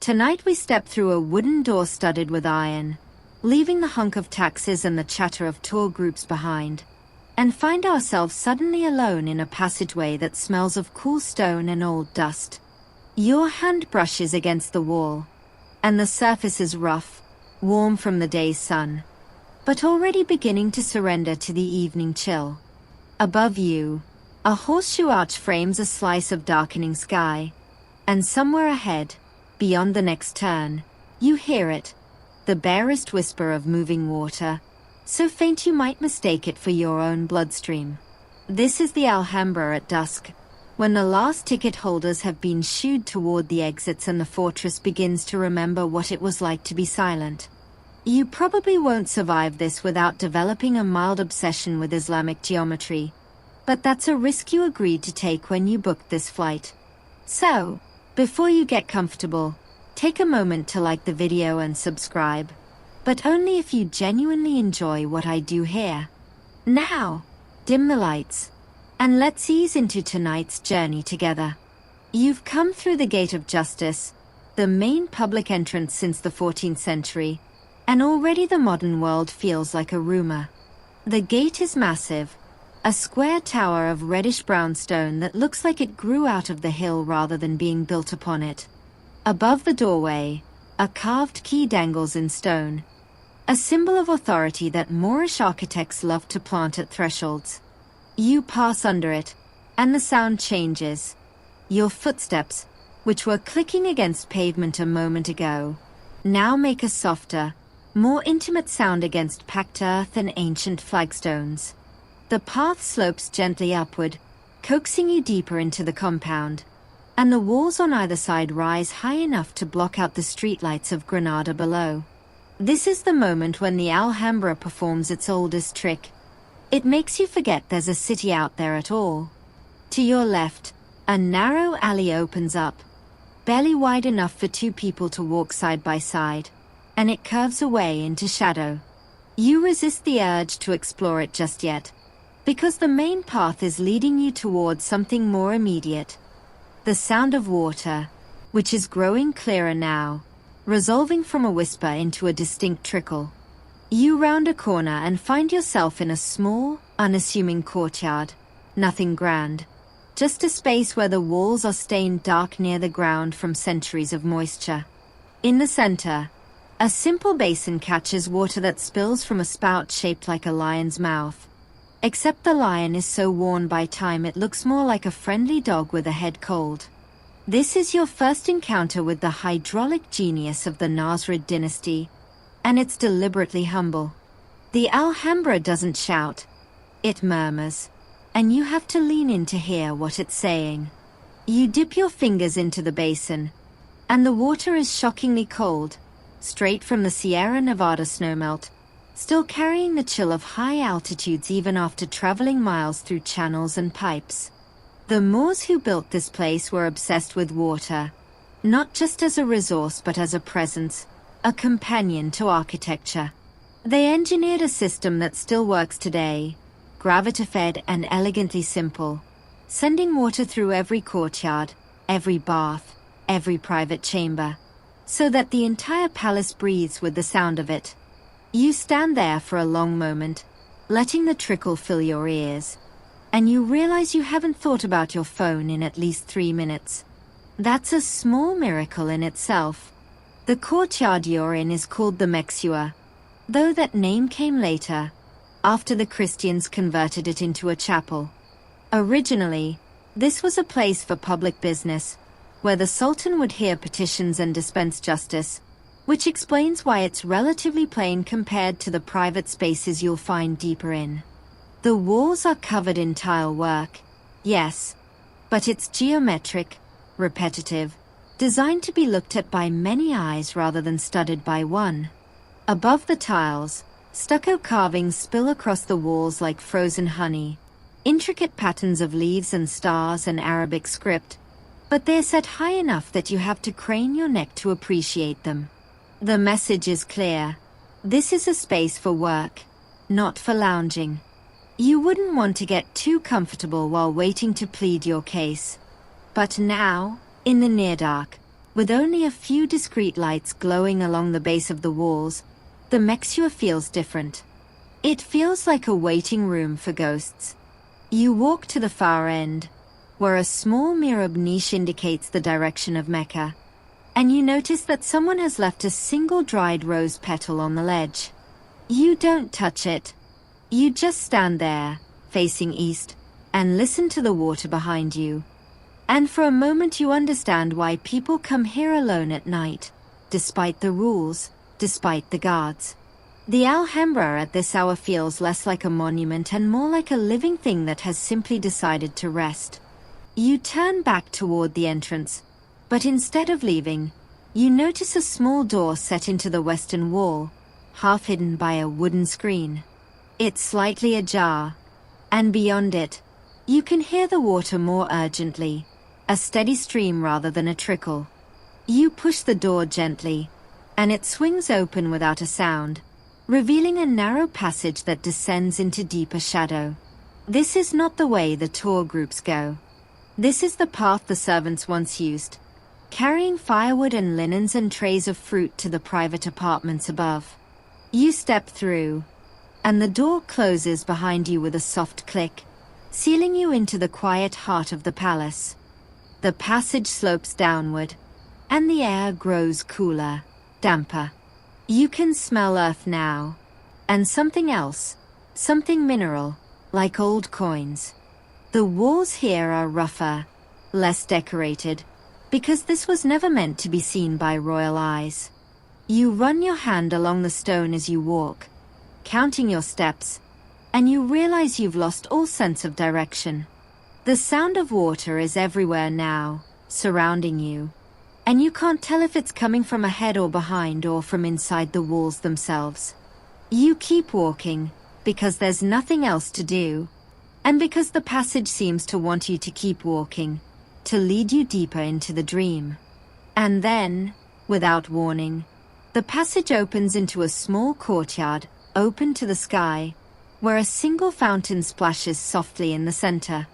Tonight we step through a wooden door studded with iron, leaving the honk of taxis and the chatter of tour groups behind, and find ourselves suddenly alone in a passageway that smells of cool stone and old dust. Your hand brushes against the wall, and the surface is rough, warm from the day's sun, but already beginning to surrender to the evening chill. Above you, a horseshoe arch frames a slice of darkening sky, and somewhere ahead, beyond the next turn, you hear it, the barest whisper of moving water, so faint you might mistake it for your own bloodstream. This is the Alhambra at dusk, when the last ticket holders have been shooed toward the exits and the fortress begins to remember what it was like to be silent. You probably won't survive this without developing a mild obsession with Islamic geometry, but that's a risk you agreed to take when you booked this flight. So, before you get comfortable, take a moment to like the video and subscribe, but only if you genuinely enjoy what I do here. Now, dim the lights, and let's ease into tonight's journey together. You've come through the Gate of Justice, the main public entrance since the 14th century, and already the modern world feels like a rumor. The gate is massive, a square tower of reddish-brown stone that looks like it grew out of the hill rather than being built upon it. Above the doorway, a carved key dangles in stone, a symbol of authority that Moorish architects loved to plant at thresholds. You pass under it, and the sound changes. Your footsteps, which were clicking against pavement a moment ago, now make a softer, more intimate sound against packed earth and ancient flagstones. The path slopes gently upward, coaxing you deeper into the compound, and the walls on either side rise high enough to block out the streetlights of Granada below. This is the moment when the Alhambra performs its oldest trick. It makes you forget there's a city out there at all. To your left, a narrow alley opens up, barely wide enough for two people to walk side by side, and it curves away into shadow. You resist the urge to explore it just yet, because the main path is leading you towards something more immediate. The sound of water, which is growing clearer now, resolving from a whisper into a distinct trickle. You round a corner and find yourself in a small, unassuming courtyard. Nothing grand, just a space where the walls are stained dark near the ground from centuries of moisture. In the center, a simple basin catches water that spills from a spout shaped like a lion's mouth. Except the lion is so worn by time it looks more like a friendly dog with a head cold. This is your first encounter with the hydraulic genius of the Nasrid dynasty, and it's deliberately humble. The Alhambra doesn't shout, it murmurs, and you have to lean in to hear what it's saying. You dip your fingers into the basin, and the water is shockingly cold, straight from the Sierra Nevada snowmelt, still carrying the chill of high altitudes even after traveling miles through channels and pipes. The Moors who built this place were obsessed with water, not just as a resource but as a presence, a companion to architecture. They engineered a system that still works today, gravity-fed and elegantly simple, sending water through every courtyard, every bath, every private chamber, so that the entire palace breathes with the sound of it. You stand there for a long moment, letting the trickle fill your ears, and you realize you haven't thought about your phone in at least 3 minutes. That's a small miracle in itself. The courtyard you're in is called the Mexua, though that name came later, after the Christians converted it into a chapel. Originally, this was a place for public business, where the Sultan would hear petitions and dispense justice, which explains why it's relatively plain compared to the private spaces you'll find deeper in. The walls are covered in tile work, yes, but it's geometric, repetitive, designed to be looked at by many eyes rather than studied by one. Above the tiles, stucco carvings spill across the walls like frozen honey, intricate patterns of leaves and stars and Arabic script, but they're set high enough that you have to crane your neck to appreciate them. The message is clear. This is a space for work, not for lounging. You wouldn't want to get too comfortable while waiting to plead your case. But now, in the near dark, With only a few discrete lights glowing along the base of the walls, the Mexua feels different. It feels like a waiting room for ghosts. You walk to the far end, where a small mihrab niche indicates the direction of Mecca, and you notice that someone has left a single dried rose petal on the ledge. You don't touch it. You just stand there, facing east, and listen to the water behind you. And for a moment you understand why people come here alone at night, despite the rules, despite the guards. The Alhambra at this hour feels less like a monument and more like a living thing that has simply decided to rest. You turn back toward the entrance, but instead of leaving, you notice a small door set into the western wall, half hidden by a wooden screen. It's slightly ajar, and beyond it, you can hear the water more urgently, a steady stream rather than a trickle. You push the door gently, and it swings open without a sound, revealing a narrow passage that descends into deeper shadow. This is not the way the tour groups go. This is the path the servants once used, carrying firewood and linens and trays of fruit to the private apartments above. You step through, and the door closes behind you with a soft click, sealing you into the quiet heart of the palace. The passage slopes downward, and the air grows cooler, damper. You can smell earth now, and something else, something mineral, like old coins. The walls here are rougher, less decorated, because this was never meant to be seen by royal eyes. You run your hand along the stone as you walk, counting your steps, and you realize you've lost all sense of direction. The sound of water is everywhere now, surrounding you, and you can't tell if it's coming from ahead or behind or from inside the walls themselves. You keep walking, because there's nothing else to do, and because the passage seems to want you to keep walking, to lead you deeper into the dream. And then, without warning, the passage opens into a small courtyard, open to the sky, where a single fountain splashes softly in the center.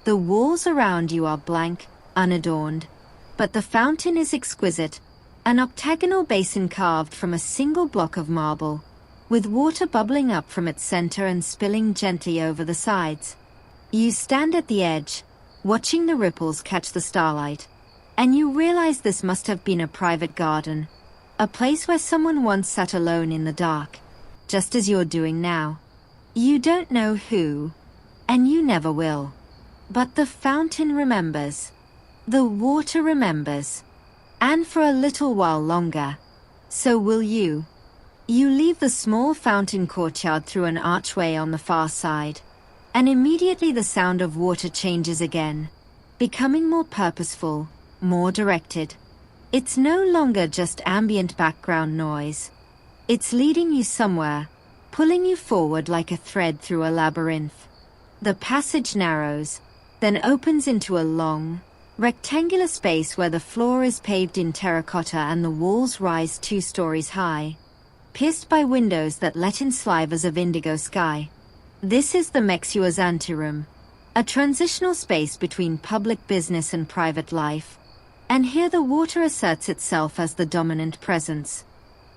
The walls around you are blank, unadorned, but the fountain is exquisite, an octagonal basin carved from a single block of marble, with water bubbling up from its center and spilling gently over the sides. You stand at the edge, watching the ripples catch the starlight, and you realize this must have been a private garden, a place where someone once sat alone in the dark, just as you're doing now. You don't know who, and you never will. But the fountain remembers. The water remembers. And for a little while longer. So will you. You leave the small fountain courtyard through an archway on the far side, and immediately the sound of water changes again, becoming more purposeful, more directed. It's no longer just ambient background noise. It's leading you somewhere, pulling you forward like a thread through a labyrinth. The passage narrows, then opens into a long, rectangular space where the floor is paved in terracotta and the walls rise 2 stories high, pierced by windows that let in slivers of indigo sky. This is the Mexua's anteroom, a transitional space between public business and private life, and here the water asserts itself as the dominant presence.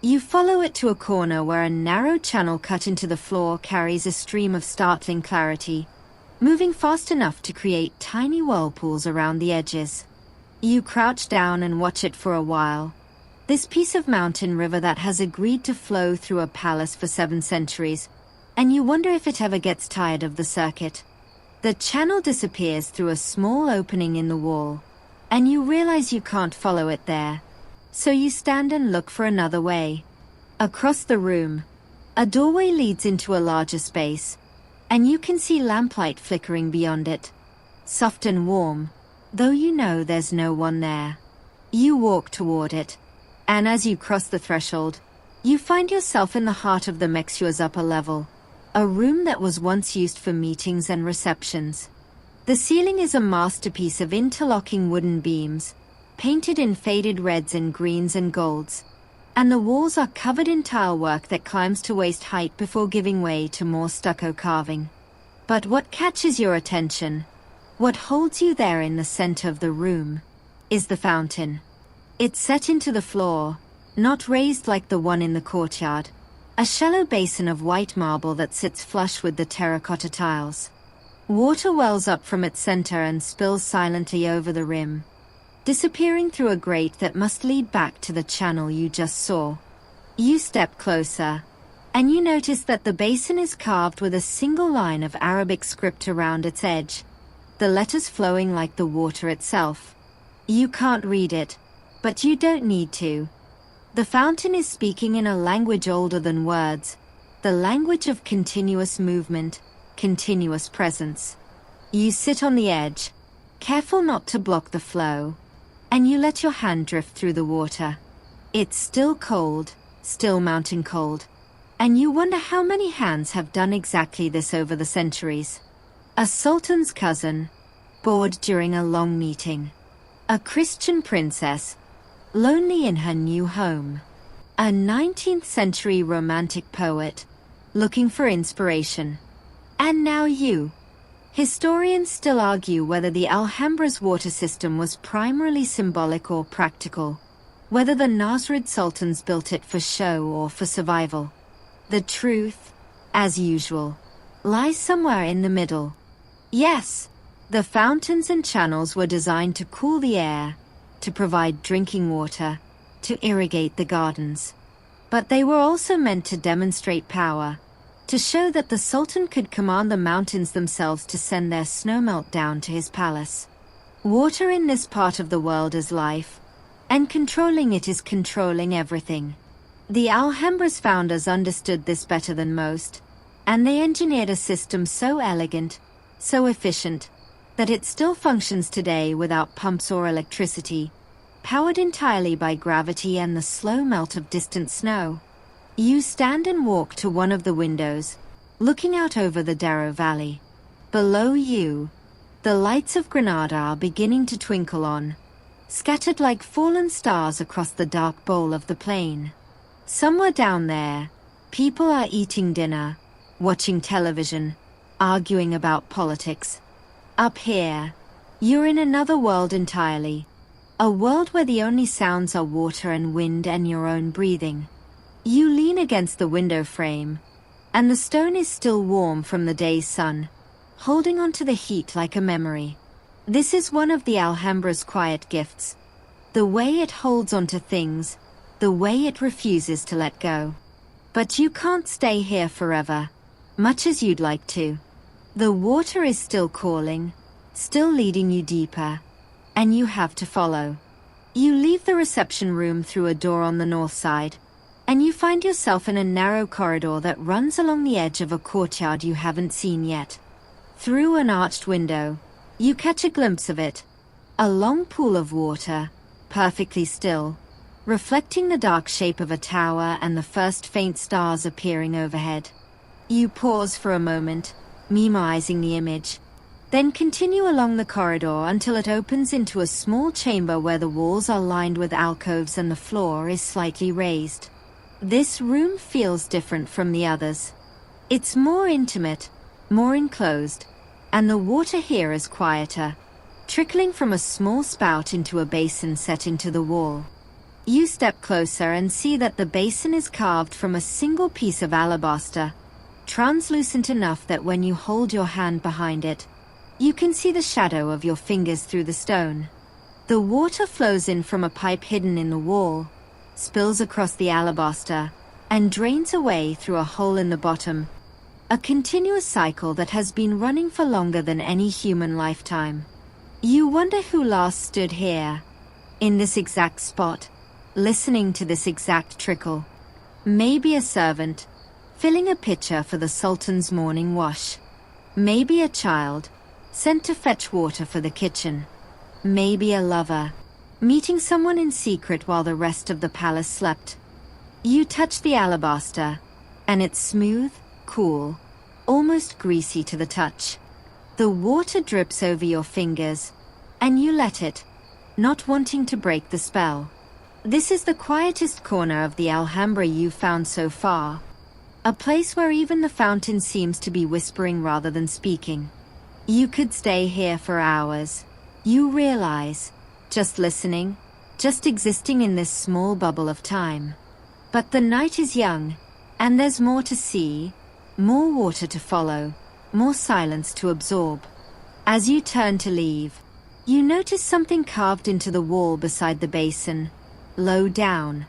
You follow it to a corner where a narrow channel cut into the floor carries a stream of startling clarity, moving fast enough to create tiny whirlpools around the edges. You crouch down and watch it for a while. This piece of mountain river that has agreed to flow through a palace for 7 centuries, and you wonder if it ever gets tired of the circuit. The channel disappears through a small opening in the wall, and you realize you can't follow it there. So you stand and look for another way. Across the room, a doorway leads into a larger space, and you can see lamplight flickering beyond it. Soft and warm, though you know there's no one there. You walk toward it, and as you cross the threshold, you find yourself in the heart of the Mexua's upper level, a room that was once used for meetings and receptions. The ceiling is a masterpiece of interlocking wooden beams, painted in faded reds and greens and golds, and the walls are covered in tile work that climbs to waist height before giving way to more stucco carving. But what catches your attention, what holds you there in the center of the room, is the fountain. It's set into the floor, not raised like the one in the courtyard. A shallow basin of white marble that sits flush with the terracotta tiles. Water wells up from its center and spills silently over the rim, disappearing through a grate that must lead back to the channel you just saw. You step closer, and you notice that the basin is carved with a single line of Arabic script around its edge, the letters flowing like the water itself. You can't read it, but you don't need to. The fountain is speaking in a language older than words, the language of continuous movement, continuous presence. You sit on the edge, careful not to block the flow, and you let your hand drift through the water. It's still cold, still mountain cold, and you wonder how many hands have done exactly this over the centuries. A sultan's cousin, bored during a long meeting. A Christian princess, lonely in her new home. A 19th century romantic poet, looking for inspiration. And now you. Historians still argue whether the Alhambra's water system was primarily symbolic or practical, whether the Nasrid sultans built it for show or for survival. The truth, as usual, lies somewhere in the middle. Yes, the fountains and channels were designed to cool the air, to provide drinking water, to irrigate the gardens. But they were also meant to demonstrate power, to show that the Sultan could command the mountains themselves to send their snowmelt down to his palace. Water in this part of the world is life, and controlling it is controlling everything. The Alhambra's founders understood this better than most, and they engineered a system so elegant, so efficient, that it still functions today without pumps or electricity, powered entirely by gravity and the slow melt of distant snow. You stand and walk to one of the windows, looking out over the Darro Valley. Below you, the lights of Granada are beginning to twinkle on, scattered like fallen stars across the dark bowl of the plain. Somewhere down there, people are eating dinner, watching television, arguing about politics. Up here, you're in another world entirely. A world where the only sounds are water and wind and your own breathing. You lean against the window frame, and the stone is still warm from the day's sun, holding on to the heat like a memory. This is one of the Alhambra's quiet gifts. The way it holds onto things, the way it refuses to let go. But you can't stay here forever, much as you'd like to. The water is still calling, still leading you deeper, and you have to follow. You leave the reception room through a door on the north side, and you find yourself in a narrow corridor that runs along the edge of a courtyard you haven't seen yet. Through an arched window, you catch a glimpse of it. A long pool of water, perfectly still, reflecting the dark shape of a tower and the first faint stars appearing overhead. You pause for a moment, memorizing the image, then continue along the corridor until it opens into a small chamber where the walls are lined with alcoves and the floor is slightly raised. This room feels different from the others. It's more intimate, more enclosed, and the water here is quieter, trickling from a small spout into a basin set into the wall. You step closer and see that the basin is carved from a single piece of alabaster, translucent enough that when you hold your hand behind it, you can see the shadow of your fingers through the stone. The water flows in from a pipe hidden in the wall, spills across the alabaster, and drains away through a hole in the bottom. A continuous cycle that has been running for longer than any human lifetime. You wonder who last stood here, in this exact spot, listening to this exact trickle. Maybe a servant, filling a pitcher for the Sultan's morning wash. Maybe a child, sent to fetch water for the kitchen. Maybe a lover, meeting someone in secret while the rest of the palace slept. You touch the alabaster, and it's smooth, cool, almost greasy to the touch. The water drips over your fingers, and you let it, not wanting to break the spell. This is the quietest corner of the Alhambra you've found so far. A place where even the fountain seems to be whispering rather than speaking. You could stay here for hours. You realize, just listening, just existing in this small bubble of time. But the night is young, and there's more to see, more water to follow, more silence to absorb. As you turn to leave, you notice something carved into the wall beside the basin, low down,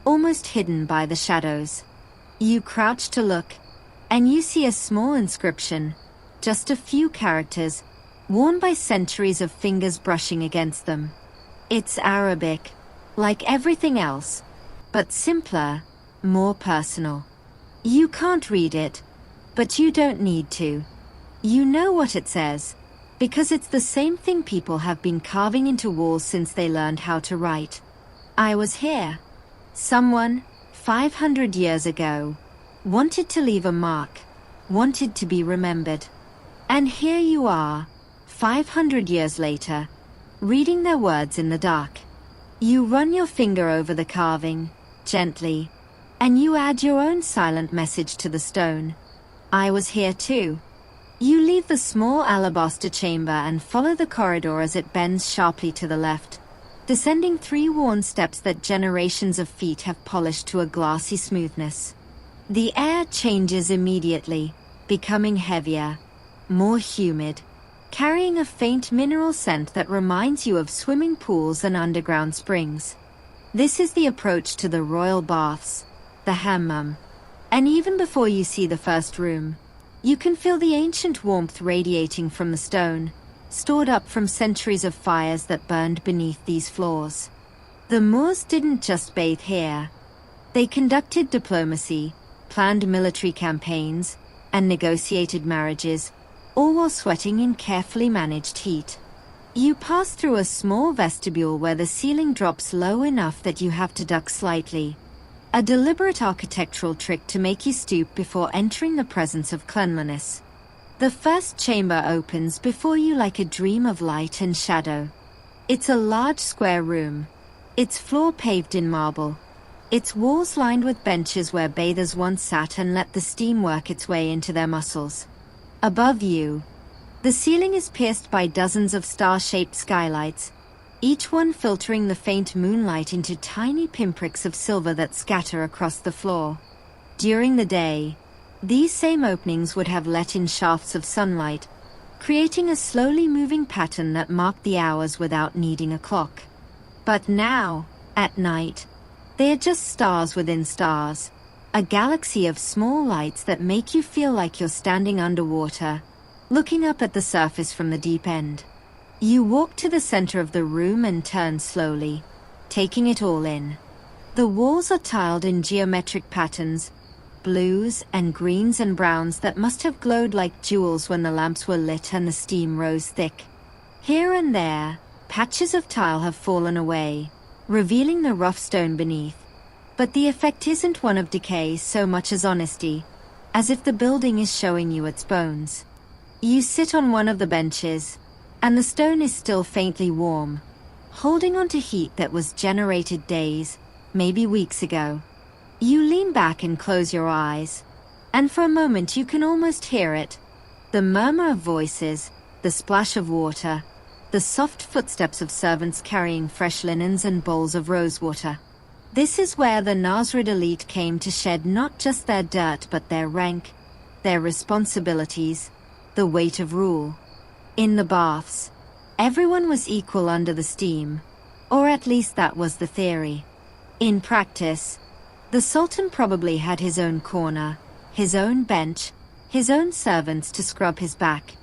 almost hidden by the shadows. You crouch to look, and you see a small inscription, just a few characters, worn by centuries of fingers brushing against them. It's Arabic, like everything else, but simpler, more personal. You can't read it, but you don't need to. You know what it says, because it's the same thing people have been carving into walls since they learned how to write. I was here. Someone, 500 years ago, wanted to leave a mark, wanted to be remembered. And here you are, 500 years later, reading their words in the dark. You run your finger over the carving, gently, and you add your own silent message to the stone. I was here too. You leave the small alabaster chamber and follow the corridor as it bends sharply to the left, descending 3 worn steps that generations of feet have polished to a glassy smoothness. The air changes immediately, becoming heavier, more humid, carrying a faint mineral scent that reminds you of swimming pools and underground springs. This is the approach to the royal baths, the hammam. And even before you see the first room, you can feel the ancient warmth radiating from the stone, stored up from centuries of fires that burned beneath these floors. The Moors didn't just bathe here. They conducted diplomacy, planned military campaigns, and negotiated marriages, all while sweating in carefully managed heat. You pass through a small vestibule where the ceiling drops low enough that you have to duck slightly. A deliberate architectural trick to make you stoop before entering the presence of cleanliness. The first chamber opens before you like a dream of light and shadow. It's a large square room. Its floor paved in marble. Its walls lined with benches where bathers once sat and let the steam work its way into their muscles. Above you, the ceiling is pierced by dozens of star-shaped skylights, each one filtering the faint moonlight into tiny pinpricks of silver that scatter across the floor. During the day, these same openings would have let in shafts of sunlight, creating a slowly moving pattern that marked the hours without needing a clock. But now, at night, they are just stars within stars, a galaxy of small lights that make you feel like you're standing underwater, looking up at the surface from the deep end. You walk to the center of the room and turn slowly, taking it all in. The walls are tiled in geometric patterns, blues and greens and browns that must have glowed like jewels when the lamps were lit and the steam rose thick. Here and there, patches of tile have fallen away, revealing the rough stone beneath. But the effect isn't one of decay so much as honesty, as if the building is showing you its bones. You sit on one of the benches, and the stone is still faintly warm, holding on to heat that was generated days, maybe weeks ago. You lean back and close your eyes, and for a moment you can almost hear it. The murmur of voices, the splash of water, the soft footsteps of servants carrying fresh linens and bowls of rosewater. This is where the Nasrid elite came to shed not just their dirt but their rank, their responsibilities, the weight of rule. In the baths, everyone was equal under the steam, or at least that was the theory. In practice, the Sultan probably had his own corner, his own bench, his own servants to scrub his back.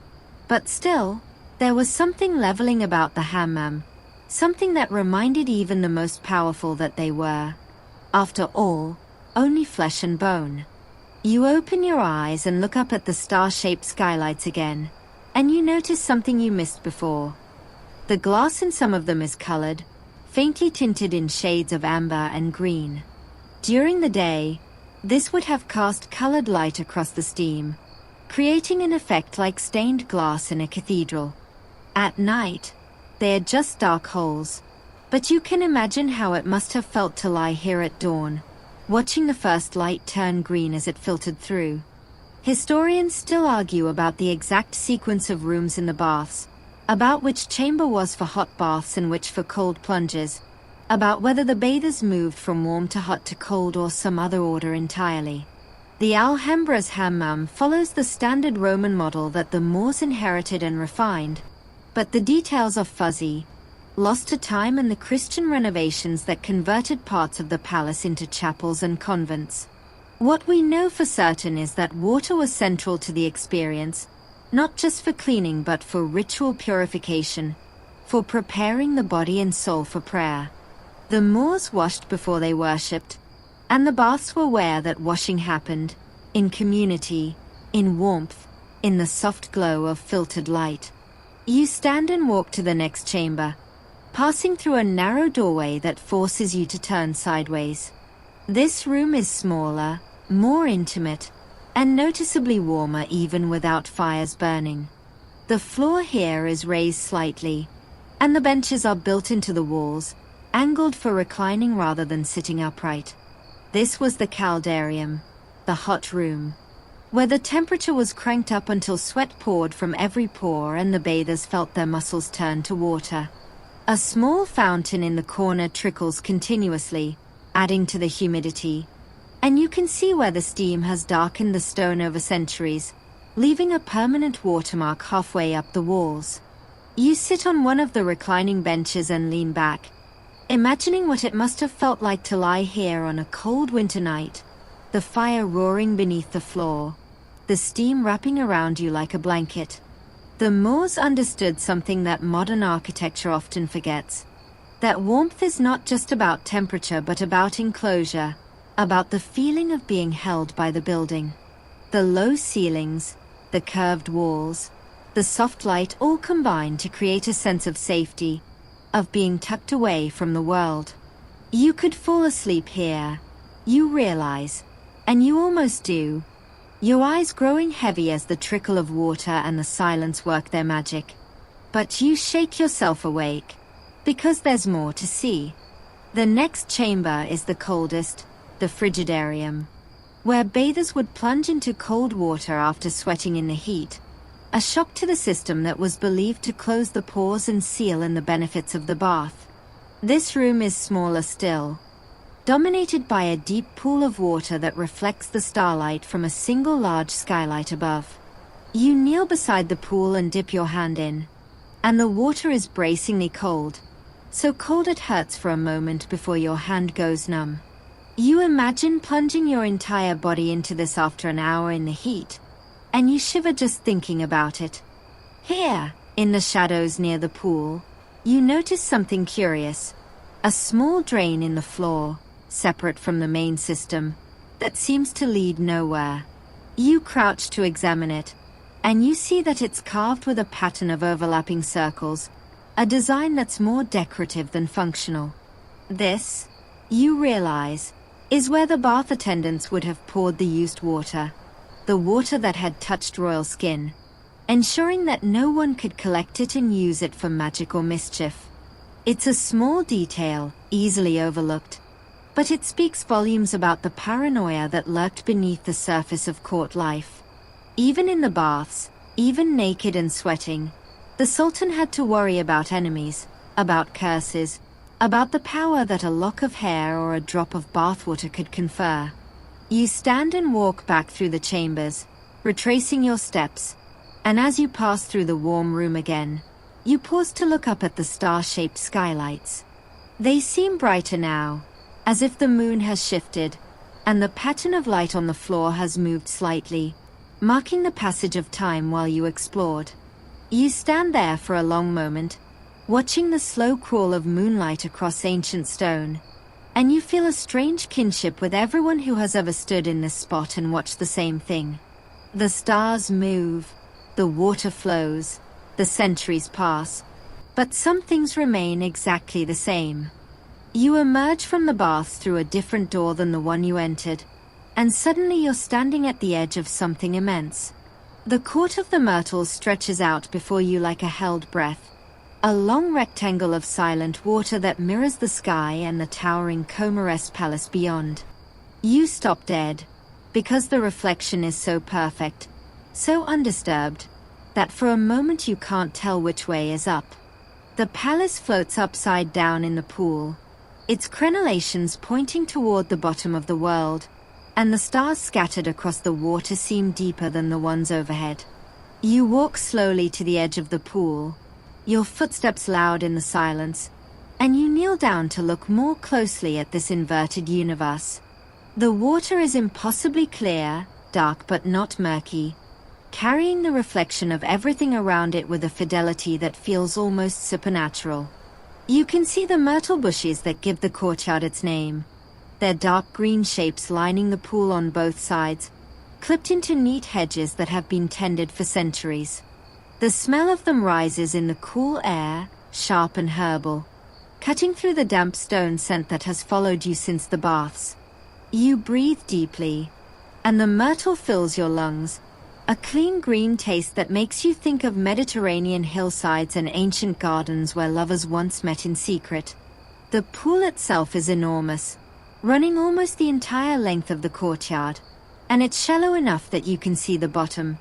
But still, there was something leveling about the hammam, something that reminded even the most powerful that they were, after all, only flesh and bone. You open your eyes and look up at the star-shaped skylights again, and you notice something you missed before. The glass in some of them is colored, faintly tinted in shades of amber and green. During the day, this would have cast colored light across the steam, creating an effect like stained glass in a cathedral. At night, they are just dark holes, but you can imagine how it must have felt to lie here at dawn, watching the first light turn green as it filtered through. Historians still argue about the exact sequence of rooms in the baths, about which chamber was for hot baths and which for cold plunges, about whether the bathers moved from warm to hot to cold or some other order entirely. The Alhambra's hammam follows the standard Roman model that the Moors inherited and refined, but the details are fuzzy, lost to time and the Christian renovations that converted parts of the palace into chapels and convents. What we know for certain is that water was central to the experience, not just for cleaning but for ritual purification, for preparing the body and soul for prayer. The Moors washed before they worshipped, and the baths were where that washing happened, in community, in warmth, in the soft glow of filtered light. You stand and walk to the next chamber, passing through a narrow doorway that forces you to turn sideways. This room is smaller, more intimate, and noticeably warmer even without fires burning. The floor here is raised slightly, and the benches are built into the walls, angled for reclining rather than sitting upright. This was the caldarium, the hot room, where the temperature was cranked up until sweat poured from every pore and the bathers felt their muscles turn to water. A small fountain in the corner trickles continuously, adding to the humidity, and you can see where the steam has darkened the stone over centuries, leaving a permanent watermark halfway up the walls. You sit on one of the reclining benches and lean back, imagining what it must have felt like to lie here on a cold winter night, the fire roaring beneath the floor, the steam wrapping around you like a blanket. The Moors understood something that modern architecture often forgets, that warmth is not just about temperature but about enclosure, about the feeling of being held by the building. The low ceilings, the curved walls, the soft light all combine to create a sense of safety, of being tucked away from the world. You could fall asleep here, you realize, and you almost do, your eyes growing heavy as the trickle of water and the silence work their magic. But you shake yourself awake, because there's more to see. The next chamber is the coldest, the frigidarium, where bathers would plunge into cold water after sweating in the heat, a shock to the system that was believed to close the pores and seal in the benefits of the bath. This room is smaller still, dominated by a deep pool of water that reflects the starlight from a single large skylight above. You kneel beside the pool and dip your hand in, and the water is bracingly cold, so cold it hurts for a moment before your hand goes numb. You imagine plunging your entire body into this after an hour in the heat, and you shiver just thinking about it. Here, in the shadows near the pool, you notice something curious, a small drain in the floor, separate from the main system, that seems to lead nowhere. You crouch to examine it, and you see that it's carved with a pattern of overlapping circles, a design that's more decorative than functional. This, you realize, is where the bath attendants would have poured the used water, the water that had touched royal skin, ensuring that no one could collect it and use it for magic or mischief. It's a small detail, easily overlooked, but it speaks volumes about the paranoia that lurked beneath the surface of court life. Even in the baths, even naked and sweating, the Sultan had to worry about enemies, about curses, about the power that a lock of hair or a drop of bathwater could confer. You stand and walk back through the chambers, retracing your steps, and as you pass through the warm room again, you pause to look up at the star-shaped skylights. They seem brighter now, as if the moon has shifted, and the pattern of light on the floor has moved slightly, marking the passage of time while you explored. You stand there for a long moment, watching the slow crawl of moonlight across ancient stone, and you feel a strange kinship with everyone who has ever stood in this spot and watched the same thing. The stars move, the water flows, the centuries pass, but some things remain exactly the same. You emerge from the bath through a different door than the one you entered, and suddenly you're standing at the edge of something immense. The Court of the Myrtles stretches out before you like a held breath, a long rectangle of silent water that mirrors the sky and the towering Comares palace beyond. You stop dead, because the reflection is so perfect, so undisturbed, that for a moment you can't tell which way is up. The palace floats upside down in the pool, its crenellations pointing toward the bottom of the world, and the stars scattered across the water seem deeper than the ones overhead. You walk slowly to the edge of the pool, your footsteps loud in the silence, and you kneel down to look more closely at this inverted universe. The water is impossibly clear, dark but not murky, carrying the reflection of everything around it with a fidelity that feels almost supernatural. You can see the myrtle bushes that give the courtyard its name, their dark green shapes lining the pool on both sides, clipped into neat hedges that have been tended for centuries. The smell of them rises in the cool air, sharp and herbal, cutting through the damp stone scent that has followed you since the baths. You breathe deeply, and the myrtle fills your lungs, a clean green taste that makes you think of Mediterranean hillsides and ancient gardens where lovers once met in secret. The pool itself is enormous, running almost the entire length of the courtyard, and it's shallow enough that you can see the bottom,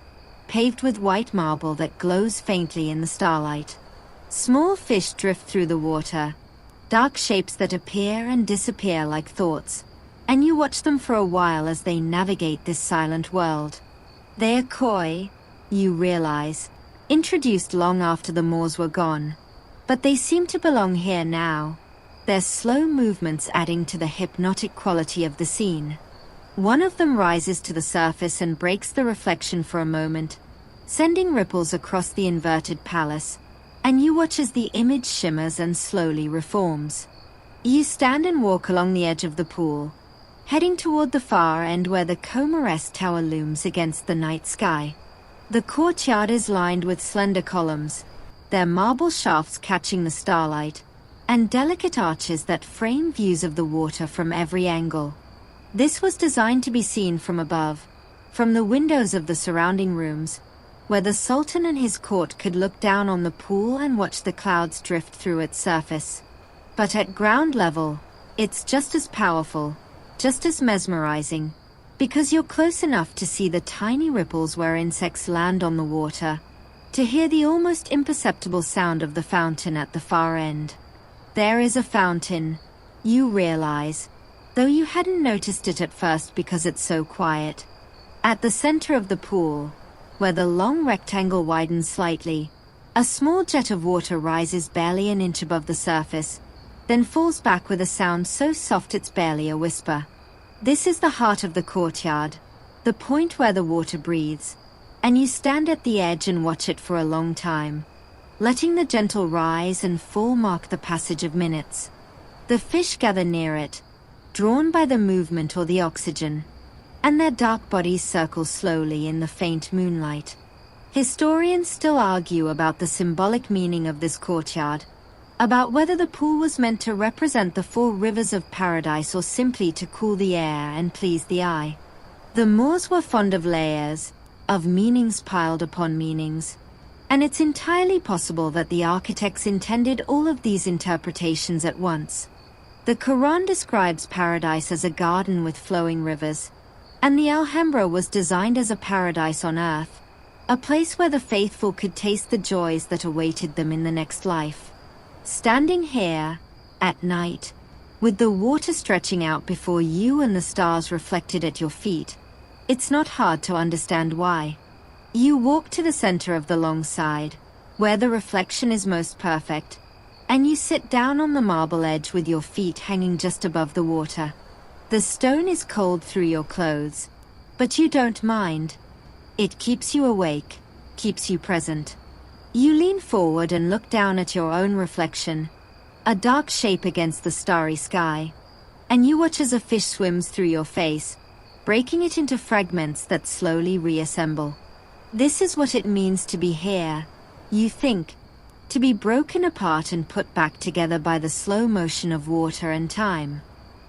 paved with white marble that glows faintly in the starlight. Small fish drift through the water, dark shapes that appear and disappear like thoughts, and you watch them for a while as they navigate this silent world. They are koi, you realize, introduced long after the Moors were gone, but they seem to belong here now, their slow movements adding to the hypnotic quality of the scene. One of them rises to the surface and breaks the reflection for a moment, sending ripples across the inverted palace, and you watch as the image shimmers and slowly reforms. You stand and walk along the edge of the pool, heading toward the far end where the courtiers tower looms against the night sky. The courtyard is lined with slender columns, their marble shafts catching the starlight, and delicate arches that frame views of the water from every angle. This was designed to be seen from above, from the windows of the surrounding rooms, where the Sultan and his court could look down on the pool and watch the clouds drift through its surface. But at ground level, it's just as powerful, just as mesmerizing, because you're close enough to see the tiny ripples where insects land on the water, to hear the almost imperceptible sound of the fountain at the far end. There is a fountain, you realize, though you hadn't noticed it at first because it's so quiet. At the center of the pool, where the long rectangle widens slightly, a small jet of water rises barely an inch above the surface, then falls back with a sound so soft it's barely a whisper. This is the heart of the courtyard, the point where the water breathes, and you stand at the edge and watch it for a long time, letting the gentle rise and fall mark the passage of minutes. The fish gather near it, drawn by the movement or the oxygen, and their dark bodies circle slowly in the faint moonlight. Historians still argue about the symbolic meaning of this courtyard, about whether the pool was meant to represent the 4 rivers of paradise or simply to cool the air and please the eye. The Moors were fond of layers, of meanings piled upon meanings, and it's entirely possible that the architects intended all of these interpretations at once. The Quran describes paradise as a garden with flowing rivers, and the Alhambra was designed as a paradise on earth, a place where the faithful could taste the joys that awaited them in the next life. Standing here, at night, with the water stretching out before you and the stars reflected at your feet, it's not hard to understand why. You walk to the center of the long side, where the reflection is most perfect, and you sit down on the marble edge with your feet hanging just above the water. The stone is cold through your clothes, but you don't mind. It keeps you awake, keeps you present. You lean forward and look down at your own reflection, a dark shape against the starry sky, and you watch as a fish swims through your face, breaking it into fragments that slowly reassemble. This is what it means to be here, you think, to be broken apart and put back together by the slow motion of water and time.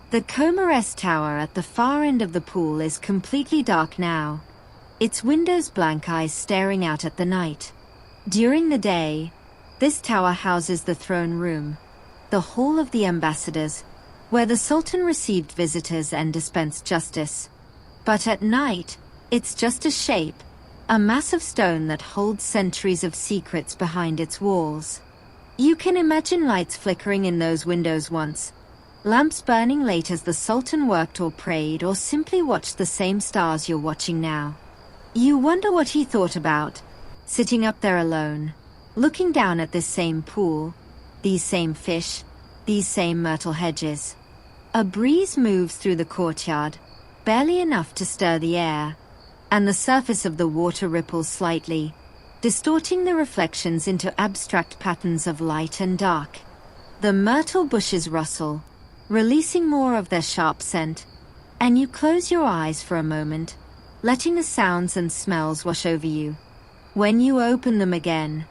The courtiers tower at the far end of the pool is completely dark now, its windows blank eyes staring out at the night. During the day, this tower houses the throne room, the hall of the ambassadors, where the Sultan received visitors and dispensed justice. But at night, it's just a shape, a massive stone that holds centuries of secrets behind its walls. You can imagine lights flickering in those windows once, lamps burning late as the Sultan worked or prayed or simply watched the same stars you're watching now. You wonder what he thought about, sitting up there alone, looking down at this same pool, these same fish, these same myrtle hedges. A breeze moves through the courtyard, barely enough to stir the air, and the surface of the water ripples slightly, distorting the reflections into abstract patterns of light and dark. The myrtle bushes rustle, releasing more of their sharp scent, and you close your eyes for a moment, letting the sounds and smells wash over you. When you open them again,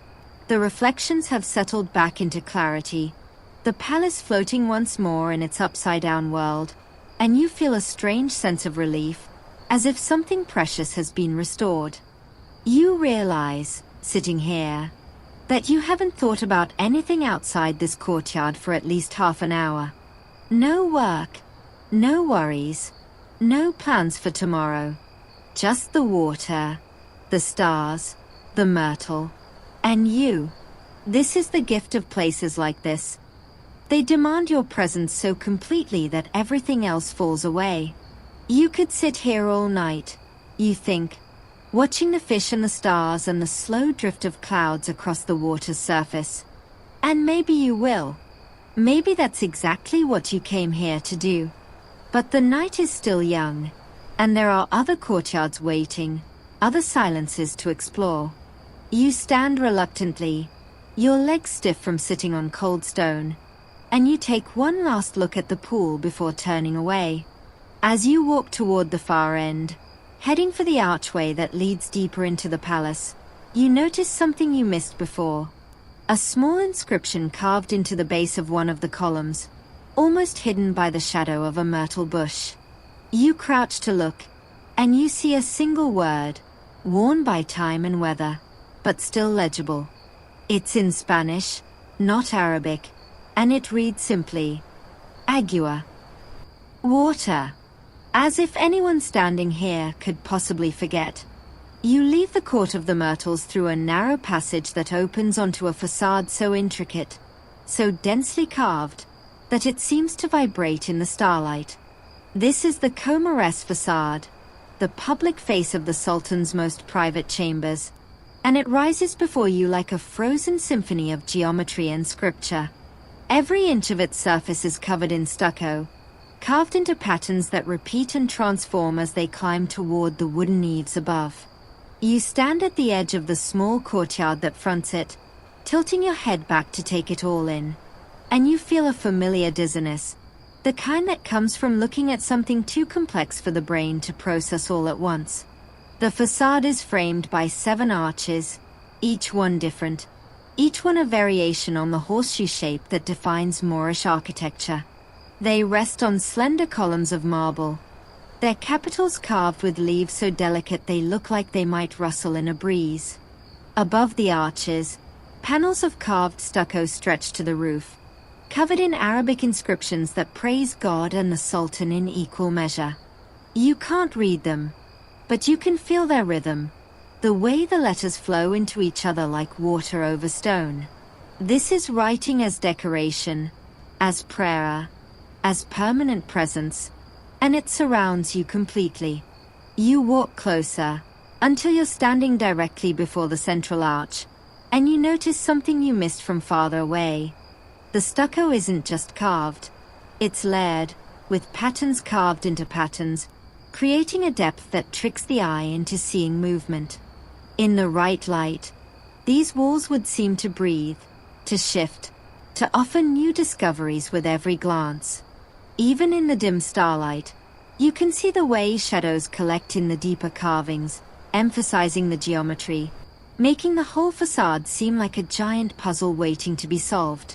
the reflections have settled back into clarity, the palace floating once more in its upside-down world, and you feel a strange sense of relief, as if something precious has been restored. You realize, sitting here, that you haven't thought about anything outside this courtyard for at least half an hour. No work, no worries, no plans for tomorrow. Just the water, the stars, the myrtle, and you. This is the gift of places like this. They demand your presence so completely that everything else falls away. You could sit here all night, you think, watching the fish and the stars and the slow drift of clouds across the water's surface. And maybe you will. Maybe that's exactly what you came here to do. But the night is still young, and there are other courtyards waiting, other silences to explore. You stand reluctantly, your legs stiff from sitting on cold stone, and you take one last look at the pool before turning away. As you walk toward the far end, heading for the archway that leads deeper into the palace, you notice something you missed before. A small inscription carved into the base of one of the columns, almost hidden by the shadow of a myrtle bush. You crouch to look, and you see a single word, worn by time and weather, but still legible. It's in Spanish, not Arabic, and it reads simply, agua. Water. As if anyone standing here could possibly forget. You leave the Court of the Myrtles through a narrow passage that opens onto a facade so intricate, so densely carved, that it seems to vibrate in the starlight. This is the Courtiers facade, the public face of the Sultan's most private chambers, and it rises before you like a frozen symphony of geometry and scripture. Every inch of its surface is covered in stucco, carved into patterns that repeat and transform as they climb toward the wooden eaves above. You stand at the edge of the small courtyard that fronts it, tilting your head back to take it all in, and you feel a familiar dizziness, the kind that comes from looking at something too complex for the brain to process all at once. The facade is framed by 7 arches, each one different, each one a variation on the horseshoe shape that defines Moorish architecture. They rest on slender columns of marble, their capitals carved with leaves so delicate they look like they might rustle in a breeze. Above the arches, panels of carved stucco stretch to the roof, covered in Arabic inscriptions that praise God and the Sultan in equal measure. You can't read them, but you can feel their rhythm, the way the letters flow into each other like water over stone. This is writing as decoration, as prayer, as permanent presence, and it surrounds you completely. You walk closer, until you're standing directly before the central arch, and you notice something you missed from farther away. The stucco isn't just carved, it's layered, with patterns carved into patterns, creating a depth that tricks the eye into seeing movement. In the right light, these walls would seem to breathe, to shift, to offer new discoveries with every glance. Even in the dim starlight, you can see the way shadows collect in the deeper carvings, emphasizing the geometry, making the whole facade seem like a giant puzzle waiting to be solved.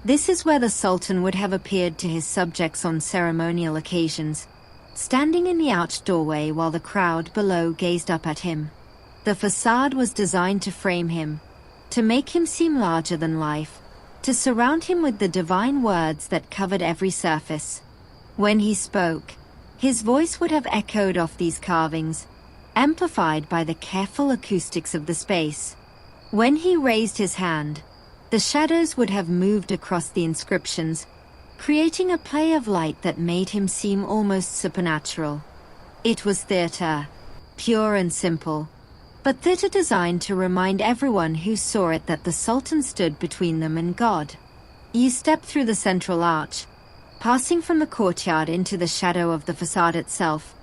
This is where the Sultan would have appeared to his subjects on ceremonial occasions, standing in the arched doorway while the crowd below gazed up at him. The facade was designed to frame him, to make him seem larger than life, to surround him with the divine words that covered every surface. When he spoke, his voice would have echoed off these carvings, amplified by the careful acoustics of the space. When he raised his hand, the shadows would have moved across the inscriptions, creating a play of light that made him seem almost supernatural. It was theater, pure and simple, but theater designed to remind everyone who saw it that the Sultan stood between them and God. You step through the central arch, passing from the courtyard into the shadow of the facade itself,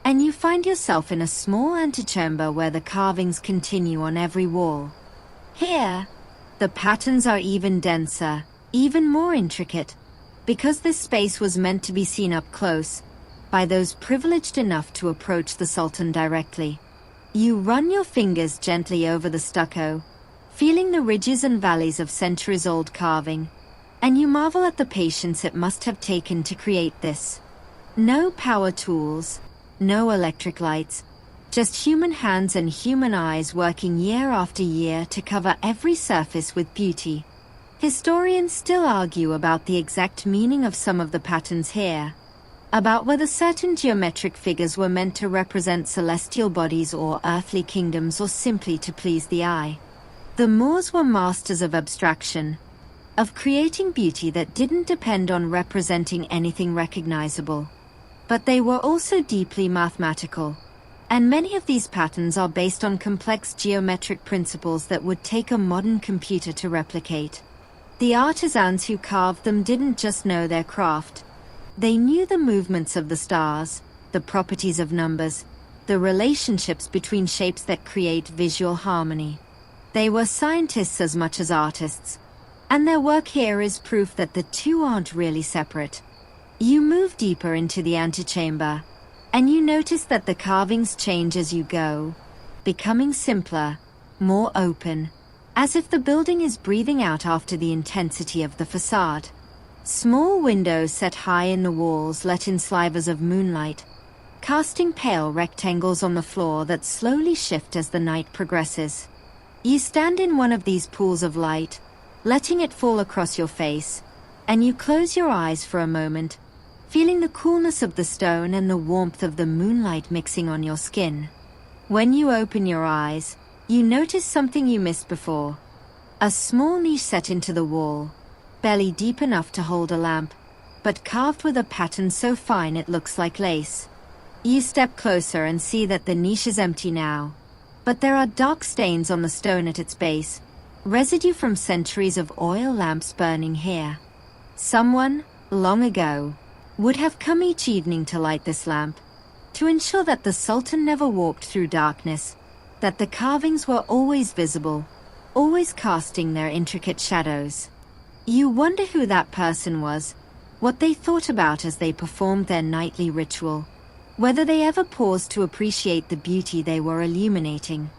and you find yourself in a small antechamber where the carvings continue on every wall. Here, the patterns are even denser, even more intricate, because this space was meant to be seen up close, by those privileged enough to approach the Sultan directly. You run your fingers gently over the stucco, feeling the ridges and valleys of centuries-old carving, and you marvel at the patience it must have taken to create this. No power tools, no electric lights, just human hands and human eyes working year after year to cover every surface with beauty. Historians still argue about the exact meaning of some of the patterns here, about whether certain geometric figures were meant to represent celestial bodies or earthly kingdoms or simply to please the eye. The Moors were masters of abstraction, of creating beauty that didn't depend on representing anything recognizable. But they were also deeply mathematical, and many of these patterns are based on complex geometric principles that would take a modern computer to replicate. The artisans who carved them didn't just know their craft. They knew the movements of the stars, the properties of numbers, the relationships between shapes that create visual harmony. They were scientists as much as artists, and their work here is proof that the two aren't really separate. You move deeper into the antechamber, and you notice that the carvings change as you go, becoming simpler, more open, as if the building is breathing out after the intensity of the facade. Small windows set high in the walls let in slivers of moonlight, casting pale rectangles on the floor that slowly shift as the night progresses. You stand in one of these pools of light, letting it fall across your face, and you close your eyes for a moment, feeling the coolness of the stone and the warmth of the moonlight mixing on your skin. When you open your eyes, you notice something you missed before. A small niche set into the wall, barely deep enough to hold a lamp, but carved with a pattern so fine it looks like lace. You step closer and see that the niche is empty now, but there are dark stains on the stone at its base, residue from centuries of oil lamps burning here. Someone, long ago, would have come each evening to light this lamp, to ensure that the Sultan never walked through darkness, that the carvings were always visible, always casting their intricate shadows. You wonder who that person was, what they thought about as they performed their nightly ritual, whether they ever paused to appreciate the beauty they were illuminating.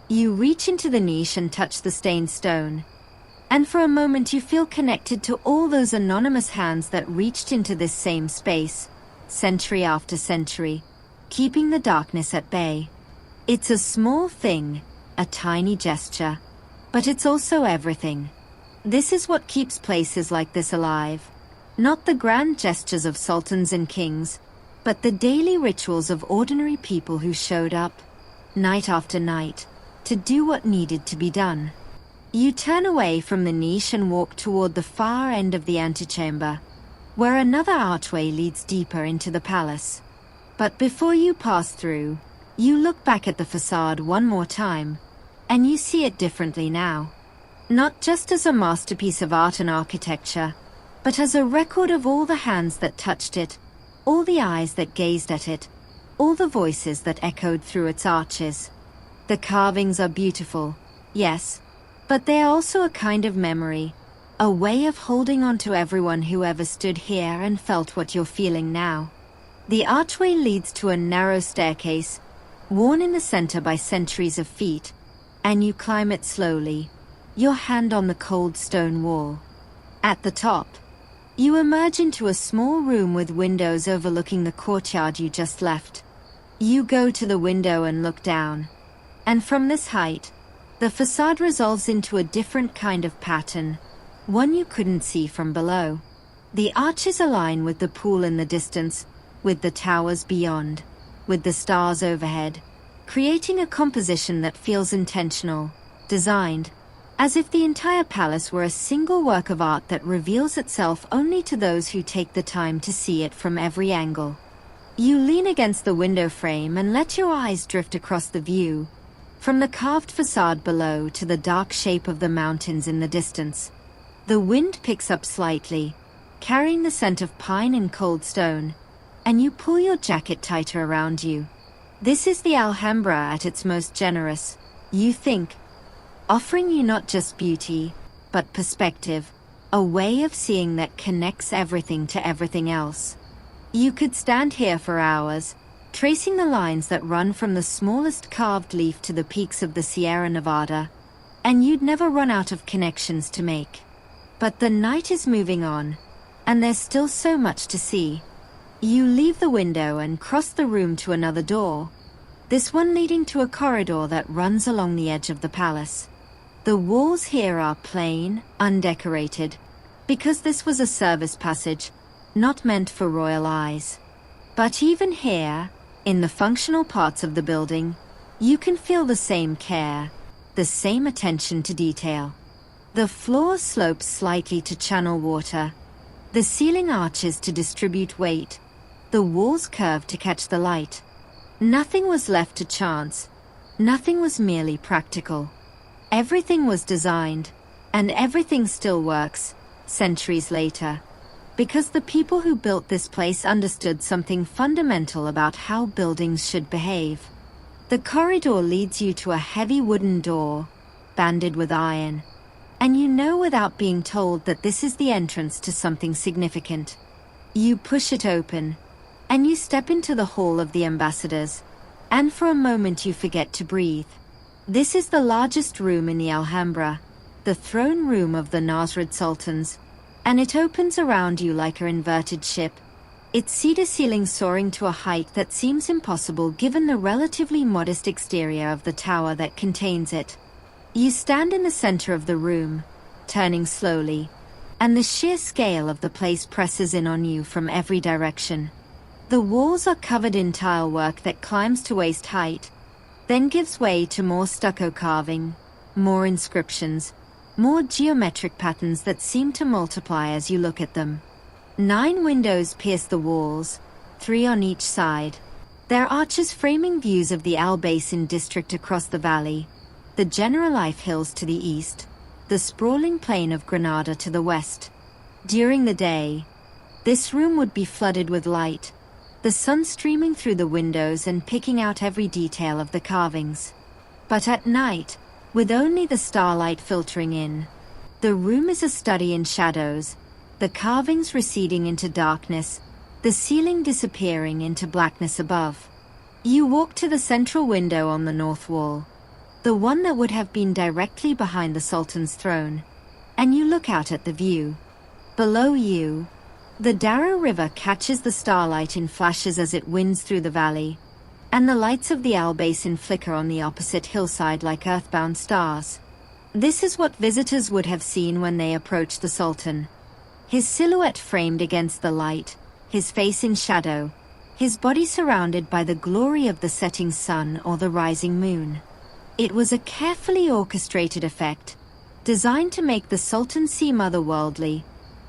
You reach into the niche and touch the stained stone, and for a moment you feel connected to all those anonymous hands that reached into this same space, century after century, keeping the darkness at bay. It's a small thing, a tiny gesture, but it's also everything. This is what keeps places like this alive. Not the grand gestures of sultans and kings, but the daily rituals of ordinary people who showed up, night after night, to do what needed to be done. You turn away from the niche and walk toward the far end of the antechamber, where another archway leads deeper into the palace. But before you pass through, you look back at the facade one more time, and you see it differently now. Not just as a masterpiece of art and architecture, but as a record of all the hands that touched it, all the eyes that gazed at it, all the voices that echoed through its arches. The carvings are beautiful, yes, but they are also a kind of memory, a way of holding on to everyone who ever stood here and felt what you're feeling now. The archway leads to a narrow staircase, worn in the center by centuries of feet, and you climb it slowly, your hand on the cold stone wall. At the top, you emerge into a small room with windows overlooking the courtyard you just left. You go to the window and look down, and from this height, the facade resolves into a different kind of pattern, one you couldn't see from below. The arches align with the pool in the distance, with the towers beyond, with the stars overhead, creating a composition that feels intentional, designed, as if the entire palace were a single work of art that reveals itself only to those who take the time to see it from every angle. You lean against the window frame and let your eyes drift across the view, from the carved facade below to the dark shape of the mountains in the distance. The wind picks up slightly, carrying the scent of pine and cold stone, and you pull your jacket tighter around you. This is the Alhambra at its most generous, you think, offering you not just beauty, but perspective, a way of seeing that connects everything to everything else. You could stand here for hours, tracing the lines that run from the smallest carved leaf to the peaks of the Sierra Nevada, and you'd never run out of connections to make. But the night is moving on, and there's still so much to see. You leave the window and cross the room to another door, this one leading to a corridor that runs along the edge of the palace. The walls here are plain, undecorated, because this was a service passage, not meant for royal eyes. But even here, in the functional parts of the building, you can feel the same care, the same attention to detail. The floor slopes slightly to channel water, the ceiling arches to distribute weight, the walls curve to catch the light. Nothing was left to chance, nothing was merely practical. Everything was designed, and everything still works, centuries later, because the people who built this place understood something fundamental about how buildings should behave. The corridor leads you to a heavy wooden door, banded with iron, and you know without being told that this is the entrance to something significant. You push it open, and you step into the hall of the ambassadors, and for a moment you forget to breathe. This is the largest room in the Alhambra, the throne room of the Nasrid sultans, and it opens around you like an inverted ship, its cedar ceiling soaring to a height that seems impossible given the relatively modest exterior of the tower that contains it. You stand in the center of the room, turning slowly, and the sheer scale of the place presses in on you from every direction. The walls are covered in tile work that climbs to waist height, then gives way to more stucco carving, more inscriptions, more geometric patterns that seem to multiply as you look at them. 9 windows pierce the walls, 3 on each side, their arches framing views of the Al Basin district across the valley, the Generalife Hills to the east, the sprawling plain of Granada to the west. During the day, this room would be flooded with light, the sun streaming through the windows and picking out every detail of the carvings. But at night, with only the starlight filtering in, the room is a study in shadows, the carvings receding into darkness, the ceiling disappearing into blackness above. You walk to the central window on the north wall, the one that would have been directly behind the Sultan's throne, and you look out at the view. Below you, the Darrow River catches the starlight in flashes as it winds through the valley, and the lights of the Al Basin flicker on the opposite hillside like earthbound stars. This is what visitors would have seen when they approached the Sultan. His silhouette framed against the light, his face in shadow, his body surrounded by the glory of the setting sun or the rising moon. It was a carefully orchestrated effect, designed to make the Sultan seem otherworldly,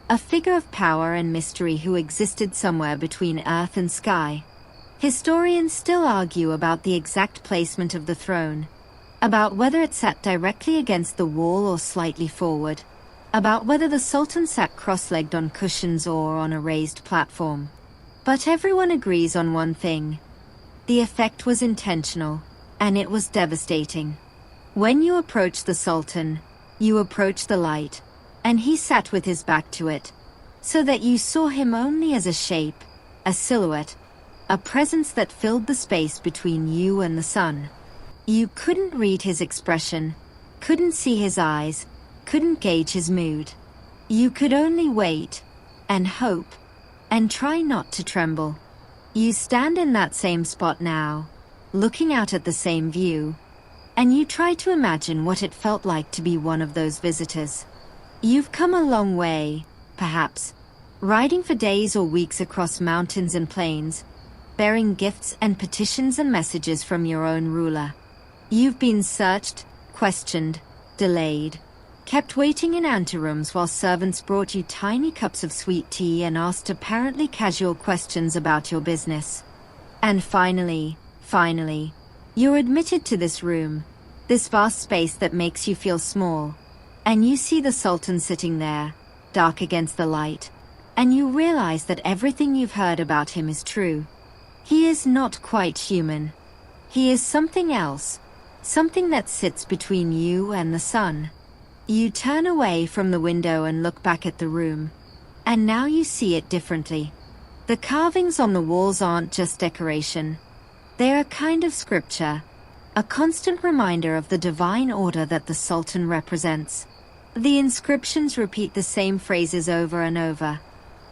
a figure of power and mystery who existed somewhere between earth and sky. Historians still argue about the exact placement of the throne, about whether it sat directly against the wall or slightly forward, about whether the Sultan sat cross-legged on cushions or on a raised platform. But everyone agrees on one thing. The effect was intentional, and it was devastating. When you approach the Sultan, you approach the light, and he sat with his back to it, so that you saw him only as a shape, a silhouette, a presence that filled the space between you and the sun. You couldn't read his expression, couldn't see his eyes, couldn't gauge his mood. You could only wait, and hope, and try not to tremble. You stand in that same spot now, looking out at the same view, and you try to imagine what it felt like to be one of those visitors. You've come a long way, perhaps, riding for days or weeks across mountains and plains, bearing gifts and petitions and messages from your own ruler. You've been searched, questioned, delayed, kept waiting in anterooms while servants brought you tiny cups of sweet tea and asked apparently casual questions about your business. And finally, you're admitted to this room, this vast space that makes you feel small. And you see the Sultan sitting there, dark against the light, and you realize that everything you've heard about him is true. He is not quite human. He is something else, something that sits between you and the sun. You turn away from the window and look back at the room, and now you see it differently. The carvings on the walls aren't just decoration. They're a kind of scripture, a constant reminder of the divine order that the Sultan represents. The inscriptions repeat the same phrases over and over.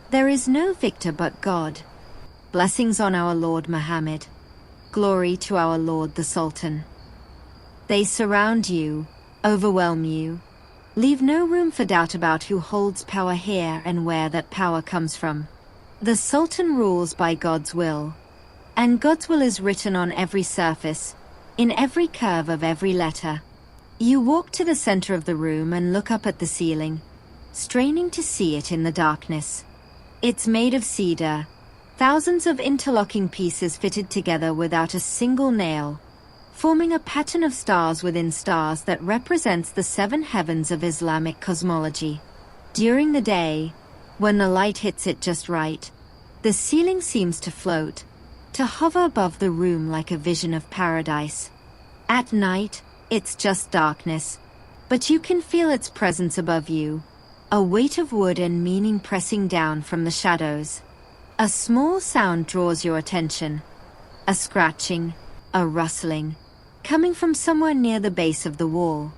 There is no victor but God. Blessings on our Lord Muhammad. Glory to our Lord the Sultan. They surround you, overwhelm you, leave no room for doubt about who holds power here and where that power comes from. The Sultan rules by God's will, and God's will is written on every surface, in every curve of every letter. You walk to the center of the room and look up at the ceiling, straining to see it in the darkness. It's made of cedar, thousands of interlocking pieces fitted together without a single nail, forming a pattern of stars within stars that represents the 7 heavens of Islamic cosmology. During the day, when the light hits it just right, the ceiling seems to float, to hover above the room like a vision of paradise. At night, it's just darkness, but you can feel its presence above you, a weight of wood and meaning pressing down from the shadows. A small sound draws your attention, a scratching, a rustling, coming from somewhere near the base of the wall.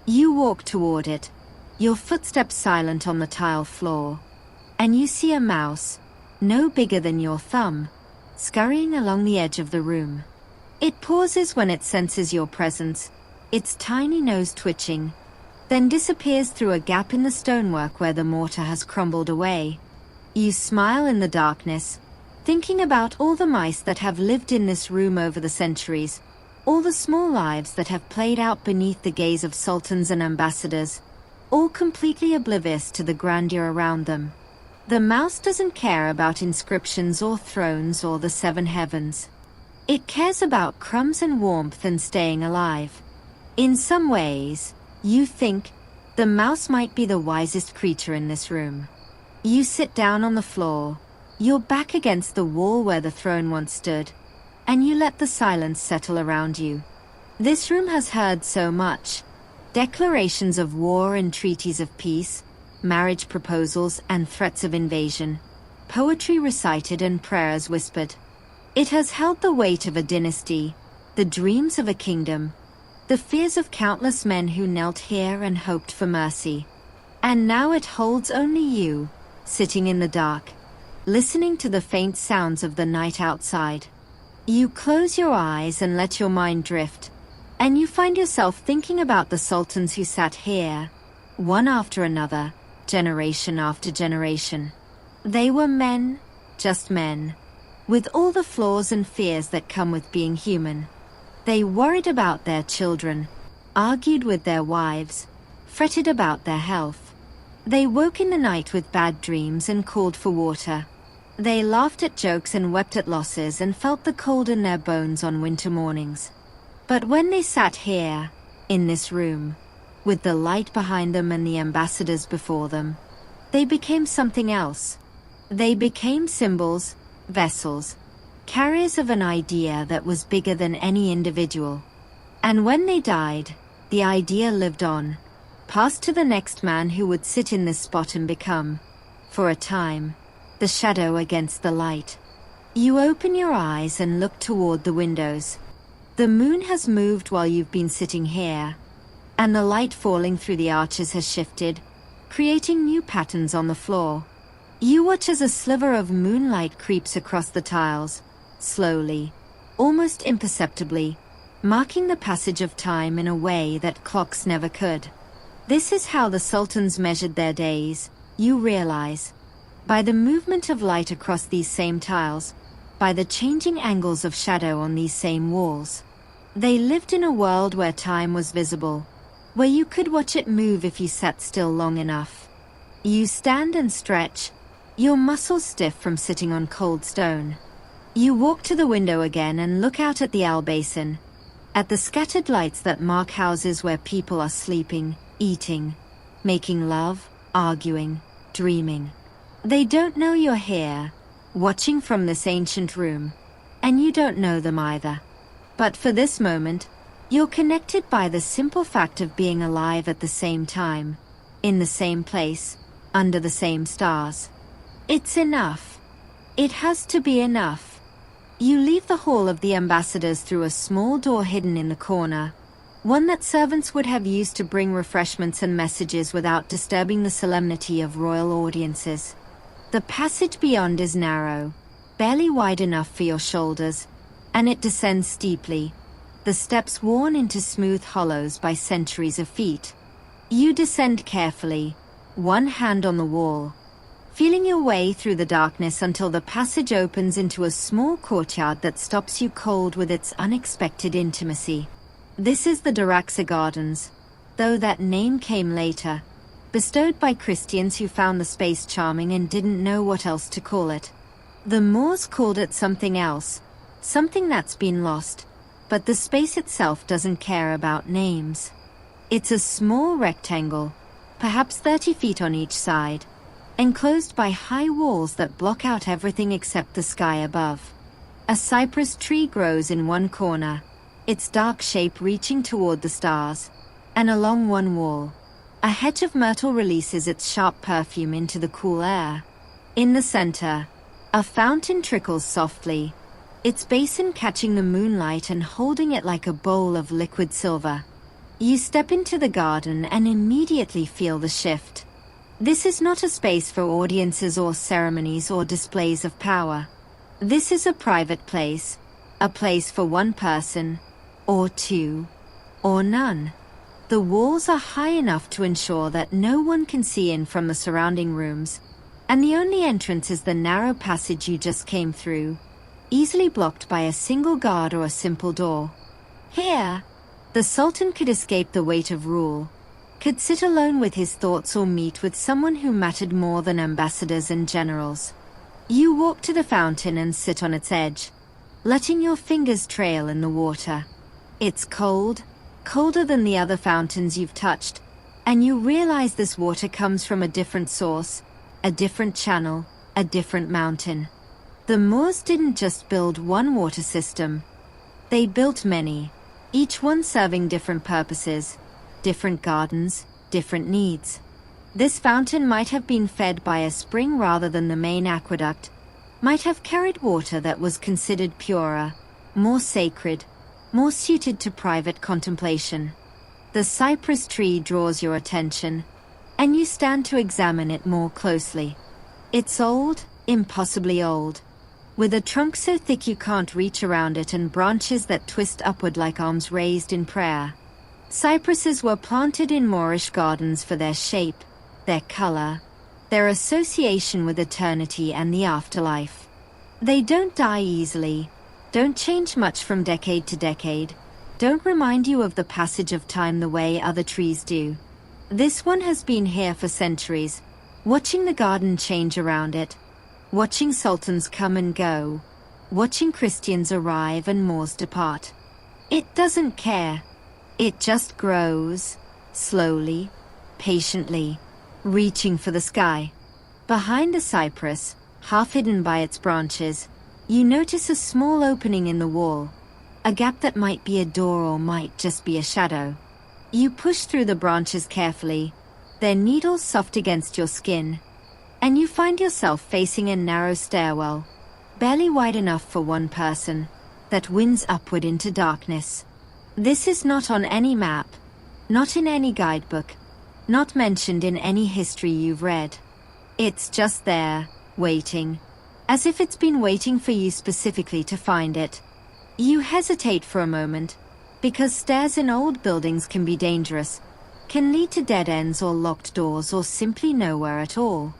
You walk toward it, your footsteps silent on the tile floor, and you see a mouse, no bigger than your thumb, scurrying along the edge of the room. It pauses when it senses your presence, its tiny nose twitching, then disappears through a gap in the stonework where the mortar has crumbled away. You smile in the darkness, thinking about all the mice that have lived in this room over the centuries, all the small lives that have played out beneath the gaze of sultans and ambassadors, all completely oblivious to the grandeur around them. The mouse doesn't care about inscriptions or thrones or the 7 heavens. It cares about crumbs and warmth and staying alive. In some ways, you think, the mouse might be the wisest creature in this room. You sit down on the floor, your back against the wall where the throne once stood, and you let the silence settle around you. This room has heard so much. Declarations of war and treaties of peace, marriage proposals and threats of invasion, poetry recited and prayers whispered. It has held the weight of a dynasty, the dreams of a kingdom, the fears of countless men who knelt here and hoped for mercy. And now it holds only you, sitting in the dark, listening to the faint sounds of the night outside. You close your eyes and let your mind drift, and you find yourself thinking about the sultans who sat here, one after another, generation after generation. They were men, just men, with all the flaws and fears that come with being human. They worried about their children, argued with their wives, fretted about their health. They woke in the night with bad dreams and called for water. They laughed at jokes and wept at losses and felt the cold in their bones on winter mornings. But when they sat here, in this room, with the light behind them and the ambassadors before them, they became something else. They became symbols, vessels, carriers of an idea that was bigger than any individual. And when they died, the idea lived on, passed to the next man who would sit in this spot and become, for a time, the shadow against the light. You open your eyes and look toward the windows. The moon has moved while you've been sitting here, and the light falling through the arches has shifted, creating new patterns on the floor. You watch as a sliver of moonlight creeps across the tiles, slowly, almost imperceptibly, marking the passage of time in a way that clocks never could. This is how the sultans measured their days, you realize. By the movement of light across these same tiles, by the changing angles of shadow on these same walls. They lived in a world where time was visible, where you could watch it move if you sat still long enough. You stand and stretch, your muscles stiff from sitting on cold stone. You walk to the window again and look out at the Al Basin, at the scattered lights that mark houses where people are sleeping, eating, making love, arguing, dreaming. They don't know you're here, watching from this ancient room, and you don't know them either. But for this moment, you're connected by the simple fact of being alive at the same time, in the same place, under the same stars. It's enough. It has to be enough. You leave the hall of the ambassadors through a small door hidden in the corner, one that servants would have used to bring refreshments and messages without disturbing the solemnity of royal audiences. The passage beyond is narrow, barely wide enough for your shoulders, and it descends steeply, the steps worn into smooth hollows by centuries of feet. You descend carefully, one hand on the wall, feeling your way through the darkness until the passage opens into a small courtyard that stops you cold with its unexpected intimacy. This is the drowsy Gardens, though that name came later, bestowed by Christians who found the space charming and didn't know what else to call it. The Moors called it something else, something that's been lost, but the space itself doesn't care about names. It's a small rectangle, perhaps 30 feet on each side, enclosed by high walls that block out everything except the sky above. A cypress tree grows in one corner, its dark shape reaching toward the stars, and along one wall, a hedge of myrtle releases its sharp perfume into the cool air. In the center, a fountain trickles softly, its basin catching the moonlight and holding it like a bowl of liquid silver. You step into the garden and immediately feel the shift. This is not a space for audiences or ceremonies or displays of power. This is a private place, a place for one person, or two, or none. The walls are high enough to ensure that no one can see in from the surrounding rooms, and the only entrance is the narrow passage you just came through, easily blocked by a single guard or a simple door. Here, the Sultan could escape the weight of rule, could sit alone with his thoughts or meet with someone who mattered more than ambassadors and generals. You walk to the fountain and sit on its edge, letting your fingers trail in the water. It's cold, colder than the other fountains you've touched, and you realize this water comes from a different source, a different channel, a different mountain. The Moors didn't just build one water system. They built many, each one serving different purposes, different gardens, different needs. This fountain might have been fed by a spring rather than the main aqueduct, might have carried water that was considered purer, more sacred, more suited to private contemplation. The cypress tree draws your attention, and you stand to examine it more closely. It's old, impossibly old, with a trunk so thick you can't reach around it and branches that twist upward like arms raised in prayer. Cypresses were planted in Moorish gardens for their shape, their color, their association with eternity and the afterlife. They don't die easily, don't change much from decade to decade, don't remind you of the passage of time the way other trees do. This one has been here for centuries, watching the garden change around it, watching sultans come and go, watching Christians arrive and Moors depart. It doesn't care. It just grows, slowly, patiently, reaching for the sky. Behind the cypress, half hidden by its branches, you notice a small opening in the wall, a gap that might be a door or might just be a shadow. You push through the branches carefully, their needles soft against your skin, and you find yourself facing a narrow stairwell, barely wide enough for one person, that winds upward into darkness. This is not on any map, not in any guidebook, not mentioned in any history you've read. It's just there, waiting, as if it's been waiting for you specifically to find it. You hesitate for a moment, because stairs in old buildings can be dangerous, can lead to dead ends or locked doors or simply nowhere at all.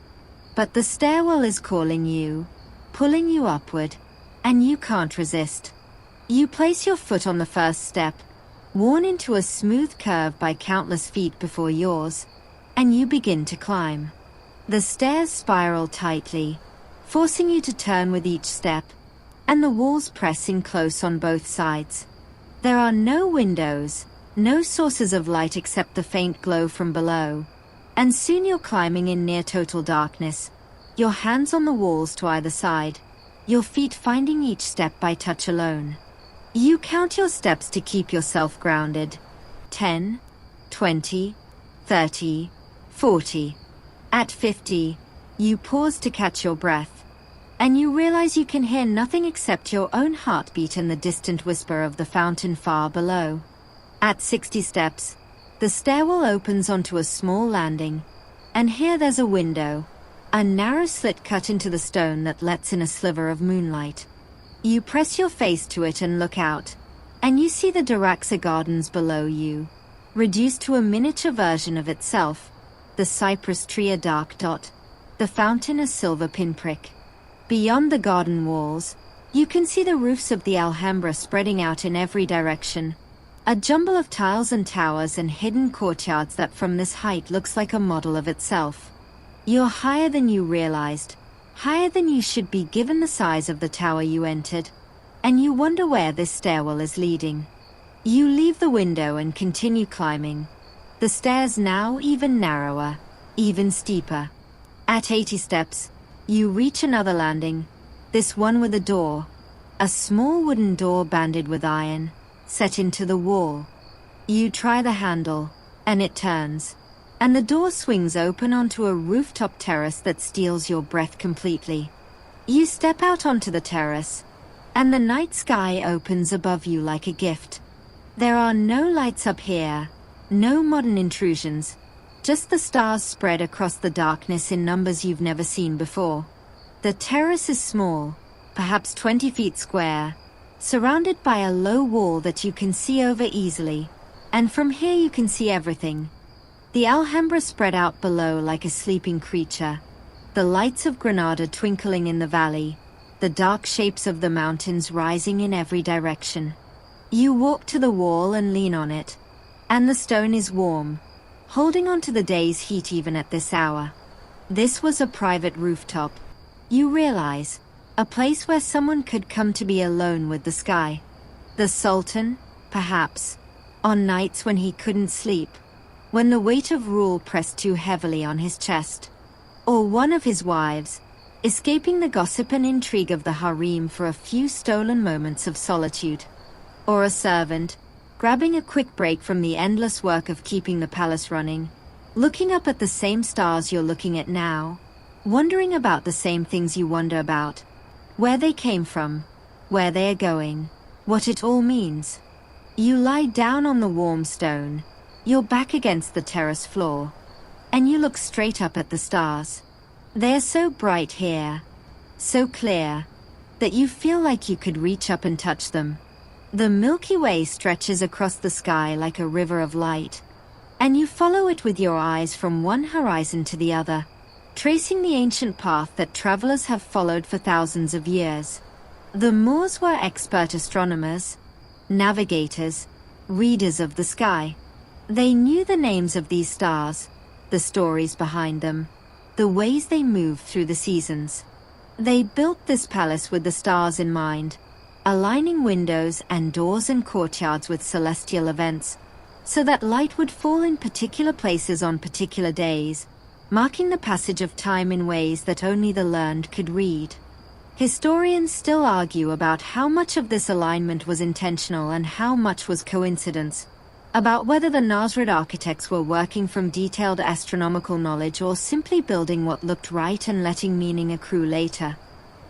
But the stairwell is calling you, pulling you upward, and you can't resist. You place your foot on the first step, worn into a smooth curve by countless feet before yours, and you begin to climb. The stairs spiral tightly, forcing you to turn with each step, and the walls press in close on both sides. There are no windows, no sources of light except the faint glow from below, and soon you're climbing in near total darkness, your hands on the walls to either side, your feet finding each step by touch alone. You count your steps to keep yourself grounded. 10, 20, 30, 40. At 50, you pause to catch your breath, and you realize you can hear nothing except your own heartbeat and the distant whisper of the fountain far below. At 60 steps, the stairwell opens onto a small landing, and here there's a window, a narrow slit cut into the stone that lets in a sliver of moonlight. You press your face to it and look out, and you see the Duraxa Gardens below you, reduced to a miniature version of itself, the cypress tree a dark dot, the fountain a silver pinprick. Beyond the garden walls, you can see the roofs of the Alhambra spreading out in every direction, a jumble of tiles and towers and hidden courtyards that from this height looks like a model of itself. You're higher than you realized, higher than you should be given the size of the tower you entered, and you wonder where this stairwell is leading. You leave the window and continue climbing, the stairs now even narrower, even steeper. At 80 steps, you reach another landing, this one with a door, a small wooden door banded with iron, set into the wall. You try the handle, and it turns, and the door swings open onto a rooftop terrace that steals your breath completely. You step out onto the terrace, and the night sky opens above you like a gift. There are no lights up here, no modern intrusions, just the stars spread across the darkness in numbers you've never seen before. The terrace is small, perhaps 20 feet square, surrounded by a low wall that you can see over easily, and from here you can see everything. The Alhambra spread out below like a sleeping creature, the lights of Granada twinkling in the valley, the dark shapes of the mountains rising in every direction. You walk to the wall and lean on it, and the stone is warm, holding on to the day's heat even at this hour. This was a private rooftop, you realize, a place where someone could come to be alone with the sky. The Sultan, perhaps, on nights when he couldn't sleep, when the weight of rule pressed too heavily on his chest. Or one of his wives, escaping the gossip and intrigue of the harem for a few stolen moments of solitude. Or a servant, grabbing a quick break from the endless work of keeping the palace running, looking up at the same stars you're looking at now, wondering about the same things you wonder about. Where they came from, where they are going, what it all means. You lie down on the warm stone, your back against the terrace floor, and you look straight up at the stars. They're so bright here, so clear, that you feel like you could reach up and touch them. The Milky Way stretches across the sky like a river of light, and you follow it with your eyes from one horizon to the other, tracing the ancient path that travelers have followed for thousands of years. The Moors were expert astronomers, navigators, readers of the sky. They knew the names of these stars, the stories behind them, the ways they moved through the seasons. They built this palace with the stars in mind, aligning windows and doors and courtyards with celestial events, so that light would fall in particular places on particular days, marking the passage of time in ways that only the learned could read. Historians still argue about how much of this alignment was intentional and how much was coincidence, about whether the Nasrid architects were working from detailed astronomical knowledge or simply building what looked right and letting meaning accrue later.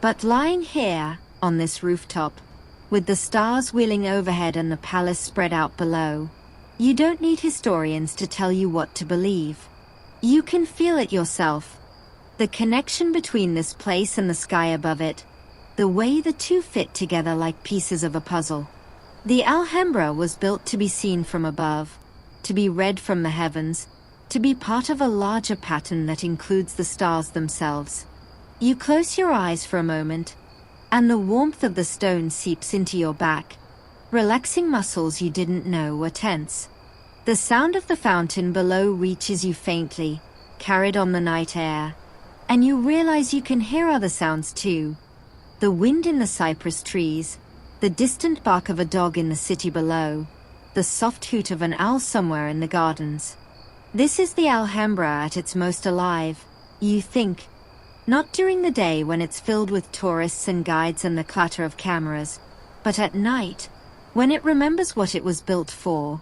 But lying here, on this rooftop, with the stars wheeling overhead and the palace spread out below, you don't need historians to tell you what to believe. You can feel it yourself. The connection between this place and the sky above it, the way the two fit together like pieces of a puzzle. The Alhambra was built to be seen from above, to be read from the heavens, to be part of a larger pattern that includes the stars themselves. You close your eyes for a moment, and the warmth of the stone seeps into your back, relaxing muscles you didn't know were tense. The sound of the fountain below reaches you faintly, carried on the night air, and you realize you can hear other sounds too. The wind in the cypress trees, the distant bark of a dog in the city below, the soft hoot of an owl somewhere in the gardens. This is the Alhambra at its most alive, you think. Not during the day when it's filled with tourists and guides and the clatter of cameras, but at night, when it remembers what it was built for.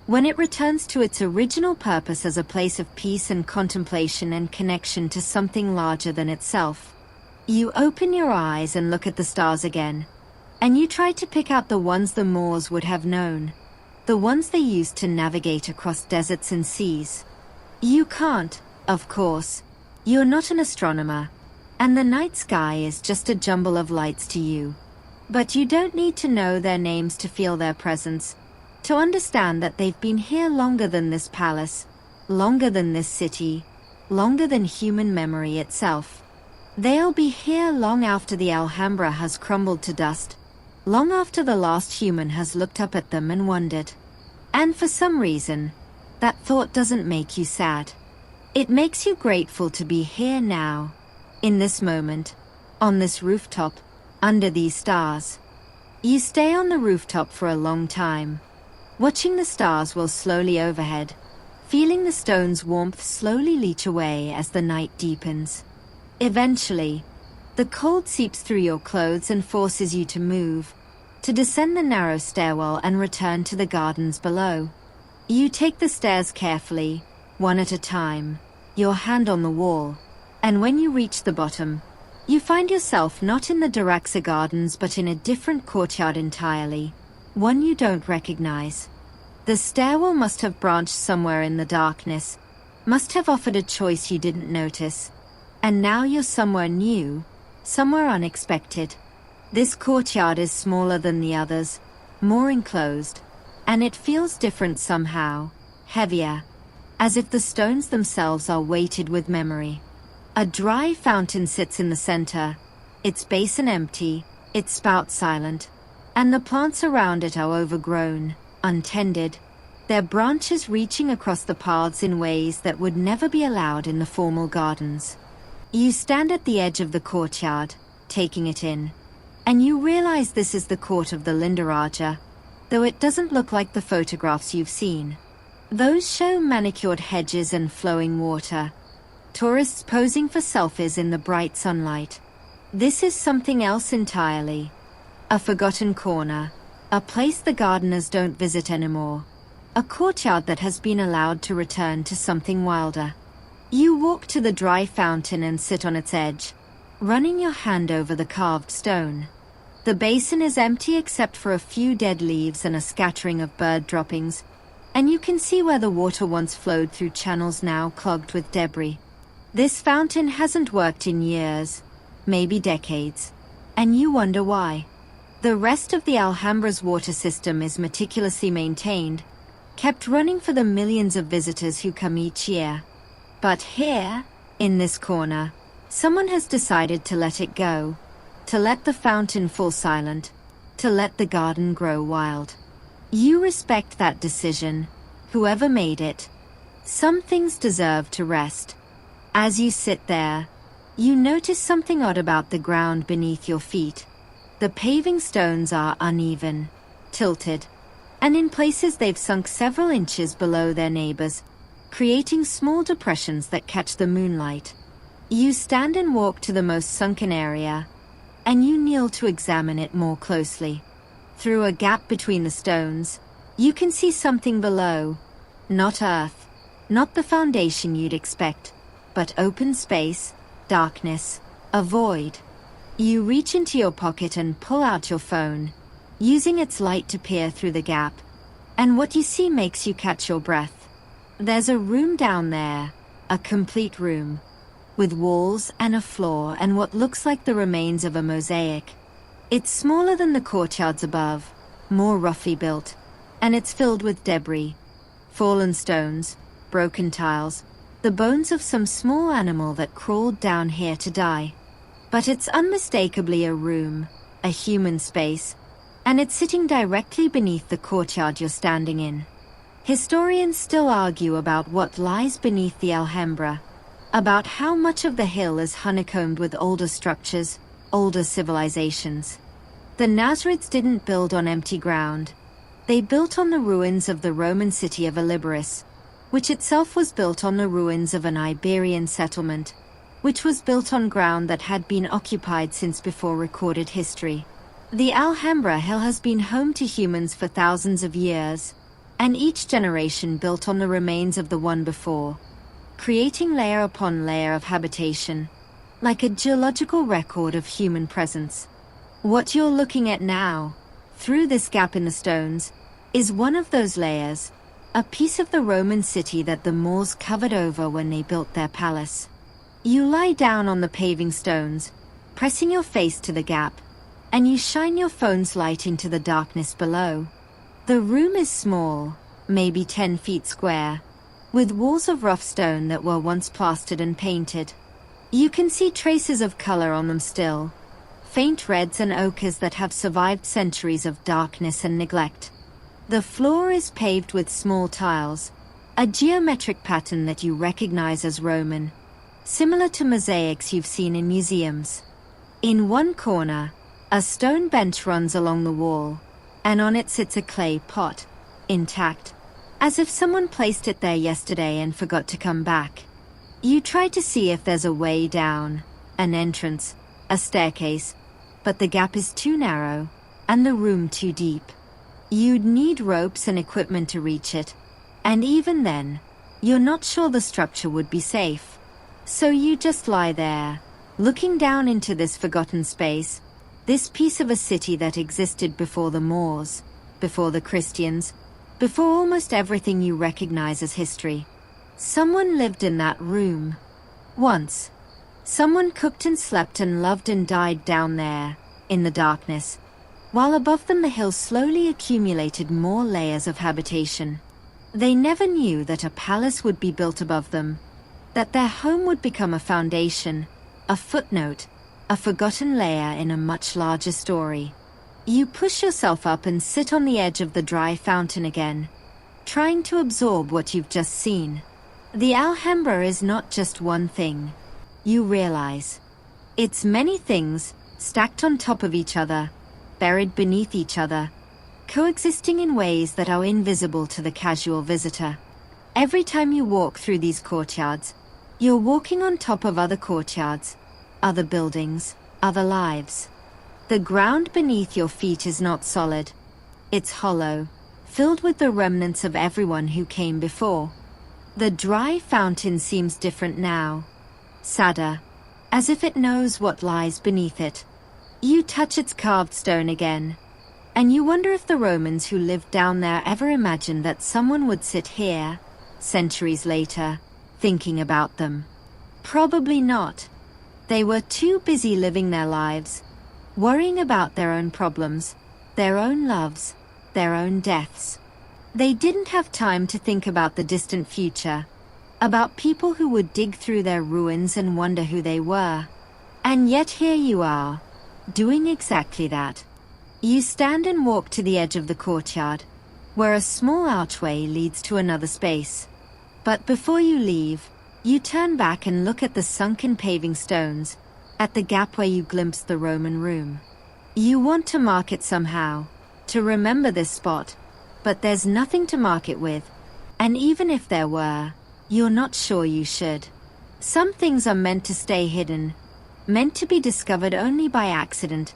When it returns to its original purpose as a place of peace and contemplation and connection to something larger than itself. You open your eyes and look at the stars again, and you try to pick out the ones the Moors would have known, the ones they used to navigate across deserts and seas. You can't, of course. You're not an astronomer, and the night sky is just a jumble of lights to you. But you don't need to know their names to feel their presence, to understand that they've been here longer than this palace, longer than this city, longer than human memory itself. They'll be here long after the Alhambra has crumbled to dust, long after the last human has looked up at them and wondered. And for some reason, that thought doesn't make you sad. It makes you grateful to be here now, in this moment, on this rooftop, under these stars. You stay on the rooftop for a long time, watching the stars whirl slowly overhead, feeling the stone's warmth slowly leach away as the night deepens. Eventually, the cold seeps through your clothes and forces you to move, to descend the narrow stairwell and return to the gardens below. You take the stairs carefully, one at a time, your hand on the wall, and when you reach the bottom, you find yourself not in the drowsy gardens but in a different courtyard entirely, one you don't recognize. The stairwell must have branched somewhere in the darkness, must have offered a choice you didn't notice, and now you're somewhere new, somewhere unexpected. This courtyard is smaller than the others, more enclosed, and it feels different somehow, heavier, as if the stones themselves are weighted with memory. A dry fountain sits in the center, its basin empty, its spout silent, and the plants around it are overgrown, untended, their branches reaching across the paths in ways that would never be allowed in the formal gardens. You stand at the edge of the courtyard, taking it in, and you realize this is the court of the Lindaraja, though it doesn't look like the photographs you've seen. Those show manicured hedges and flowing water, tourists posing for selfies in the bright sunlight. This is something else entirely. A forgotten corner, a place the gardeners don't visit anymore, a courtyard that has been allowed to return to something wilder. You walk to the dry fountain and sit on its edge, running your hand over the carved stone. The basin is empty except for a few dead leaves and a scattering of bird droppings, and you can see where the water once flowed through channels now clogged with debris. This fountain hasn't worked in years, maybe decades, and you wonder why. The rest of the Alhambra's water system is meticulously maintained, kept running for the millions of visitors who come each year. But here, in this corner, someone has decided to let it go, to let the fountain fall silent, to let the garden grow wild. You respect that decision, whoever made it. Some things deserve to rest. As you sit there, you notice something odd about the ground beneath your feet. The paving stones are uneven, tilted, and in places they've sunk several inches below their neighbors, creating small depressions that catch the moonlight. You stand and walk to the most sunken area, and you kneel to examine it more closely. Through a gap between the stones, you can see something below. Not earth, not the foundation you'd expect, but open space, darkness, a void. You reach into your pocket and pull out your phone, using its light to peer through the gap, and what you see makes you catch your breath. There's a room down there, a complete room, with walls and a floor and what looks like the remains of a mosaic. It's smaller than the courtyards above, more roughly built, and it's filled with debris, fallen stones, broken tiles, the bones of some small animal that crawled down here to die. But it's unmistakably a room, a human space, and it's sitting directly beneath the courtyard you're standing in. Historians still argue about what lies beneath the Alhambra, about how much of the hill is honeycombed with older structures, older civilizations. The Nasrids didn't build on empty ground. They built on the ruins of the Roman city of Alhambra, which itself was built on the ruins of an Iberian settlement, which was built on ground that had been occupied since before recorded history. The Alhambra hill has been home to humans for thousands of years, and each generation built on the remains of the one before, creating layer upon layer of habitation, like a geological record of human presence. What you're looking at now, through this gap in the stones, is one of those layers, a piece of the Roman city that the Moors covered over when they built their palace. You lie down on the paving stones, pressing your face to the gap, and you shine your phone's light into the darkness below. The room is small, maybe 10 feet square, with walls of rough stone that were once plastered and painted. You can see traces of color on them still, faint reds and ochres that have survived centuries of darkness and neglect. The floor is paved with small tiles, a geometric pattern that you recognize as Roman, similar to mosaics you've seen in museums. In one corner, a stone bench runs along the wall, and on it sits a clay pot, intact, as if someone placed it there yesterday and forgot to come back. You try to see if there's a way down, an entrance, a staircase, but the gap is too narrow, and the room too deep. You'd need ropes and equipment to reach it, and even then, you're not sure the structure would be safe. So you just lie there, looking down into this forgotten space, this piece of a city that existed before the Moors, before the Christians, before almost everything you recognize as history. Someone lived in that room. Once. Someone cooked and slept and loved and died down there, in the darkness, while above them the hill slowly accumulated more layers of habitation. They never knew that a palace would be built above them, that their home would become a foundation, a footnote, a forgotten layer in a much larger story. You push yourself up and sit on the edge of the dry fountain again, trying to absorb what you've just seen. The Alhambra is not just one thing, you realize. It's many things, stacked on top of each other, buried beneath each other, coexisting in ways that are invisible to the casual visitor. Every time you walk through these courtyards, you're walking on top of other courtyards, other buildings, other lives. The ground beneath your feet is not solid. It's hollow, filled with the remnants of everyone who came before. The dry fountain seems different now, sadder, as if it knows what lies beneath it. You touch its carved stone again, and you wonder if the Romans who lived down there ever imagined that someone would sit here, centuries later, thinking about them. Probably not. They were too busy living their lives, worrying about their own problems, their own loves, their own deaths. They didn't have time to think about the distant future, about people who would dig through their ruins and wonder who they were. And yet here you are, doing exactly that. You stand and walk to the edge of the courtyard, where a small archway leads to another space. But before you leave, you turn back and look at the sunken paving stones, at the gap where you glimpsed the Roman room. You want to mark it somehow, to remember this spot, but there's nothing to mark it with, and even if there were, you're not sure you should. Some things are meant to stay hidden, meant to be discovered only by accident,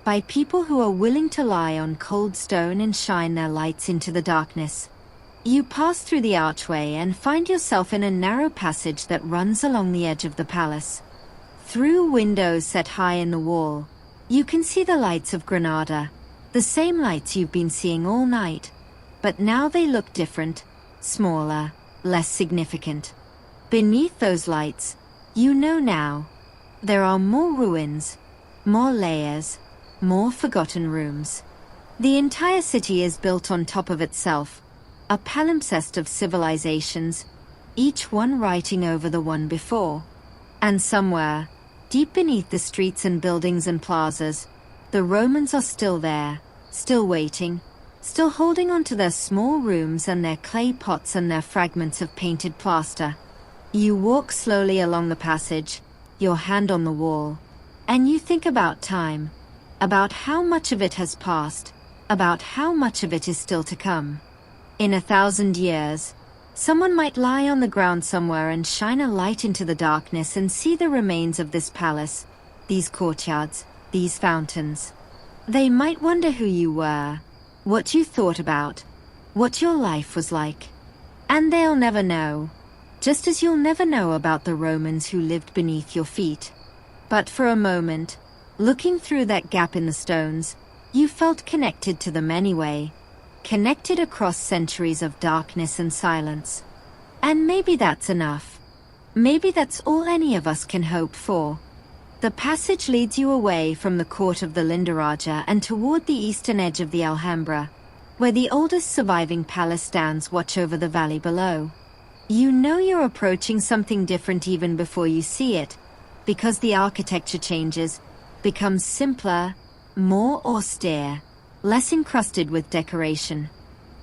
by people who are willing to lie on cold stone and shine their lights into the darkness. You pass through the archway and find yourself in a narrow passage that runs along the edge of the palace. Through windows set high in the wall, you can see the lights of Granada, the same lights you've been seeing all night, but now they look different, smaller, less significant. Beneath those lights, you know now, there are more ruins, more layers, more forgotten rooms. The entire city is built on top of itself, a palimpsest of civilizations, each one writing over the one before. And somewhere, deep beneath the streets and buildings and plazas, the Romans are still there, still waiting, still holding on to their small rooms and their clay pots and their fragments of painted plaster. You walk slowly along the passage, your hand on the wall, and you think about time, about how much of it has passed, about how much of it is still to come. In 1,000 years, someone might lie on the ground somewhere and shine a light into the darkness and see the remains of this palace, these courtyards, these fountains. They might wonder who you were, what you thought about, what your life was like. And they'll never know, just as you'll never know about the Romans who lived beneath your feet. But for a moment, looking through that gap in the stones, you felt connected to them anyway, connected across centuries of darkness and silence. And maybe that's enough. Maybe that's all any of us can hope for. The passage leads you away from the court of the Lindaraja and toward the eastern edge of the Alhambra, where the oldest surviving palace stands watch over the valley below. You know you're approaching something different even before you see it, because the architecture changes, becomes simpler, more austere, less encrusted with decoration.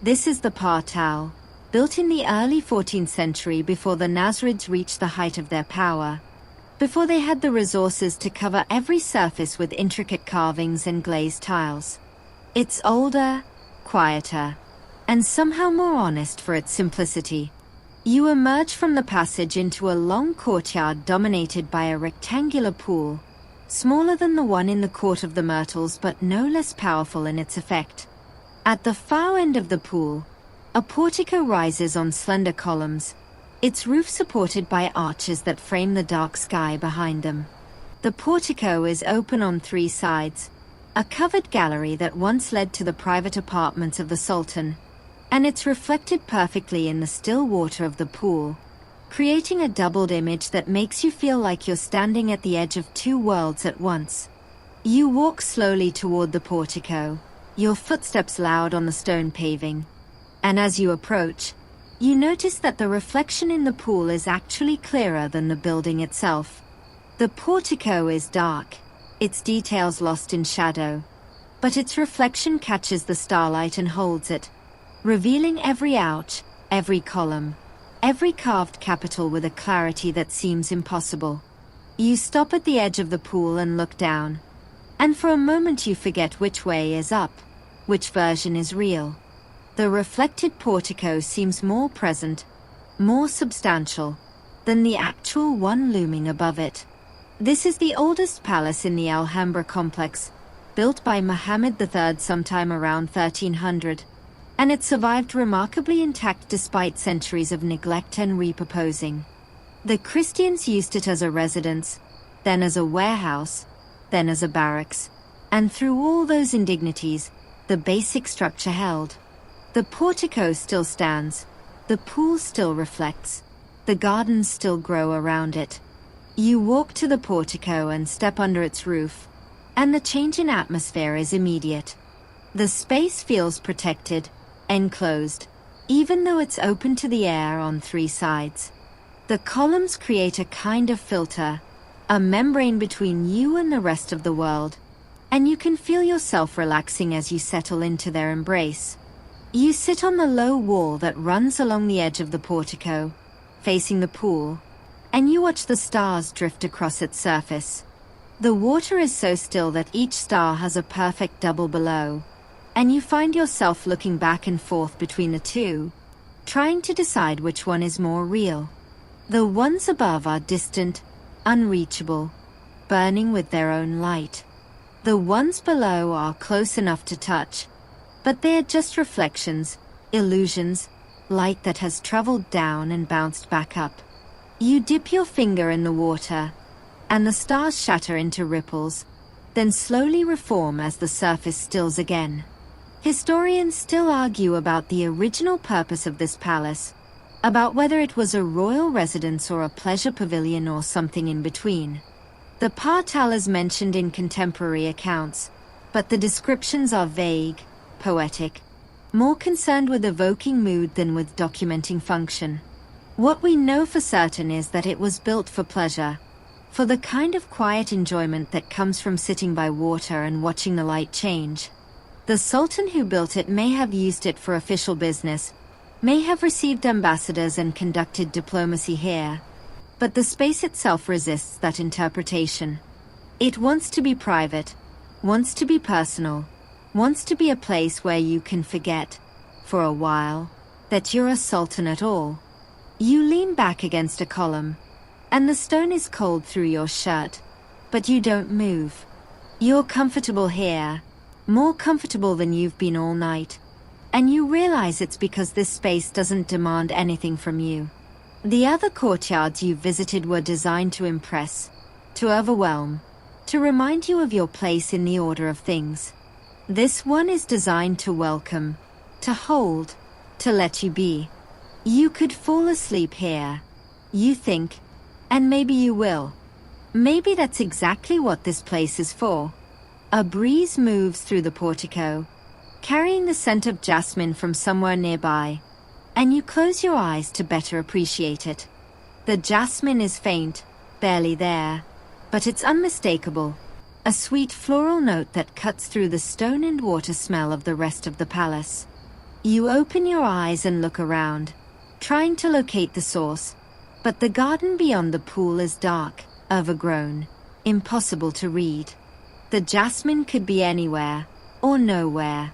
This is the Perched, built in the early 14th century before the Nasrids reached the height of their power, before they had the resources to cover every surface with intricate carvings and glazed tiles. It's older, quieter, and somehow more honest for its simplicity. You emerge from the passage into a long courtyard dominated by a rectangular pool, smaller than the one in the Court of the Myrtles but no less powerful in its effect. At the far end of the pool, a portico rises on slender columns, its roof supported by arches that frame the dark sky behind them. The portico is open on 3 sides, a covered gallery that once led to the private apartments of the Sultan, and it's reflected perfectly in the still water of the pool, creating a doubled image that makes you feel like you're standing at the edge of 2 worlds at once. You walk slowly toward the portico, your footsteps loud on the stone paving, and as you approach, you notice that the reflection in the pool is actually clearer than the building itself. The portico is dark, its details lost in shadow, but its reflection catches the starlight and holds it, revealing every arch, every column, every carved capital with a clarity that seems impossible. You stop at the edge of the pool and look down, and for a moment you forget which way is up, which version is real. The reflected portico seems more present, more substantial, than the actual one looming above it. This is the oldest palace in the Alhambra complex, built by Muhammad III sometime around 1300, and it survived remarkably intact despite centuries of neglect and repurposing. The Christians used it as a residence, then as a warehouse, then as a barracks, and through all those indignities, the basic structure held. The portico still stands, the pool still reflects, the gardens still grow around it. You walk to the portico and step under its roof, and the change in atmosphere is immediate. The space feels protected, enclosed, even though it's open to the air on 3 sides. The columns create a kind of filter, a membrane between you and the rest of the world, and you can feel yourself relaxing as you settle into their embrace. You sit on the low wall that runs along the edge of the portico, facing the pool, and you watch the stars drift across its surface. The water is so still that each star has a perfect double below, and you find yourself looking back and forth between the two, trying to decide which one is more real. The ones above are distant, unreachable, burning with their own light. The ones below are close enough to touch, but they're just reflections, illusions, light that has traveled down and bounced back up. You dip your finger in the water, and the stars shatter into ripples, then slowly reform as the surface stills again. Historians still argue about the original purpose of this palace, about whether it was a royal residence or a pleasure pavilion or something in between. The Perched is mentioned in contemporary accounts, but the descriptions are vague, poetic, more concerned with evoking mood than with documenting function. What we know for certain is that it was built for pleasure, for the kind of quiet enjoyment that comes from sitting by water and watching the light change. The Sultan who built it may have used it for official business, may have received ambassadors and conducted diplomacy here, but the space itself resists that interpretation. It wants to be private, wants to be personal, wants to be a place where you can forget, for a while, that you're a sultan at all. You lean back against a column, and the stone is cold through your shirt, but you don't move. You're comfortable here, more comfortable than you've been all night, and you realize it's because this space doesn't demand anything from you. The other courtyards you visited were designed to impress, to overwhelm, to remind you of your place in the order of things. This one is designed to welcome, to hold, to let you be. You could fall asleep here, you think, and maybe you will. Maybe that's exactly what this place is for. A breeze moves through the portico, carrying the scent of jasmine from somewhere nearby, and you close your eyes to better appreciate it. The jasmine is faint, barely there, but it's unmistakable, a sweet floral note that cuts through the stone and water smell of the rest of the palace. You open your eyes and look around, trying to locate the source, but the garden beyond the pool is dark, overgrown, impossible to read. The jasmine could be anywhere, or nowhere.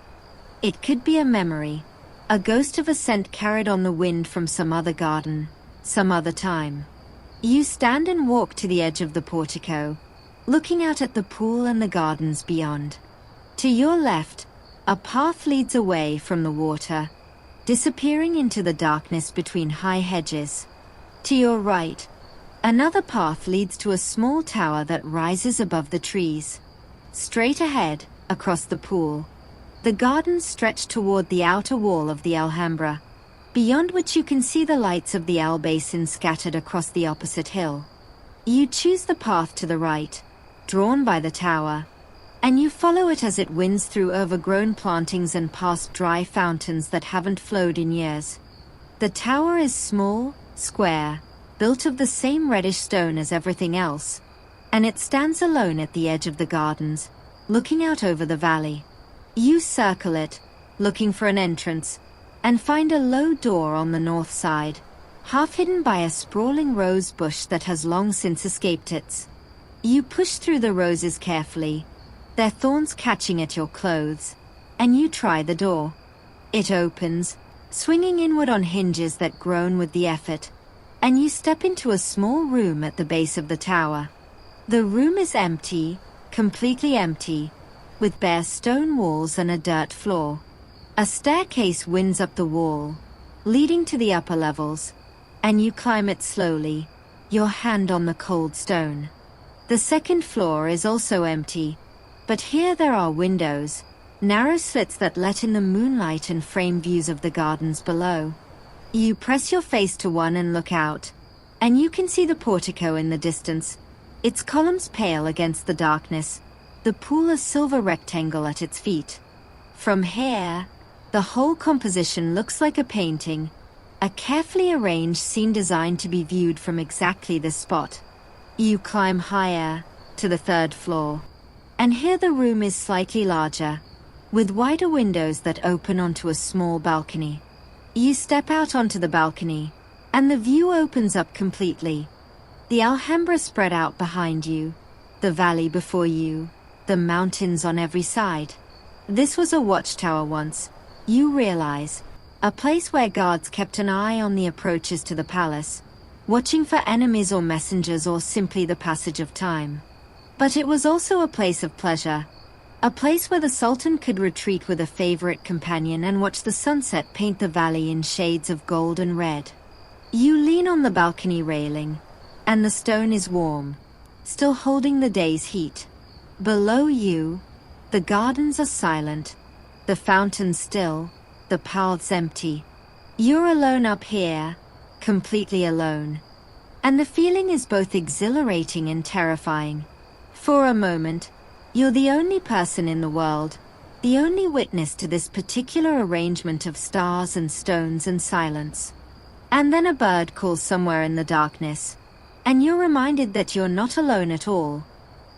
It could be a memory, a ghost of a scent carried on the wind from some other garden, some other time. You stand and walk to the edge of the portico, looking out at the pool and the gardens beyond. To your left, a path leads away from the water, disappearing into the darkness between high hedges. To your right, another path leads to a small tower that rises above the trees. Straight ahead, across the pool, the gardens stretch toward the outer wall of the Alhambra, beyond which you can see the lights of the Al Basin scattered across the opposite hill. You choose the path to the right, drawn by the tower, and you follow it as it winds through overgrown plantings and past dry fountains that haven't flowed in years. The tower is small, square, built of the same reddish stone as everything else, and it stands alone at the edge of the gardens, looking out over the valley. You circle it, looking for an entrance, and find a low door on the north side, half hidden by a sprawling rose bush that has long since escaped it. You push through the roses carefully, their thorns catching at your clothes, and you try the door. It opens, swinging inward on hinges that groan with the effort, and you step into a small room at the base of the tower. The room is empty, completely empty, with bare stone walls and a dirt floor. A staircase winds up the wall, leading to the upper levels, and you climb it slowly, your hand on the cold stone. The second floor is also empty, but here there are windows, narrow slits that let in the moonlight and frame views of the gardens below. You press your face to one and look out, and you can see the portico in the distance, its columns pale against the darkness, the pool a silver rectangle at its feet. From here, the whole composition looks like a painting, a carefully arranged scene designed to be viewed from exactly this spot. You climb higher, to the third floor, and here the room is slightly larger, with wider windows that open onto a small balcony. You step out onto the balcony, and the view opens up completely. The Alhambra spread out behind you, the valley before you, the mountains on every side. This was a watchtower once, you realize, a place where guards kept an eye on the approaches to the palace, watching for enemies or messengers or simply the passage of time. But it was also a place of pleasure, a place where the Sultan could retreat with a favorite companion and watch the sunset paint the valley in shades of gold and red. You lean on the balcony railing, and the stone is warm, still holding the day's heat. Below you, the gardens are silent, the fountains still, the paths empty. You're alone up here, completely alone. And the feeling is both exhilarating and terrifying. For a moment, you're the only person in the world, the only witness to this particular arrangement of stars and stones and silence. And then a bird calls somewhere in the darkness, and you're reminded that you're not alone at all,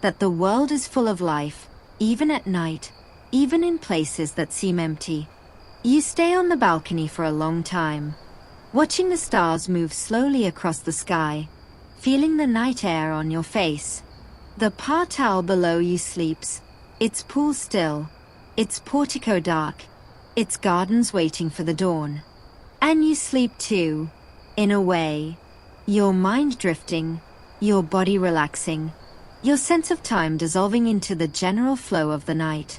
that the world is full of life, even at night, even in places that seem empty. You stay on the balcony for a long time, watching the stars move slowly across the sky, feeling the night air on your face. The parterre below you sleeps, its pool still, its portico dark, its gardens waiting for the dawn. And you sleep too, in a way, your mind drifting, your body relaxing, your sense of time dissolving into the general flow of the night.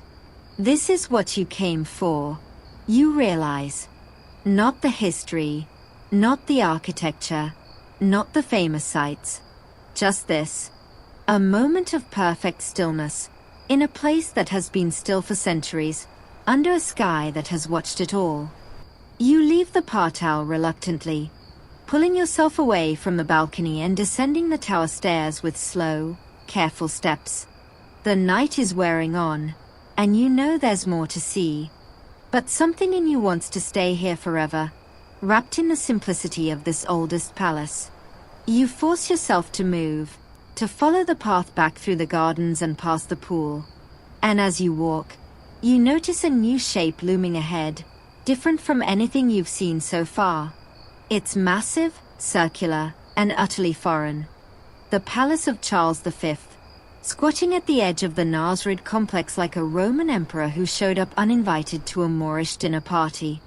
This is what you came for, you realize. Not the history, not the architecture, not the famous sights. Just this. A moment of perfect stillness, in a place that has been still for centuries, under a sky that has watched it all. You leave the parterre reluctantly, pulling yourself away from the balcony and descending the tower stairs with slow, careful steps. The night is wearing on, and you know there's more to see. But something in you wants to stay here forever, wrapped in the simplicity of this oldest palace. You force yourself to move, to follow the path back through the gardens and past the pool. And as you walk, you notice a new shape looming ahead, different from anything you've seen so far. It's massive, circular, and utterly foreign. The palace of Charles V, squatting at the edge of the Nasrid complex like a Roman emperor who showed up uninvited to a Moorish dinner party.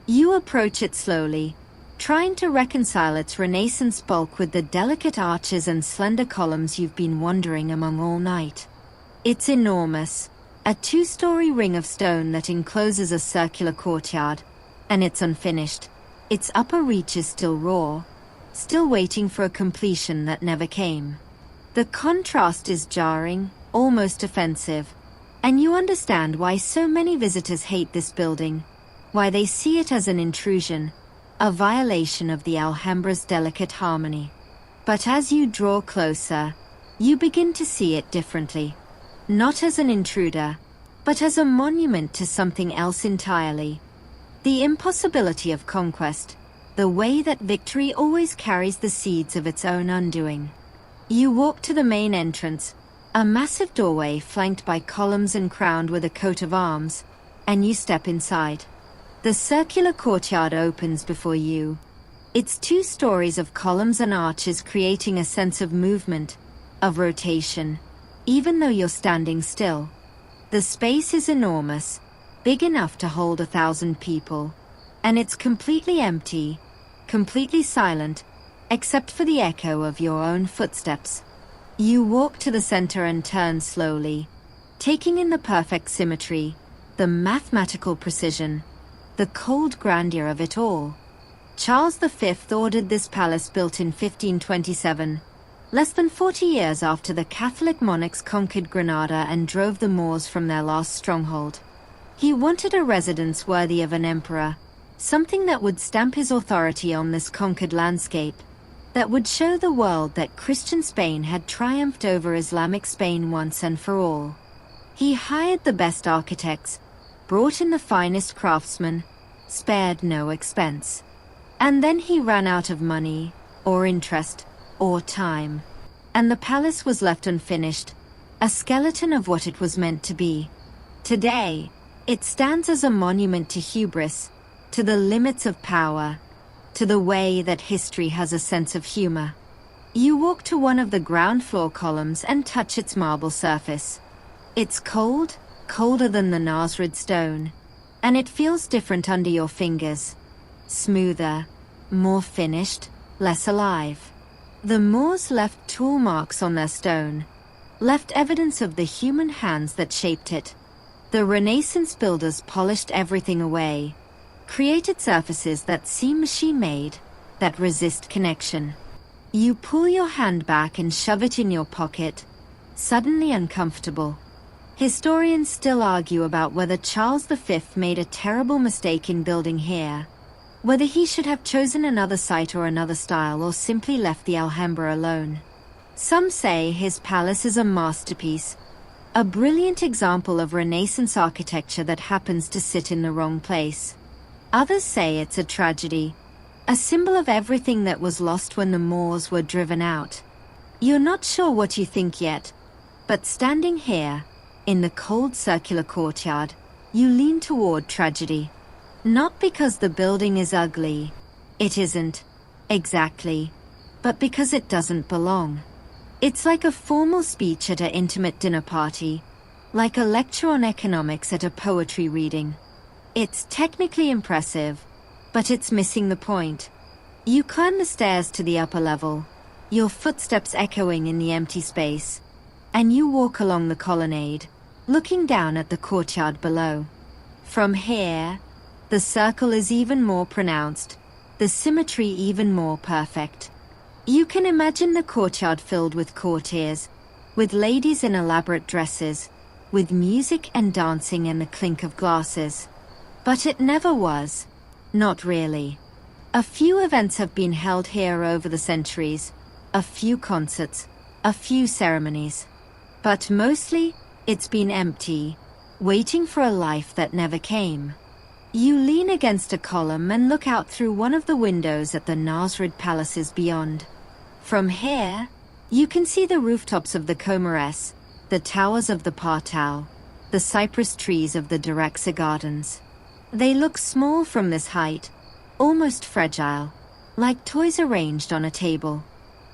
You approach it slowly, trying to reconcile its Renaissance bulk with the delicate arches and slender columns you've been wandering among all night. It's enormous, a two-story ring of stone that encloses a circular courtyard, and it's unfinished. Its upper reach is still raw, still waiting for a completion that never came. The contrast is jarring, almost offensive, and you understand why so many visitors hate this building, why they see it as an intrusion, a violation of the Alhambra's delicate harmony. But as you draw closer, you begin to see it differently. Not as an intruder, but as a monument to something else entirely. The impossibility of conquest, the way that victory always carries the seeds of its own undoing. You walk to the main entrance, a massive doorway flanked by columns and crowned with a coat of arms, and you step inside. The circular courtyard opens before you. Its 2 stories of columns and arches creating a sense of movement, of rotation, even though you're standing still. The space is enormous, big enough to hold 1,000 people, and it's completely empty, completely silent, except for the echo of your own footsteps. You walk to the center and turn slowly, taking in the perfect symmetry, the mathematical precision, the cold grandeur of it all. Charles V ordered this palace built in 1527, less than 40 years after the Catholic monarchs conquered Granada and drove the Moors from their last stronghold. He wanted a residence worthy of an emperor, something that would stamp his authority on this conquered landscape, that would show the world that Christian Spain had triumphed over Islamic Spain once and for all. He hired the best architects, brought in the finest craftsmen, spared no expense. And then he ran out of money, or interest, or time. And the palace was left unfinished, a skeleton of what it was meant to be. Today, it stands as a monument to hubris, to the limits of power, to the way that history has a sense of humor. You walk to one of the ground floor columns and touch its marble surface. It's cold, colder than the Nasrid stone, and it feels different under your fingers. Smoother, more finished, less alive. The Moors left tool marks on their stone, left evidence of the human hands that shaped it. The Renaissance builders polished everything away, created surfaces that seem machine-made, that resist connection. You pull your hand back and shove it in your pocket, suddenly uncomfortable. Historians still argue about whether Charles V made a terrible mistake in building here, whether he should have chosen another site or another style or simply left the Alhambra alone. Some say his palace is a masterpiece, a brilliant example of Renaissance architecture that happens to sit in the wrong place. Others say it's a tragedy, a symbol of everything that was lost when the Moors were driven out. You're not sure what you think yet, but standing here, in the cold circular courtyard, you lean toward tragedy. Not because the building is ugly. It isn't. Exactly. But because it doesn't belong. It's like a formal speech at an intimate dinner party. Like a lecture on economics at a poetry reading. It's technically impressive, but it's missing the point. You climb the stairs to the upper level, your footsteps echoing in the empty space, and you walk along the colonnade, looking down at the courtyard below. From here, the circle is even more pronounced, the symmetry even more perfect. You can imagine the courtyard filled with courtiers, with ladies in elaborate dresses, with music and dancing and the clink of glasses. But it never was. Not really. A few events have been held here over the centuries, a few concerts, a few ceremonies. But mostly, it's been empty, waiting for a life that never came. You lean against a column and look out through one of the windows at the Nasrid palaces beyond. From here, you can see the rooftops of the courtiers, the towers of the Perched, the cypress trees of the drowsy gardens. They look small from this height, almost fragile, like toys arranged on a table.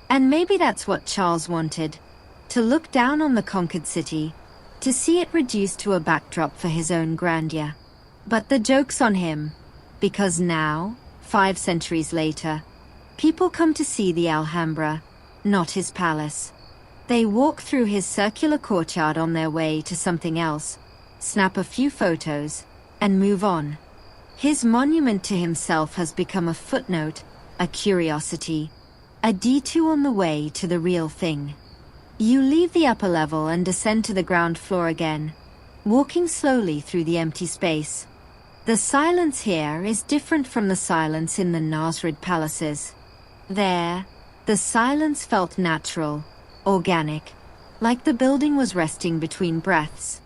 And maybe that's what Charles wanted, to look down on the conquered city, to see it reduced to a backdrop for his own grandeur. But the joke's on him, because now, 5 centuries later, people come to see the Alhambra, not his palace. They walk through his circular courtyard on their way to something else, snap a few photos, and move on. His monument to himself has become a footnote, a curiosity, a detour on the way to the real thing. You leave the upper level and descend to the ground floor again, walking slowly through the empty space. The silence here is different from the silence in the Nasrid palaces. There, the silence felt natural, organic, like the building was resting between breaths.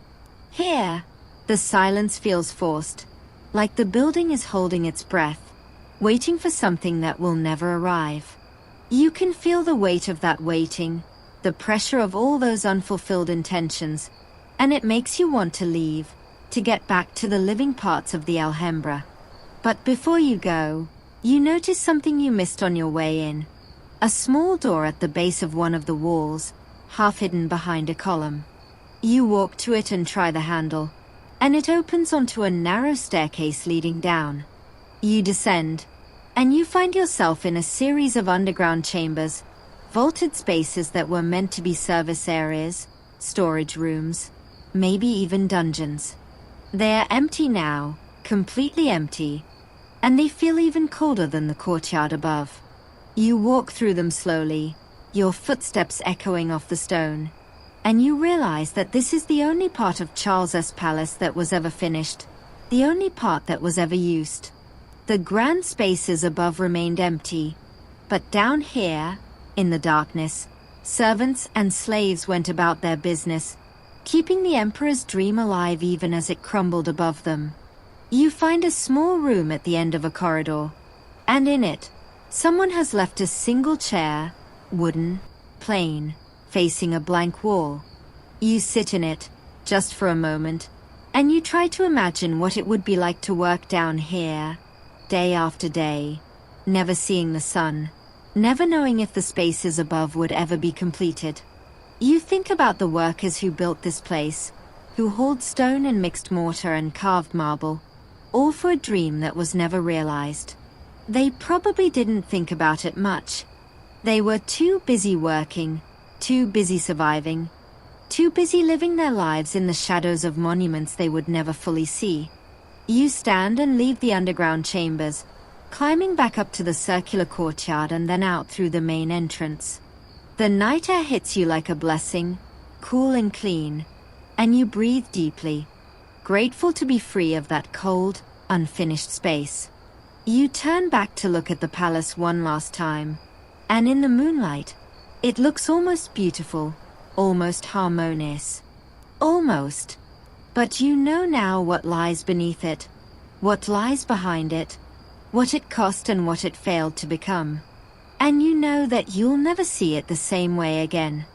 Here, the silence feels forced, like the building is holding its breath, waiting for something that will never arrive. You can feel the weight of that waiting, the pressure of all those unfulfilled intentions, and it makes you want to leave, to get back to the living parts of the Alhambra. But before you go, you notice something you missed on your way in. A small door at the base of one of the walls, half hidden behind a column. You walk to it and try the handle, and it opens onto a narrow staircase leading down. You descend, and you find yourself in a series of underground chambers, vaulted spaces that were meant to be service areas, storage rooms, maybe even dungeons. They are empty now, completely empty, and they feel even colder than the courtyard above. You walk through them slowly, your footsteps echoing off the stone, and you realize that this is the only part of Charles's palace that was ever finished, the only part that was ever used. The grand spaces above remained empty, but down here, in the darkness, servants and slaves went about their business, keeping the emperor's dream alive even as it crumbled above them. You find a small room at the end of a corridor, and in it, someone has left a single chair, wooden, plain, facing a blank wall. You sit in it, just for a moment, and you try to imagine what it would be like to work down here, day after day, never seeing the sun, never knowing if the spaces above would ever be completed. You think about the workers who built this place, who hauled stone and mixed mortar and carved marble, all for a dream that was never realized. They probably didn't think about it much. They were too busy working, too busy surviving, too busy living their lives in the shadows of monuments they would never fully see. You stand and leave the underground chambers, climbing back up to the circular courtyard and then out through the main entrance. The night air hits you like a blessing, cool and clean, and you breathe deeply, grateful to be free of that cold, unfinished space. You turn back to look at the palace one last time, and in the moonlight, it looks almost beautiful, almost harmonious. Almost. But you know now what lies beneath it, what lies behind it, what it cost and what it failed to become. And you know that you'll never see it the same way again.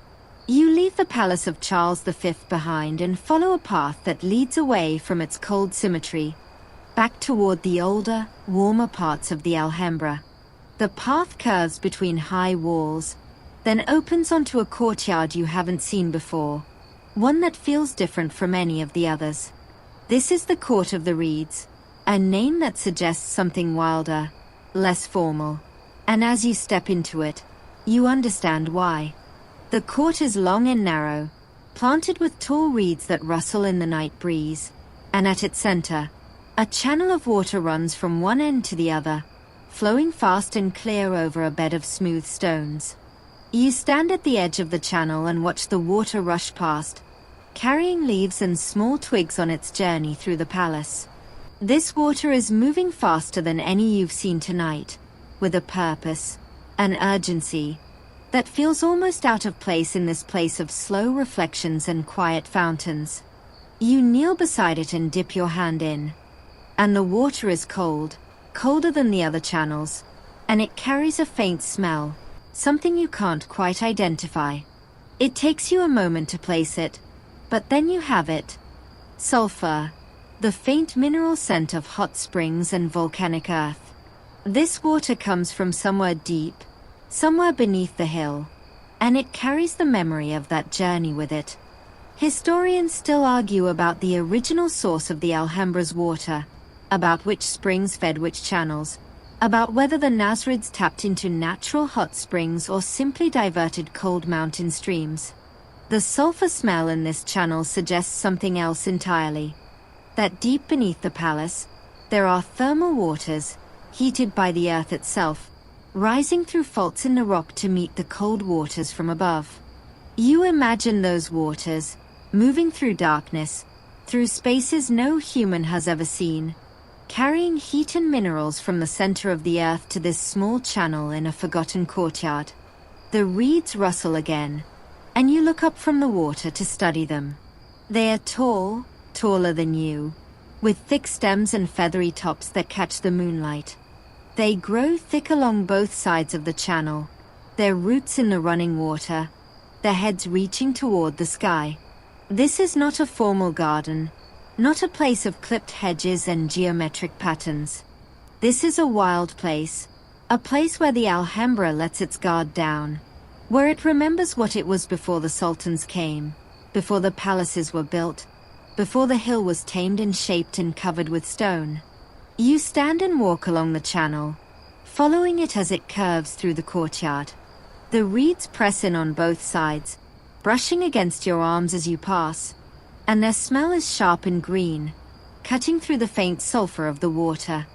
You leave the palace of Charles V behind and follow a path that leads away from its cold symmetry, back toward the older, warmer parts of the Alhambra. The path curves between high walls, then opens onto a courtyard you haven't seen before, one that feels different from any of the others. This is the Court of the Reeds, a name that suggests something wilder, less formal. And as you step into it, you understand why. The court is long and narrow, planted with tall reeds that rustle in the night breeze, and at its center, a channel of water runs from one end to the other, flowing fast and clear over a bed of smooth stones. You stand at the edge of the channel and watch the water rush past, carrying leaves and small twigs on its journey through the palace. This water is moving faster than any you've seen tonight, with a purpose, an urgency, that feels almost out of place in this place of slow reflections and quiet fountains. You kneel beside it and dip your hand in. And the water is cold, colder than the other channels, and it carries a faint smell, something you can't quite identify. It takes you a moment to place it, but then you have it. Sulfur, the faint mineral scent of hot springs and volcanic earth. This water comes from somewhere deep, somewhere beneath the hill, and it carries the memory of that journey with it. Historians still argue about the original source of the Alhambra's water, about which springs fed which channels, about whether the Nasrids tapped into natural hot springs or simply diverted cold mountain streams. The sulfur smell in this channel suggests something else entirely. That deep beneath the palace, there are thermal waters, heated by the earth itself, rising through faults in the rock to meet the cold waters from above. You imagine those waters, moving through darkness, through spaces no human has ever seen, carrying heat and minerals from the center of the earth to this small channel in a forgotten courtyard. The reeds rustle again, and you look up from the water to study them. They are tall, taller than you, with thick stems and feathery tops that catch the moonlight. They grow thick along both sides of the channel, their roots in the running water, their heads reaching toward the sky. This is not a formal garden, not a place of clipped hedges and geometric patterns. This is a wild place, a place where the Alhambra lets its guard down, where it remembers what it was before the sultans came, before the palaces were built, before the hill was tamed and shaped and covered with stone. You stand and walk along the channel, following it as it curves through the courtyard. The reeds press in on both sides, brushing against your arms as you pass, and their smell is sharp and green, cutting through the faint sulfur of the water.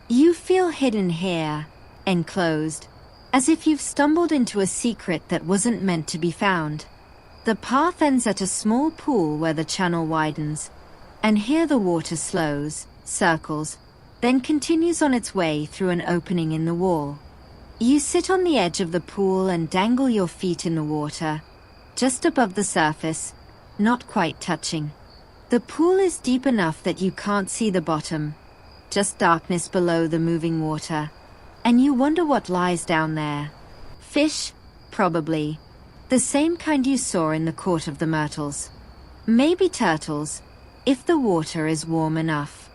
You feel hidden here, enclosed, as if you've stumbled into a secret that wasn't meant to be found. The path ends at a small pool where the channel widens, and here the water slows, circles, then continues on its way through an opening in the wall. You sit on the edge of the pool and dangle your feet in the water, just above the surface, not quite touching. The pool is deep enough that you can't see the bottom, just darkness below the moving water, and you wonder what lies down there. Fish, probably. The same kind you saw in the Court of the Myrtles. Maybe turtles, if the water is warm enough.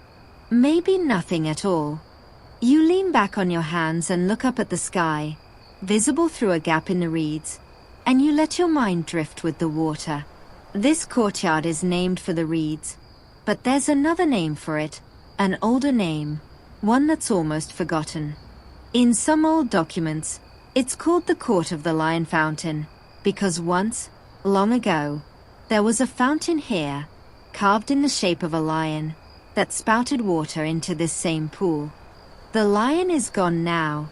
Maybe nothing at all. You lean back on your hands and look up at the sky, visible through a gap in the reeds, and you let your mind drift with the water. This courtyard is named for the reeds, but there's another name for it, an older name, one that's almost forgotten. In some old documents, it's called the Court of the Lion Fountain, because once, long ago, there was a fountain here, carved in the shape of a lion, that spouted water into this same pool. The lion is gone now,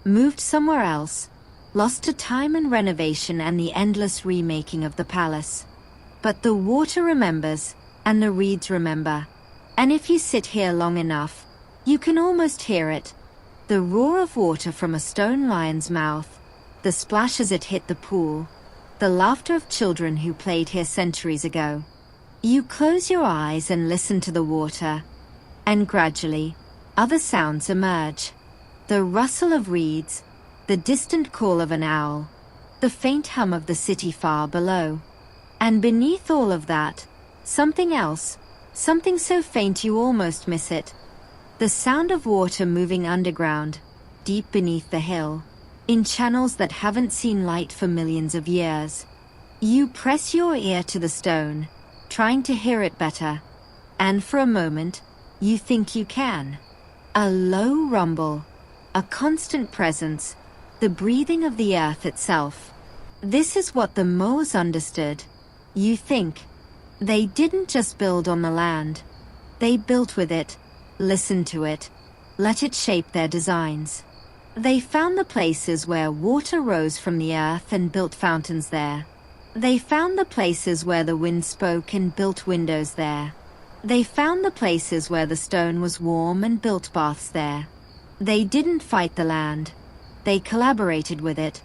moved somewhere else, lost to time and renovation and the endless remaking of the palace. But the water remembers, and the reeds remember. And if you sit here long enough, you can almost hear it. The roar of water from a stone lion's mouth, the splash as it hit the pool, the laughter of children who played here centuries ago. You close your eyes and listen to the water, and gradually, other sounds emerge. The rustle of reeds, the distant call of an owl, the faint hum of the city far below. And beneath all of that, something else, something so faint you almost miss it. The sound of water moving underground, deep beneath the hill, in channels that haven't seen light for millions of years. You press your ear to the stone, trying to hear it better, and for a moment, you think you can. A low rumble, a constant presence, the breathing of the earth itself. This is what the Moors understood. You think. They didn't just build on the land. They built with it, listened to it, let it shape their designs. They found the places where water rose from the earth and built fountains there. They found the places where the wind spoke and built windows there. They found the places where the stone was warm and built baths there. They didn't fight the land. They collaborated with it.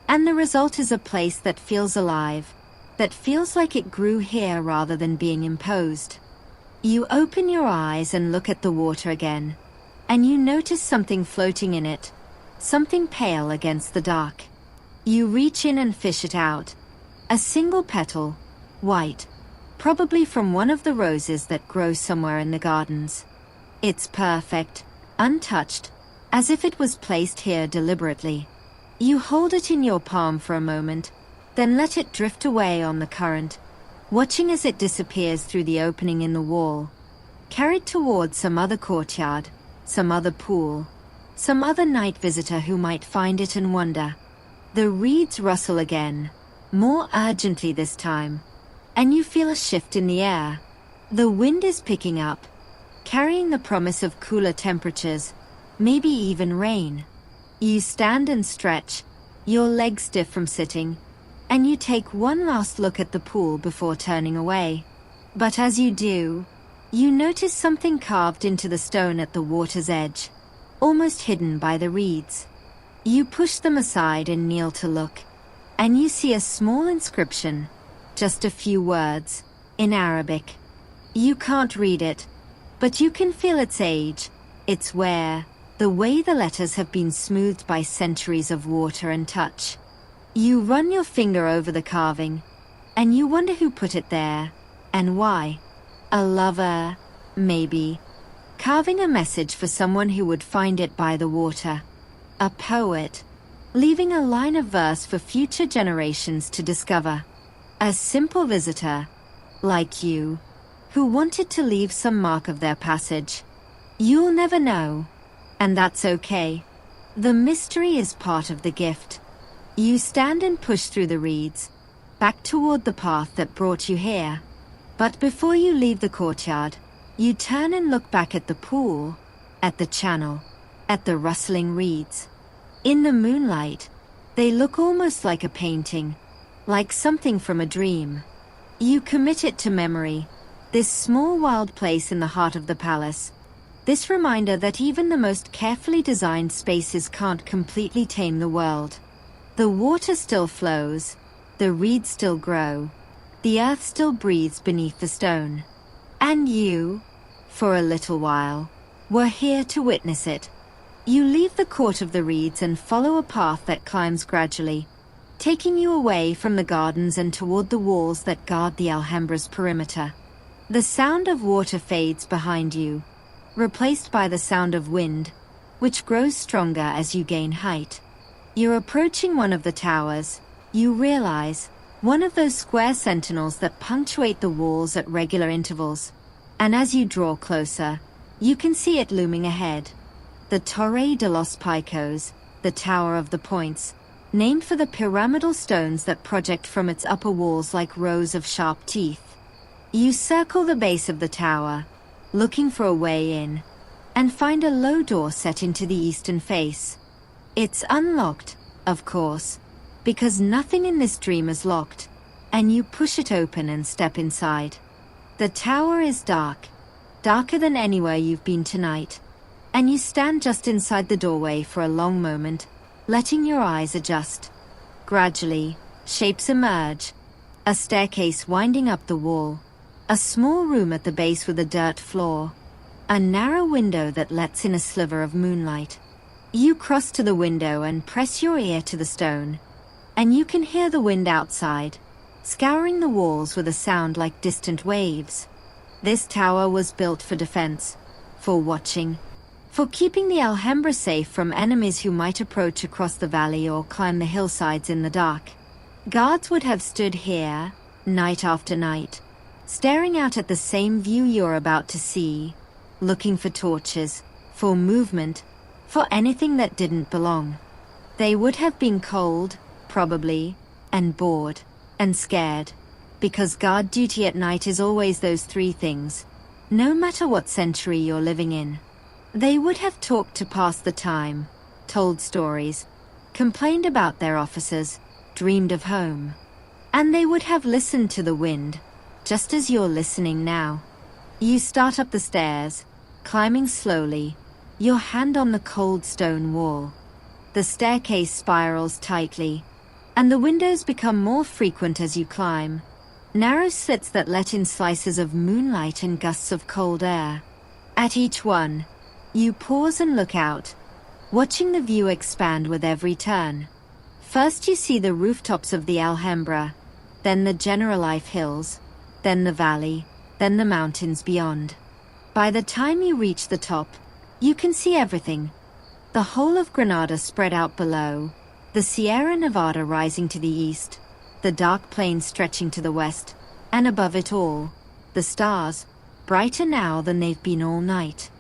And the result is a place that feels alive, that feels like it grew here rather than being imposed. You open your eyes and look at the water again, and you notice something floating in it, something pale against the dark. You reach in and fish it out. A single petal, white, probably from one of the roses that grow somewhere in the gardens. It's perfect, untouched, as if it was placed here deliberately. You hold it in your palm for a moment, then let it drift away on the current, watching as it disappears through the opening in the wall, carried towards some other courtyard, some other pool, some other night visitor who might find it and wonder. The reeds rustle again, more urgently this time, and you feel a shift in the air. The wind is picking up, carrying the promise of cooler temperatures, maybe even rain. You stand and stretch, your legs stiff from sitting, and you take one last look at the pool before turning away. But as you do, you notice something carved into the stone at the water's edge, almost hidden by the reeds. You push them aside and kneel to look, and you see a small inscription, just a few words, in Arabic. You can't read it, but you can feel its age, its wear, the way the letters have been smoothed by centuries of water and touch. You run your finger over the carving, and you wonder who put it there, and why. A lover, maybe, carving a message for someone who would find it by the water. A poet, leaving a line of verse for future generations to discover. A simple visitor, like you, who wanted to leave some mark of their passage. You'll never know, and that's okay. The mystery is part of the gift. You stand and push through the reeds, back toward the path that brought you here. But before you leave the courtyard, you turn and look back at the pool, at the channel, at the rustling reeds. In the moonlight, they look almost like a painting, like something from a dream. You commit it to memory, this small wild place in the heart of the palace, this reminder that even the most carefully designed spaces can't completely tame the world. The water still flows, the reeds still grow, the earth still breathes beneath the stone. And you, for a little while, were here to witness it. You leave the court of the reeds and follow a path that climbs gradually, taking you away from the gardens and toward the walls that guard the Alhambra's perimeter. The sound of water fades behind you, replaced by the sound of wind, which grows stronger as you gain height. You're approaching one of the towers. You realize, one of those square sentinels that punctuate the walls at regular intervals. And as you draw closer, you can see it looming ahead. The Torre de los Picos, the Tower of the Points, named for the pyramidal stones that project from its upper walls like rows of sharp teeth. You circle the base of the tower, looking for a way in, and find a low door set into the eastern face. It's unlocked, of course, because nothing in this dream is locked, and you push it open and step inside. The tower is dark, darker than anywhere you've been tonight, and you stand just inside the doorway for a long moment, letting your eyes adjust. Gradually, shapes emerge, a staircase winding up the wall, a small room at the base with a dirt floor, a narrow window that lets in a sliver of moonlight. You cross to the window and press your ear to the stone, and you can hear the wind outside, scouring the walls with a sound like distant waves. This tower was built for defense, for watching, for keeping the Alhambra safe from enemies who might approach across the valley or climb the hillsides in the dark. Guards would have stood here, night after night, staring out at the same view you're about to see, looking for torches, for movement, for anything that didn't belong. They would have been cold, probably, and bored, and scared, because guard duty at night is always those three things, no matter what century you're living in. They would have talked to pass the time, told stories, complained about their officers, dreamed of home. And they would have listened to the wind, just as you're listening now. You start up the stairs, climbing slowly, your hand on the cold stone wall. The staircase spirals tightly, and the windows become more frequent as you climb, narrow slits that let in slices of moonlight and gusts of cold air. At each one, you pause and look out, watching the view expand with every turn. First you see the rooftops of the Alhambra, then the Generalife Hills, then the valley, then the mountains beyond. By the time you reach the top, you can see everything. The whole of Granada spread out below, the Sierra Nevada rising to the east, the dark plains stretching to the west, and above it all, the stars, brighter now than they've been all night.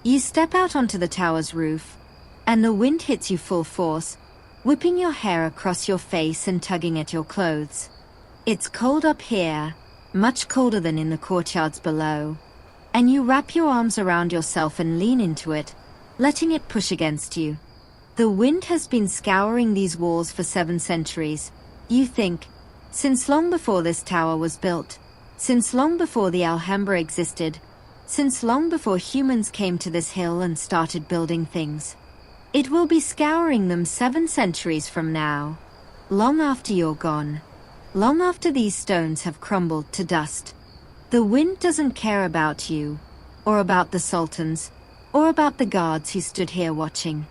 You step out onto the tower's roof, and the wind hits you full force, whipping your hair across your face and tugging at your clothes. It's cold up here, much colder than in the courtyards below, and you wrap your arms around yourself and lean into it, letting it push against you. The wind has been scouring these walls for 7 centuries, you think, since long before this tower was built, since long before the Alhambra existed, since long before humans came to this hill and started building things. It will be scouring them 7 centuries from now, long after you're gone, long after these stones have crumbled to dust. The wind doesn't care about you, or about the sultans, or about the guards who stood here watching.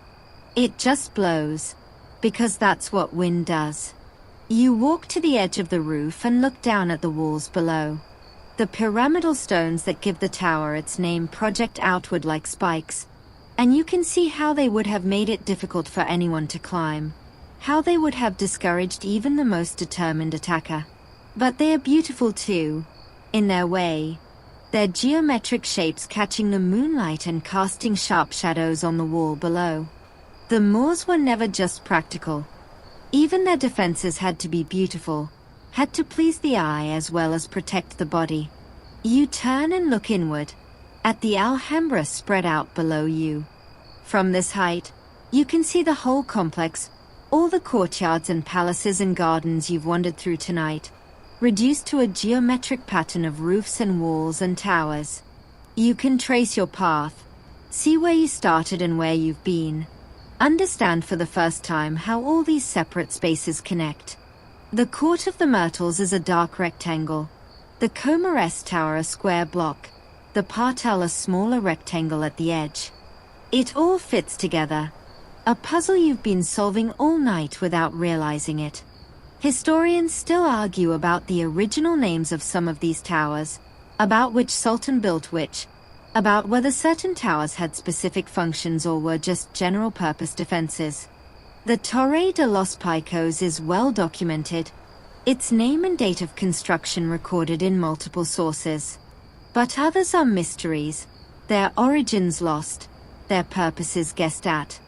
It just blows, because that's what wind does. You walk to the edge of the roof and look down at the walls below. The pyramidal stones that give the tower its name project outward like spikes, and you can see how they would have made it difficult for anyone to climb, how they would have discouraged even the most determined attacker. But they are beautiful too, in their way, their geometric shapes catching the moonlight and casting sharp shadows on the wall below. The Moors were never just practical. Even their defenses had to be beautiful, had to please the eye as well as protect the body. You turn and look inward, at the Alhambra spread out below you. From this height, you can see the whole complex, all the courtyards and palaces and gardens you've wandered through tonight, reduced to a geometric pattern of roofs and walls and towers. You can trace your path, see where you started and where you've been, understand for the first time how all these separate spaces connect. The Court of the Myrtles is a dark rectangle, the Courtiers Tower a square block, the Partel a smaller rectangle at the edge. It all fits together, a puzzle you've been solving all night without realizing it. Historians still argue about the original names of some of these towers, about which sultan built which, about whether certain towers had specific functions or were just general-purpose defenses. The Torre de los Picos is well documented, its name and date of construction recorded in multiple sources. But others are mysteries, their origins lost, their purposes guessed at.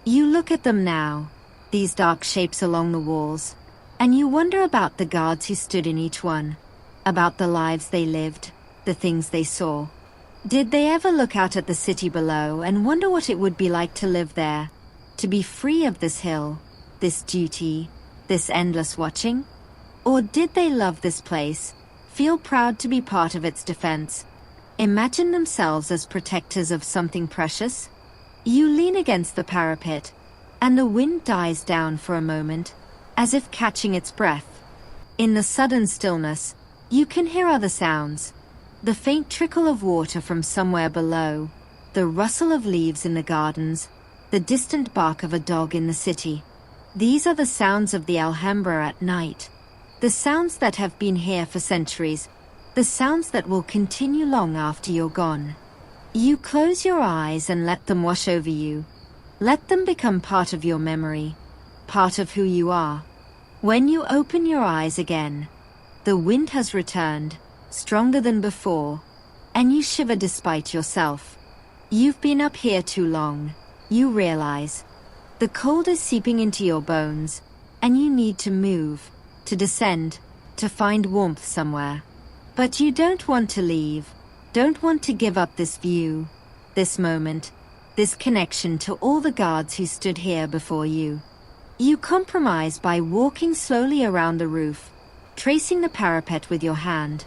You look at them now, these dark shapes along the walls, and you wonder about the guards who stood in each one, about the lives they lived, the things they saw. Did they ever look out at the city below and wonder what it would be like to live there, to be free of this hill, this duty, this endless watching? Or did they love this place, feel proud to be part of its defense, imagine themselves as protectors of something precious? You lean against the parapet, and the wind dies down for a moment, as if catching its breath. In the sudden stillness, you can hear other sounds, the faint trickle of water from somewhere below, the rustle of leaves in the gardens, the distant bark of a dog in the city. These are the sounds of the Alhambra at night. The sounds that have been here for centuries. The sounds that will continue long after you're gone. You close your eyes and let them wash over you. Let them become part of your memory, part of who you are. When you open your eyes again, the wind has returned, stronger than before, and you shiver despite yourself. You've been up here too long, you realize. The cold is seeping into your bones, and you need to move, to descend, to find warmth somewhere. But you don't want to leave, don't want to give up this view, this moment, this connection to all the guards who stood here before you. You compromise by walking slowly around the roof, tracing the parapet with your hand,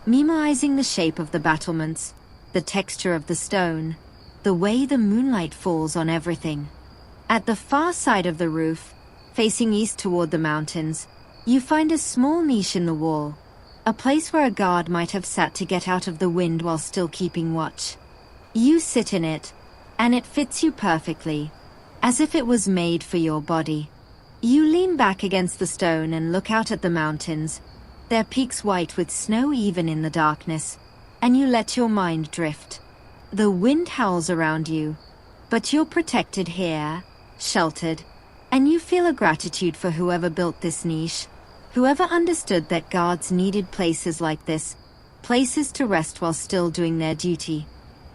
memorizing the shape of the battlements, the texture of the stone, the way the moonlight falls on everything. At the far side of the roof, facing east toward the mountains, you find a small niche in the wall, a place where a guard might have sat to get out of the wind while still keeping watch. You sit in it, and it fits you perfectly, as if it was made for your body. You lean back against the stone and look out at the mountains, their peaks white with snow even in the darkness, and you let your mind drift. The wind howls around you, but you're protected here, sheltered, and you feel a gratitude for whoever built this niche, whoever understood that guards needed places like this, places to rest while still doing their duty.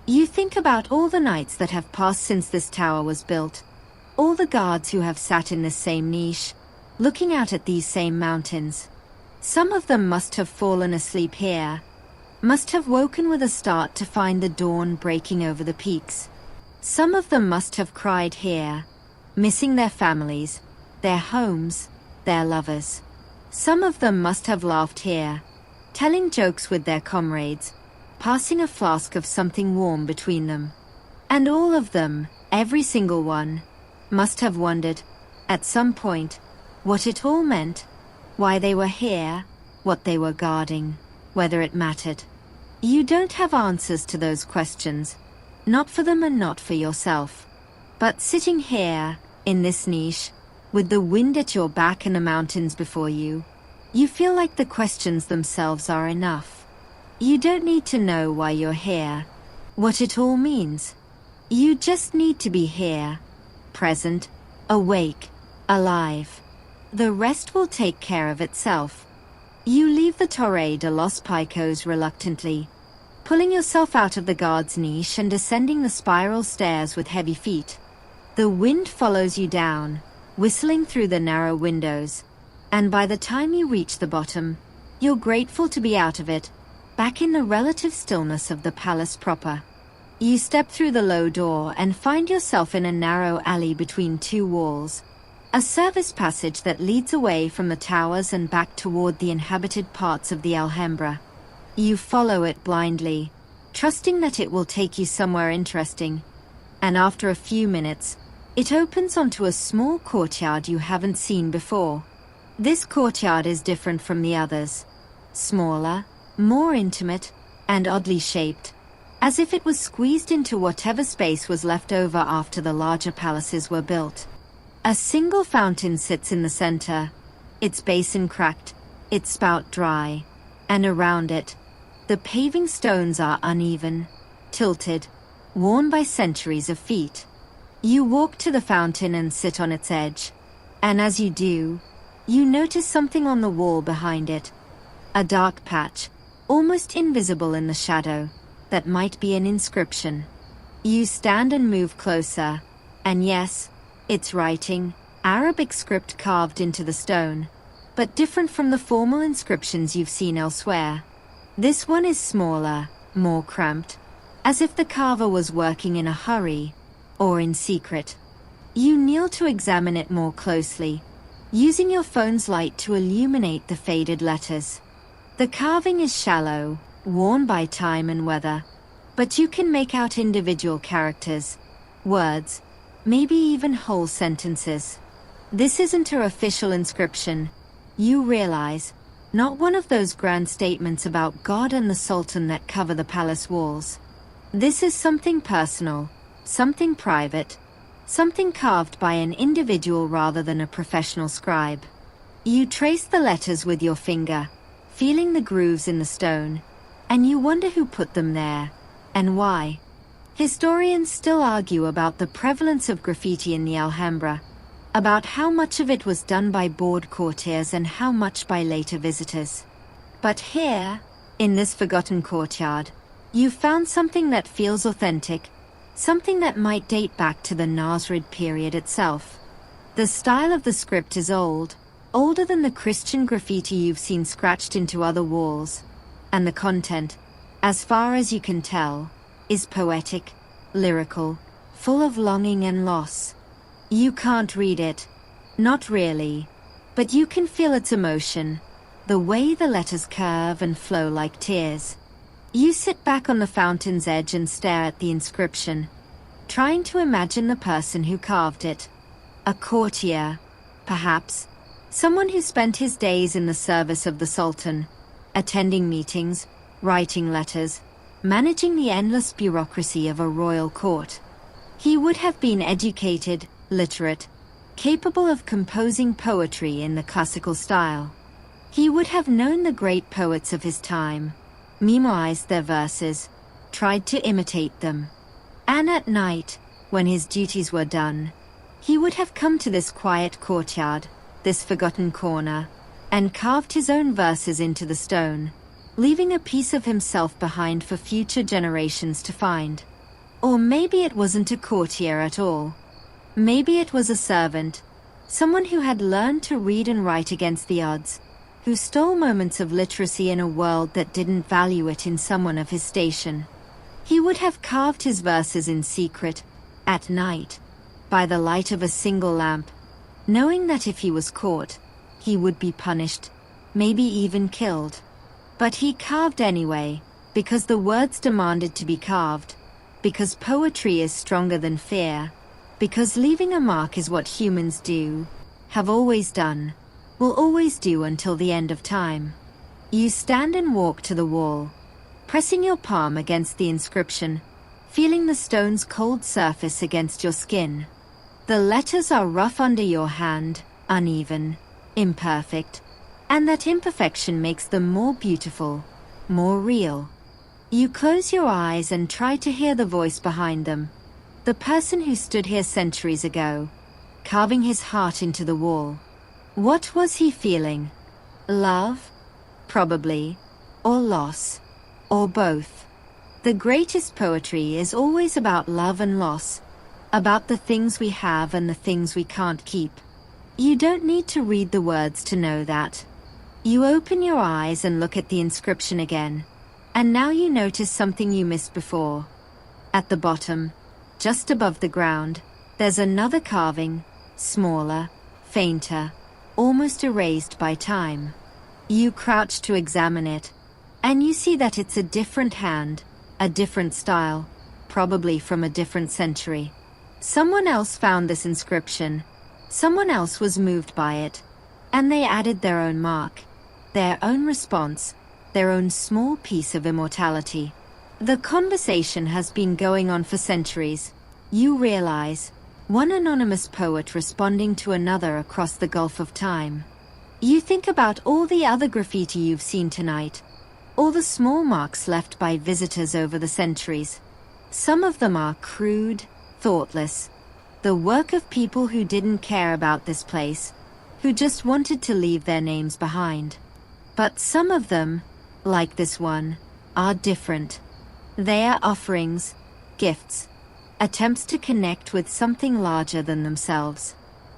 You think about all the nights that have passed since this tower was built, all the guards who have sat in this same niche, looking out at these same mountains. Some of them must have fallen asleep here, must have woken with a start to find the dawn breaking over the peaks. Some of them must have cried here, missing their families, their homes, their lovers. Some of them must have laughed here, telling jokes with their comrades, passing a flask of something warm between them. And all of them, every single one, must have wondered, at some point, what it all meant, why they were here, what they were guarding, whether it mattered. You don't have answers to those questions, not for them and not for yourself. But sitting here, in this niche, with the wind at your back and the mountains before you, you feel like the questions themselves are enough. You don't need to know why you're here, what it all means. You just need to be here, present, awake, alive. The rest will take care of itself. You leave the Torre de los Picos reluctantly, pulling yourself out of the guard's niche and descending the spiral stairs with heavy feet. The wind follows you down, whistling through the narrow windows, and by the time you reach the bottom, you're grateful to be out of it, back in the relative stillness of the palace proper. You step through the low door and find yourself in a narrow alley between two walls, a service passage that leads away from the towers and back toward the inhabited parts of the Alhambra. You follow it blindly, trusting that it will take you somewhere interesting, and after a few minutes, it opens onto a small courtyard you haven't seen before. This courtyard is different from the others, smaller, more intimate, and oddly shaped, as if it was squeezed into whatever space was left over after the larger palaces were built. A single fountain sits in the center, its basin cracked, its spout dry, and around it, the paving stones are uneven, tilted, worn by centuries of feet. You walk to the fountain and sit on its edge, and as you do, you notice something on the wall behind it, a dark patch, almost invisible in the shadow, that might be an inscription. You stand and move closer, and yes, it's writing, Arabic script carved into the stone, but different from the formal inscriptions you've seen elsewhere. This one is smaller, more cramped, as if the carver was working in a hurry, or in secret. You kneel to examine it more closely, using your phone's light to illuminate the faded letters. The carving is shallow, worn by time and weather, but you can make out individual characters, words, maybe even whole sentences. This isn't an official inscription, you realize, not one of those grand statements about God and the Sultan that cover the palace walls. This is something personal, something private, something carved by an individual rather than a professional scribe. You trace the letters with your finger, feeling the grooves in the stone, and you wonder who put them there, and why. Historians still argue about the prevalence of graffiti in the Alhambra, about how much of it was done by bored courtiers and how much by later visitors. But here, in this forgotten courtyard, you found something that feels authentic, something that might date back to the Nasrid period itself. The style of the script is old, older than the Christian graffiti you've seen scratched into other walls, and the content, as far as you can tell, is poetic, lyrical, full of longing and loss. You can't read it, not really, but you can feel its emotion, the way the letters curve and flow like tears. You sit back on the fountain's edge and stare at the inscription, trying to imagine the person who carved it. A courtier, perhaps, someone who spent his days in the service of the Sultan, attending meetings, writing letters, managing the endless bureaucracy of a royal court. He would have been educated, literate, capable of composing poetry in the classical style. He would have known the great poets of his time, memorized their verses, tried to imitate them. And at night, when his duties were done, he would have come to this quiet courtyard, this forgotten corner, and carved his own verses into the stone, leaving a piece of himself behind for future generations to find. Or maybe it wasn't a courtier at all. Maybe it was a servant, someone who had learned to read and write against the odds, who stole moments of literacy in a world that didn't value it in someone of his station. He would have carved his verses in secret, at night, by the light of a single lamp, knowing that if he was caught, he would be punished, maybe even killed. But he carved anyway, because the words demanded to be carved, because poetry is stronger than fear, because leaving a mark is what humans do, have always done, will always do until the end of time. You stand and walk to the wall, pressing your palm against the inscription, feeling the stone's cold surface against your skin. The letters are rough under your hand, uneven, imperfect, and that imperfection makes them more beautiful, more real. You close your eyes and try to hear the voice behind them, the person who stood here centuries ago, carving his heart into the wall. What was he feeling? Love? Probably. Or loss? Or both. The greatest poetry is always about love and loss, about the things we have and the things we can't keep. You don't need to read the words to know that. You open your eyes and look at the inscription again, and now you notice something you missed before. At the bottom, just above the ground, there's another carving, smaller, fainter, almost erased by time. You crouch to examine it, and you see that it's a different hand, a different style, probably from a different century. Someone else found this inscription, someone else was moved by it, and they added their own mark, their own response, their own small piece of immortality. The conversation has been going on for centuries. You realize, one anonymous poet responding to another across the gulf of time. You think about all the other graffiti you've seen tonight, all the small marks left by visitors over the centuries. Some of them are crude, thoughtless, the work of people who didn't care about this place, who just wanted to leave their names behind. But some of them, like this one, are different. They are offerings, gifts, attempts to connect with something larger than themselves.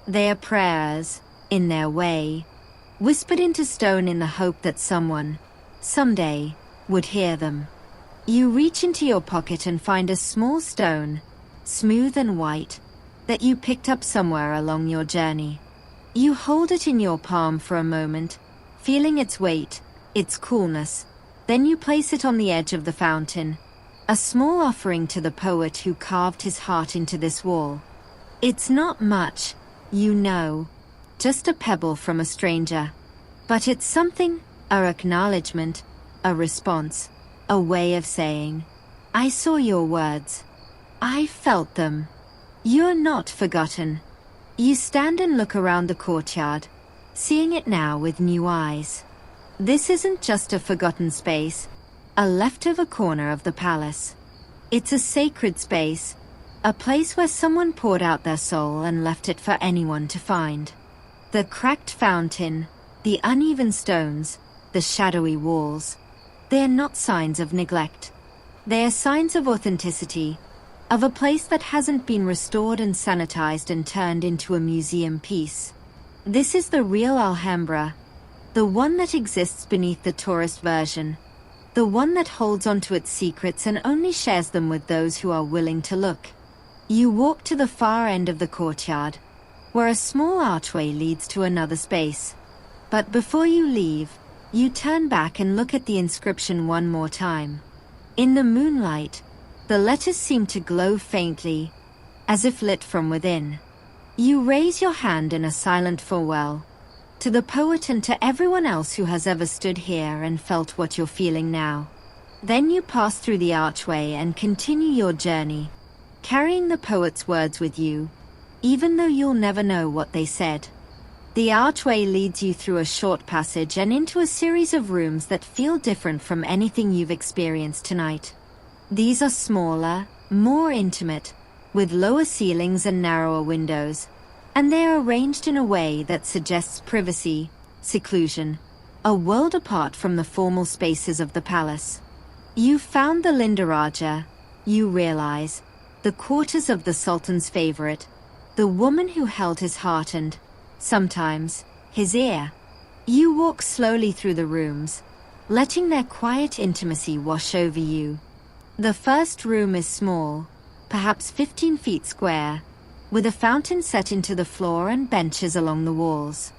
They are prayers, in their way, whispered into stone in the hope that someone, someday, would hear them. You reach into your pocket and find a small stone, smooth and white, that you picked up somewhere along your journey. You hold it in your palm for a moment, feeling its weight, its coolness. Then you place it on the edge of the fountain, a small offering to the poet who carved his heart into this wall. It's not much, you know, just a pebble from a stranger. But it's something, an acknowledgement, a response, a way of saying, I saw your words. I felt them. You're not forgotten. You stand and look around the courtyard, seeing it now with new eyes. This isn't just a forgotten space, a leftover corner of the palace. It's a sacred space, a place where someone poured out their soul and left it for anyone to find. The cracked fountain, the uneven stones, the shadowy walls, they are not signs of neglect. They are signs of authenticity, of a place that hasn't been restored and sanitized and turned into a museum piece. This is the real Alhambra, the one that exists beneath the tourist version, the one that holds onto its secrets and only shares them with those who are willing to look. You walk to the far end of the courtyard, where a small archway leads to another space. But before you leave, you turn back and look at the inscription one more time. In the moonlight, the letters seem to glow faintly, as if lit from within. You raise your hand in a silent farewell, to the poet and to everyone else who has ever stood here and felt what you're feeling now. Then you pass through the archway and continue your journey, carrying the poet's words with you, even though you'll never know what they said. The archway leads you through a short passage and into a series of rooms that feel different from anything you've experienced tonight. These are smaller, more intimate, with lower ceilings and narrower windows, and they are arranged in a way that suggests privacy, seclusion, a world apart from the formal spaces of the palace. You've found the Lindaraja, you realize, the quarters of the Sultan's favorite, the woman who held his heart and, sometimes, his ear. You walk slowly through the rooms, letting their quiet intimacy wash over you. The first room is small, perhaps 15 feet square, with a fountain set into the floor and benches along the walls.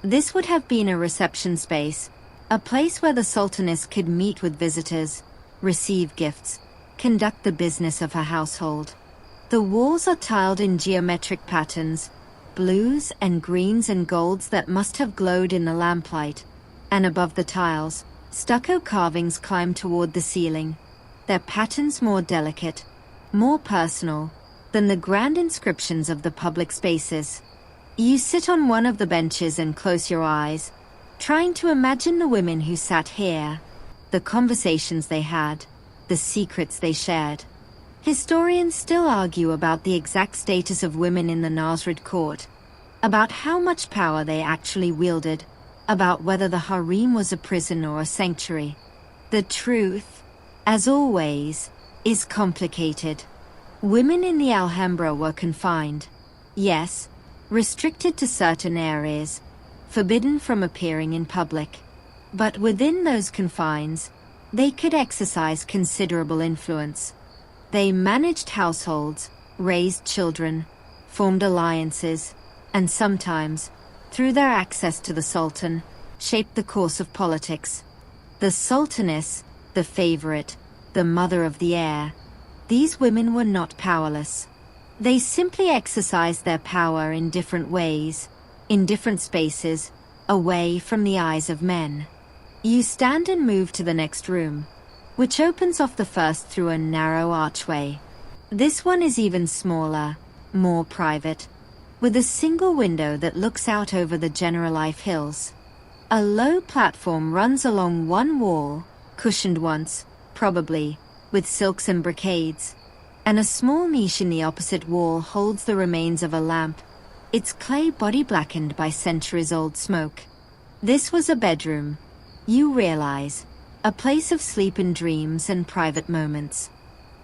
This would have been a reception space, a place where the Sultaness could meet with visitors, receive gifts, conduct the business of her household. The walls are tiled in geometric patterns, blues and greens and golds that must have glowed in the lamplight, and above the tiles, stucco carvings climb toward the ceiling, their patterns more delicate, more personal, than the grand inscriptions of the public spaces. You sit on one of the benches and close your eyes, trying to imagine the women who sat here, the conversations they had, the secrets they shared. Historians still argue about the exact status of women in the Nasrid court, about how much power they actually wielded, about whether the harem was a prison or a sanctuary. The truth, as always, is complicated. Women in the Alhambra were confined, yes, restricted to certain areas, forbidden from appearing in public. But within those confines, they could exercise considerable influence. They managed households, raised children, formed alliances, and sometimes, through their access to the Sultan, shaped the course of politics. The Sultaness, the favorite, the mother of the heir, these women were not powerless. They simply exercised their power in different ways, in different spaces, away from the eyes of men. You stand and move to the next room, which opens off the first through a narrow archway. This one is even smaller, more private, with a single window that looks out over the Generalife Hills. A low platform runs along one wall, cushioned once, probably, with silks and brocades, and a small niche in the opposite wall holds the remains of a lamp, its clay body blackened by centuries-old smoke. This was a bedroom, you realize, a place of sleep and dreams and private moments.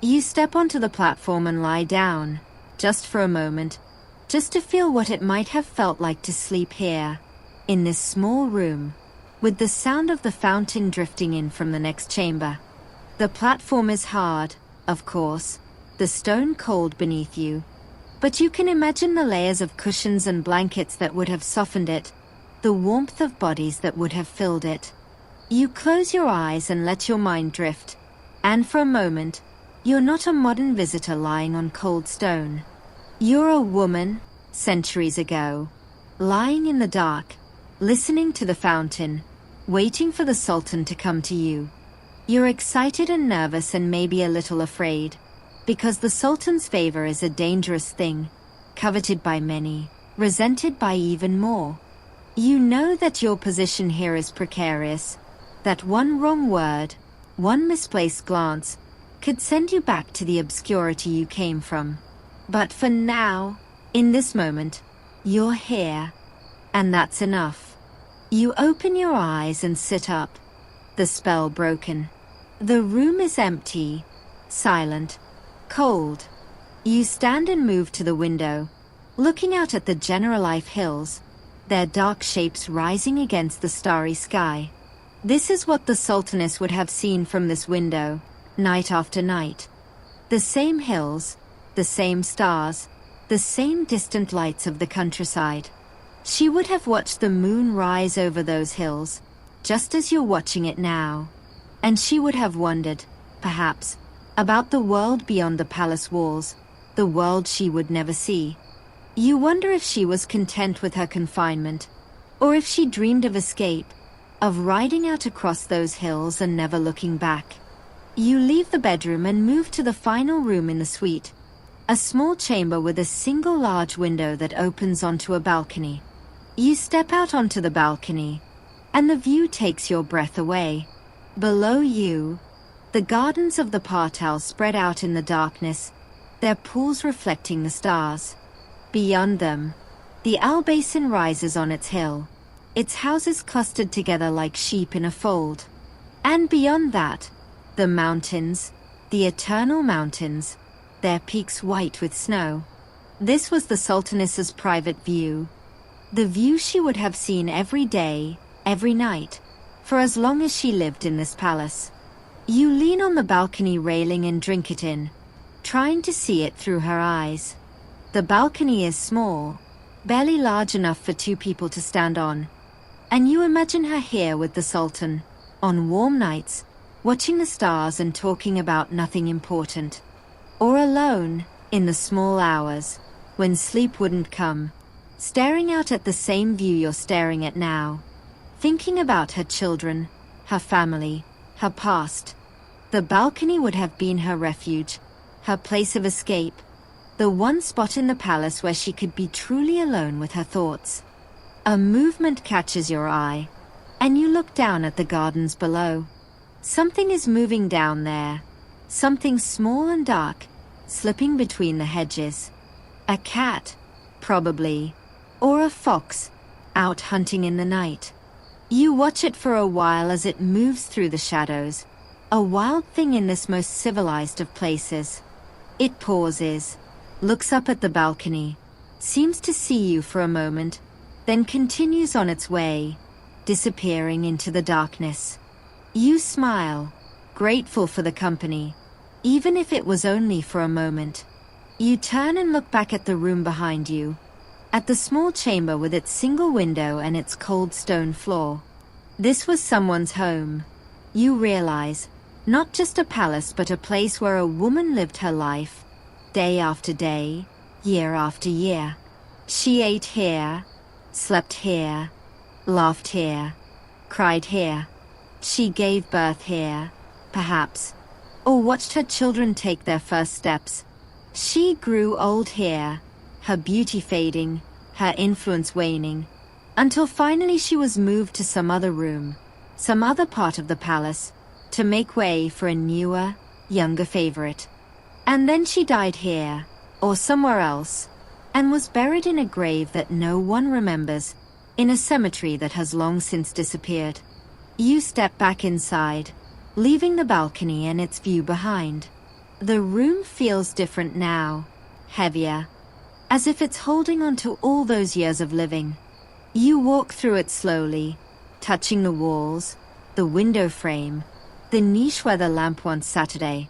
You step onto the platform and lie down, just for a moment, just to feel what it might have felt like to sleep here, in this small room, with the sound of the fountain drifting in from the next chamber. The platform is hard, of course, the stone cold beneath you, but you can imagine the layers of cushions and blankets that would have softened it, the warmth of bodies that would have filled it. You close your eyes and let your mind drift, and for a moment, you're not a modern visitor lying on cold stone. You're a woman, centuries ago, lying in the dark, listening to the fountain, waiting for the Sultan to come to you. You're excited and nervous and maybe a little afraid. Because the Sultan's favor is a dangerous thing, coveted by many, resented by even more. You know that your position here is precarious, that one wrong word, one misplaced glance, could send you back to the obscurity you came from. But for now, in this moment, you're here, and that's enough. You open your eyes and sit up, the spell broken. The room is empty, silent, cold. You stand and move to the window, looking out at the Generalife hills, their dark shapes rising against the starry sky. This is what the Sultaness would have seen from this window, night after night. The same hills, the same stars, the same distant lights of the countryside. She would have watched the moon rise over those hills, just as you're watching it now. And she would have wondered, perhaps, about the world beyond the palace walls, the world she would never see. You wonder if she was content with her confinement, or if she dreamed of escape, of riding out across those hills and never looking back. You leave the bedroom and move to the final room in the suite, a small chamber with a single large window that opens onto a balcony. You step out onto the balcony, and the view takes your breath away. Below you, the gardens of the Perched spread out in the darkness, their pools reflecting the stars. Beyond them, the Al Basin rises on its hill, its houses clustered together like sheep in a fold. And beyond that, the mountains, the eternal mountains, their peaks white with snow. This was the Sultaness's private view, the view she would have seen every day, every night, for as long as she lived in this palace. You lean on the balcony railing and drink it in, trying to see it through her eyes. The balcony is small, barely large enough for two people to stand on. And you imagine her here with the Sultan, on warm nights, watching the stars and talking about nothing important. Or alone, in the small hours, when sleep wouldn't come, staring out at the same view you're staring at now, thinking about her children, her family, her past. The balcony would have been her refuge, her place of escape, the one spot in the palace where she could be truly alone with her thoughts. A movement catches your eye, and you look down at the gardens below. Something is moving down there, something small and dark, slipping between the hedges. A cat, probably, or a fox, out hunting in the night. You watch it for a while as it moves through the shadows, a wild thing in this most civilized of places. It pauses, looks up at the balcony, seems to see you for a moment, then continues on its way, disappearing into the darkness. You smile, grateful for the company, even if it was only for a moment. You turn and look back at the room behind you, at the small chamber with its single window and its cold stone floor. This was someone's home. You realize, not just a palace but a place where a woman lived her life, day after day, year after year. She ate here, slept here, laughed here, cried here. She gave birth here, perhaps, or watched her children take their first steps. She grew old here, her beauty fading, her influence waning, until finally she was moved to some other room, some other part of the palace, to make way for a newer, younger favorite. And then she died here, or somewhere else, and was buried in a grave that no one remembers, in a cemetery that has long since disappeared. You step back inside, leaving the balcony and its view behind. The room feels different now, heavier, as if it's holding on to all those years of living. You walk through it slowly, touching the walls, the window frame, the niche where the lamp once Saturday.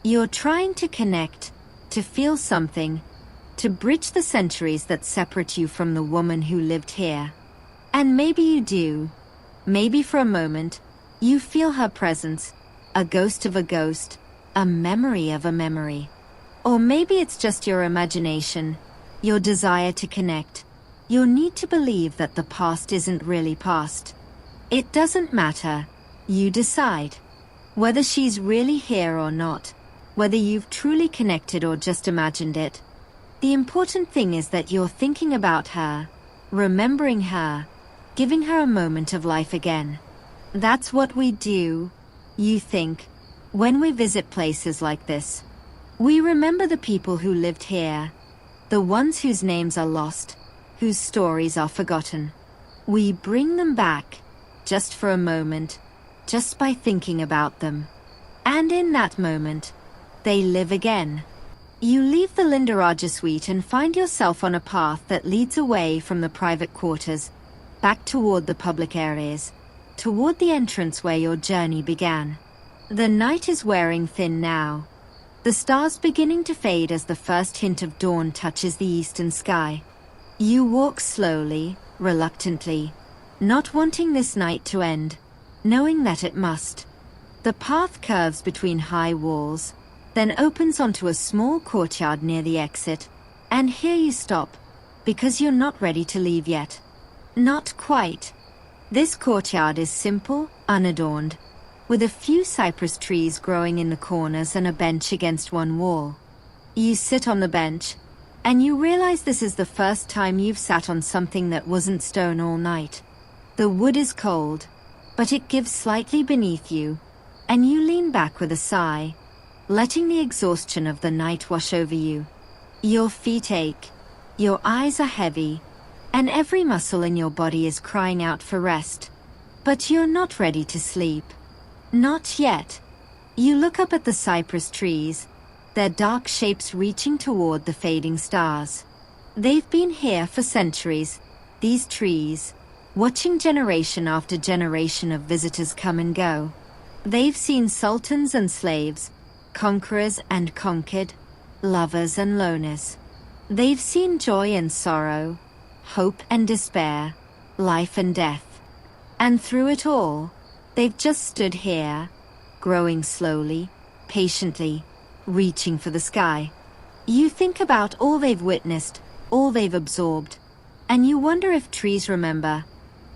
You're trying to connect, to feel something, to bridge the centuries that separate you from the woman who lived here. And maybe you do. Maybe for a moment, you feel her presence, a ghost of a ghost, a memory of a memory. Or maybe it's just your imagination, your desire to connect, your need to believe that the past isn't really past. It doesn't matter. You decide. Whether she's really here or not, whether you've truly connected or just imagined it. The important thing is that you're thinking about her, remembering her, giving her a moment of life again. That's what we do, you think, when we visit places like this. We remember the people who lived here, the ones whose names are lost, whose stories are forgotten. We bring them back, just for a moment, just by thinking about them. And in that moment, they live again. You leave the Lindaraja suite and find yourself on a path that leads away from the private quarters, back toward the public areas, toward the entrance where your journey began. The night is wearing thin now, the stars beginning to fade as the first hint of dawn touches the eastern sky. You walk slowly, reluctantly, not wanting this night to end, knowing that it must. The path curves between high walls, then opens onto a small courtyard near the exit, and here you stop, because you're not ready to leave yet. Not quite. This courtyard is simple, unadorned, with a few cypress trees growing in the corners and a bench against one wall. You sit on the bench, and you realize this is the first time you've sat on something that wasn't stone all night. The wood is cold, but it gives slightly beneath you, and you lean back with a sigh, letting the exhaustion of the night wash over you. Your feet ache, your eyes are heavy, and every muscle in your body is crying out for rest. But you're not ready to sleep. Not yet. You look up at the cypress trees, their dark shapes reaching toward the fading stars. They've been here for centuries, these trees, watching generation after generation of visitors come and go. They've seen sultans and slaves, conquerors and conquered, lovers and loners. They've seen joy and sorrow, hope and despair, life and death. And through it all, they've just stood here, growing slowly, patiently, reaching for the sky. You think about all they've witnessed, all they've absorbed, and you wonder if trees remember,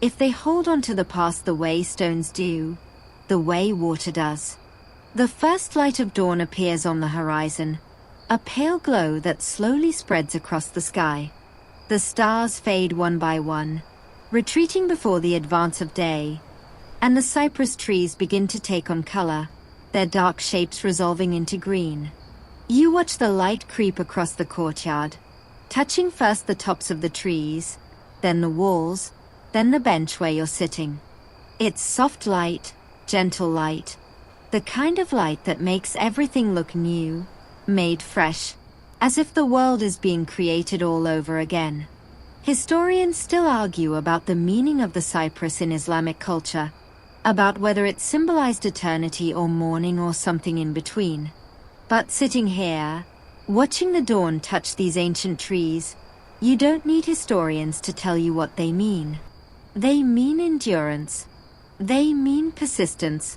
if they hold on to the past the way stones do, the way water does. The first light of dawn appears on the horizon, a pale glow that slowly spreads across the sky. The stars fade one by one, retreating before the advance of day, and the cypress trees begin to take on color, their dark shapes resolving into green. You watch the light creep across the courtyard, touching first the tops of the trees, then the walls, then the bench where you're sitting. It's soft light, gentle light, the kind of light that makes everything look new, made fresh, as if the world is being created all over again. Historians still argue about the meaning of the cypress in Islamic culture, about whether it symbolized eternity or mourning or something in between. But sitting here, watching the dawn touch these ancient trees, you don't need historians to tell you what they mean. They mean endurance. They mean persistence.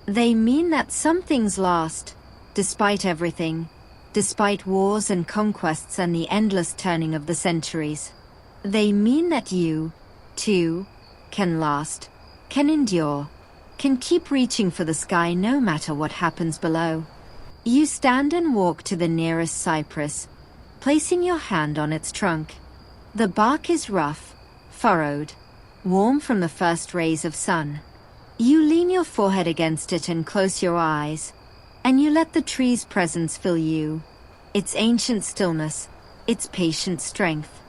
They mean that some things last, despite everything, despite wars and conquests and the endless turning of the centuries. They mean that you, too, can last, can endure, can keep reaching for the sky no matter what happens below. You stand and walk to the nearest cypress, placing your hand on its trunk. The bark is rough, furrowed, warm from the first rays of sun. You lean your forehead against it and close your eyes, and you let the tree's presence fill you, its ancient stillness, its patient strength.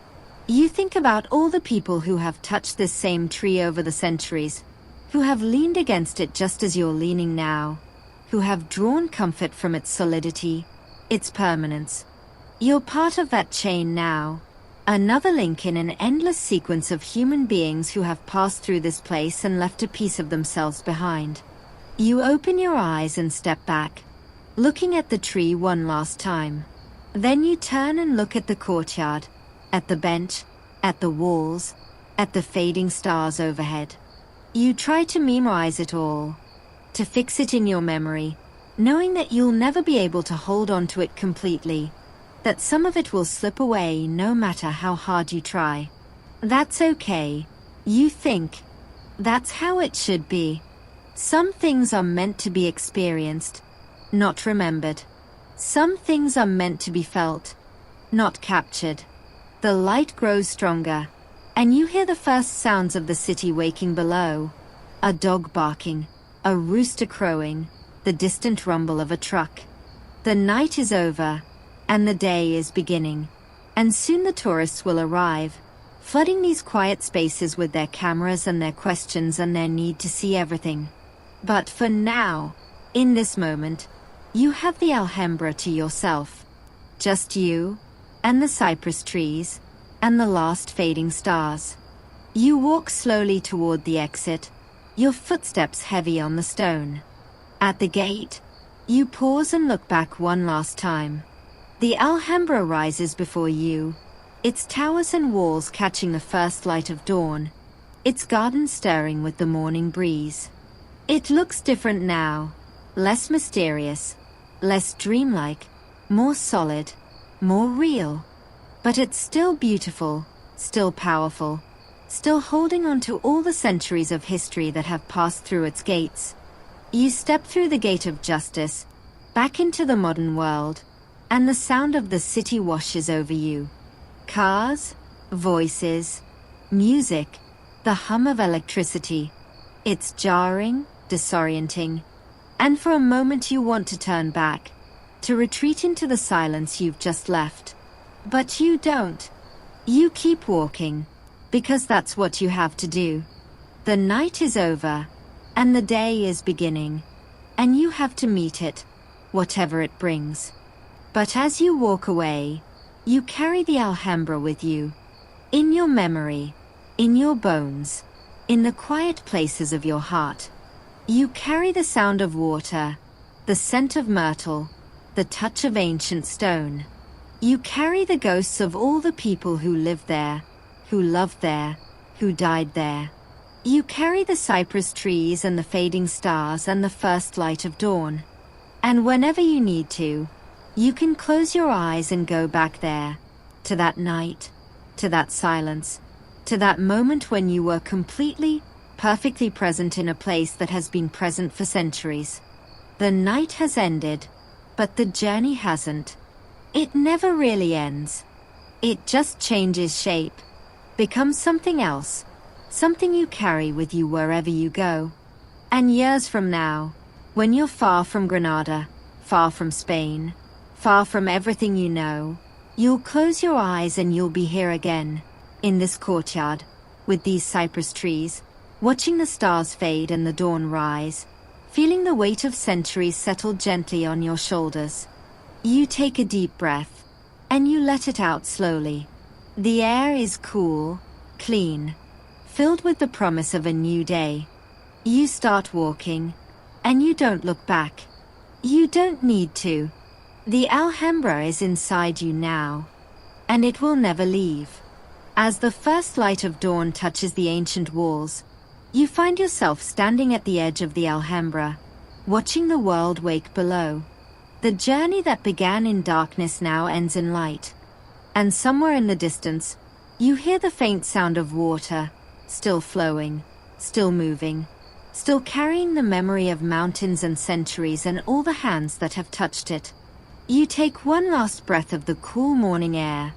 You think about all the people who have touched this same tree over the centuries, who have leaned against it just as you're leaning now, who have drawn comfort from its solidity, its permanence. You're part of that chain now, another link in an endless sequence of human beings who have passed through this place and left a piece of themselves behind. You open your eyes and step back, looking at the tree one last time. Then you turn and look at the courtyard, at the bench, at the walls, at the fading stars overhead. You try to memorize it all, to fix it in your memory, knowing that you'll never be able to hold on to it completely, that some of it will slip away no matter how hard you try. That's okay, you think. That's how it should be. Some things are meant to be experienced, not remembered. Some things are meant to be felt, not captured. The light grows stronger, and you hear the first sounds of the city waking below. A dog barking, a rooster crowing, the distant rumble of a truck. The night is over, and the day is beginning. And soon the tourists will arrive, flooding these quiet spaces with their cameras and their questions and their need to see everything. But for now, in this moment, you have the Alhambra to yourself. Just you, and the cypress trees, and the last fading stars. You walk slowly toward the exit, your footsteps heavy on the stone. At the gate, you pause and look back one last time. The Alhambra rises before you, its towers and walls catching the first light of dawn, its gardens stirring with the morning breeze. It looks different now, less mysterious, less dreamlike, more solid, more real. But it's still beautiful, still powerful, still holding on to all the centuries of history that have passed through its gates. You step through the gate of justice, back into the modern world, and the sound of the city washes over you. Cars, voices, music, the hum of electricity. It's jarring, disorienting, and for a moment you want to turn back, to retreat into the silence you've just left. But you don't. You keep walking, because that's what you have to do. The night is over, and the day is beginning, and you have to meet it, whatever it brings. But as you walk away, you carry the Alhambra with you, in your memory, in your bones, in the quiet places of your heart. You carry the sound of water, the scent of myrtle, the touch of ancient stone. You carry the ghosts of all the people who lived there, who loved there, who died there. You carry the cypress trees and the fading stars and the first light of dawn. And whenever you need to, you can close your eyes and go back there, to that night, to that silence, to that moment when you were completely, perfectly present in a place that has been present for centuries. The night has ended, but the journey hasn't. It never really ends. It just changes shape, becomes something else, something you carry with you wherever you go. And years from now, when you're far from Granada, far from Spain, far from everything you know, you'll close your eyes and you'll be here again, in this courtyard, with these cypress trees, watching the stars fade and the dawn rise, feeling the weight of centuries settle gently on your shoulders. You take a deep breath, and you let it out slowly. The air is cool, clean, filled with the promise of a new day. You start walking, and you don't look back. You don't need to. The Alhambra is inside you now, and it will never leave. As the first light of dawn touches the ancient walls, you find yourself standing at the edge of the Alhambra, watching the world wake below. The journey that began in darkness now ends in light. And somewhere in the distance, you hear the faint sound of water, still flowing, still moving, still carrying the memory of mountains and centuries and all the hands that have touched it. You take one last breath of the cool morning air,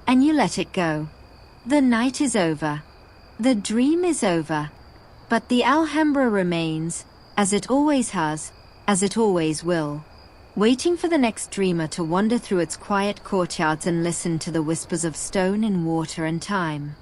and you let it go. The night is over. The dream is over. But the Alhambra remains, as it always has, as it always will, waiting for the next dreamer to wander through its quiet courtyards and listen to the whispers of stone and water and time.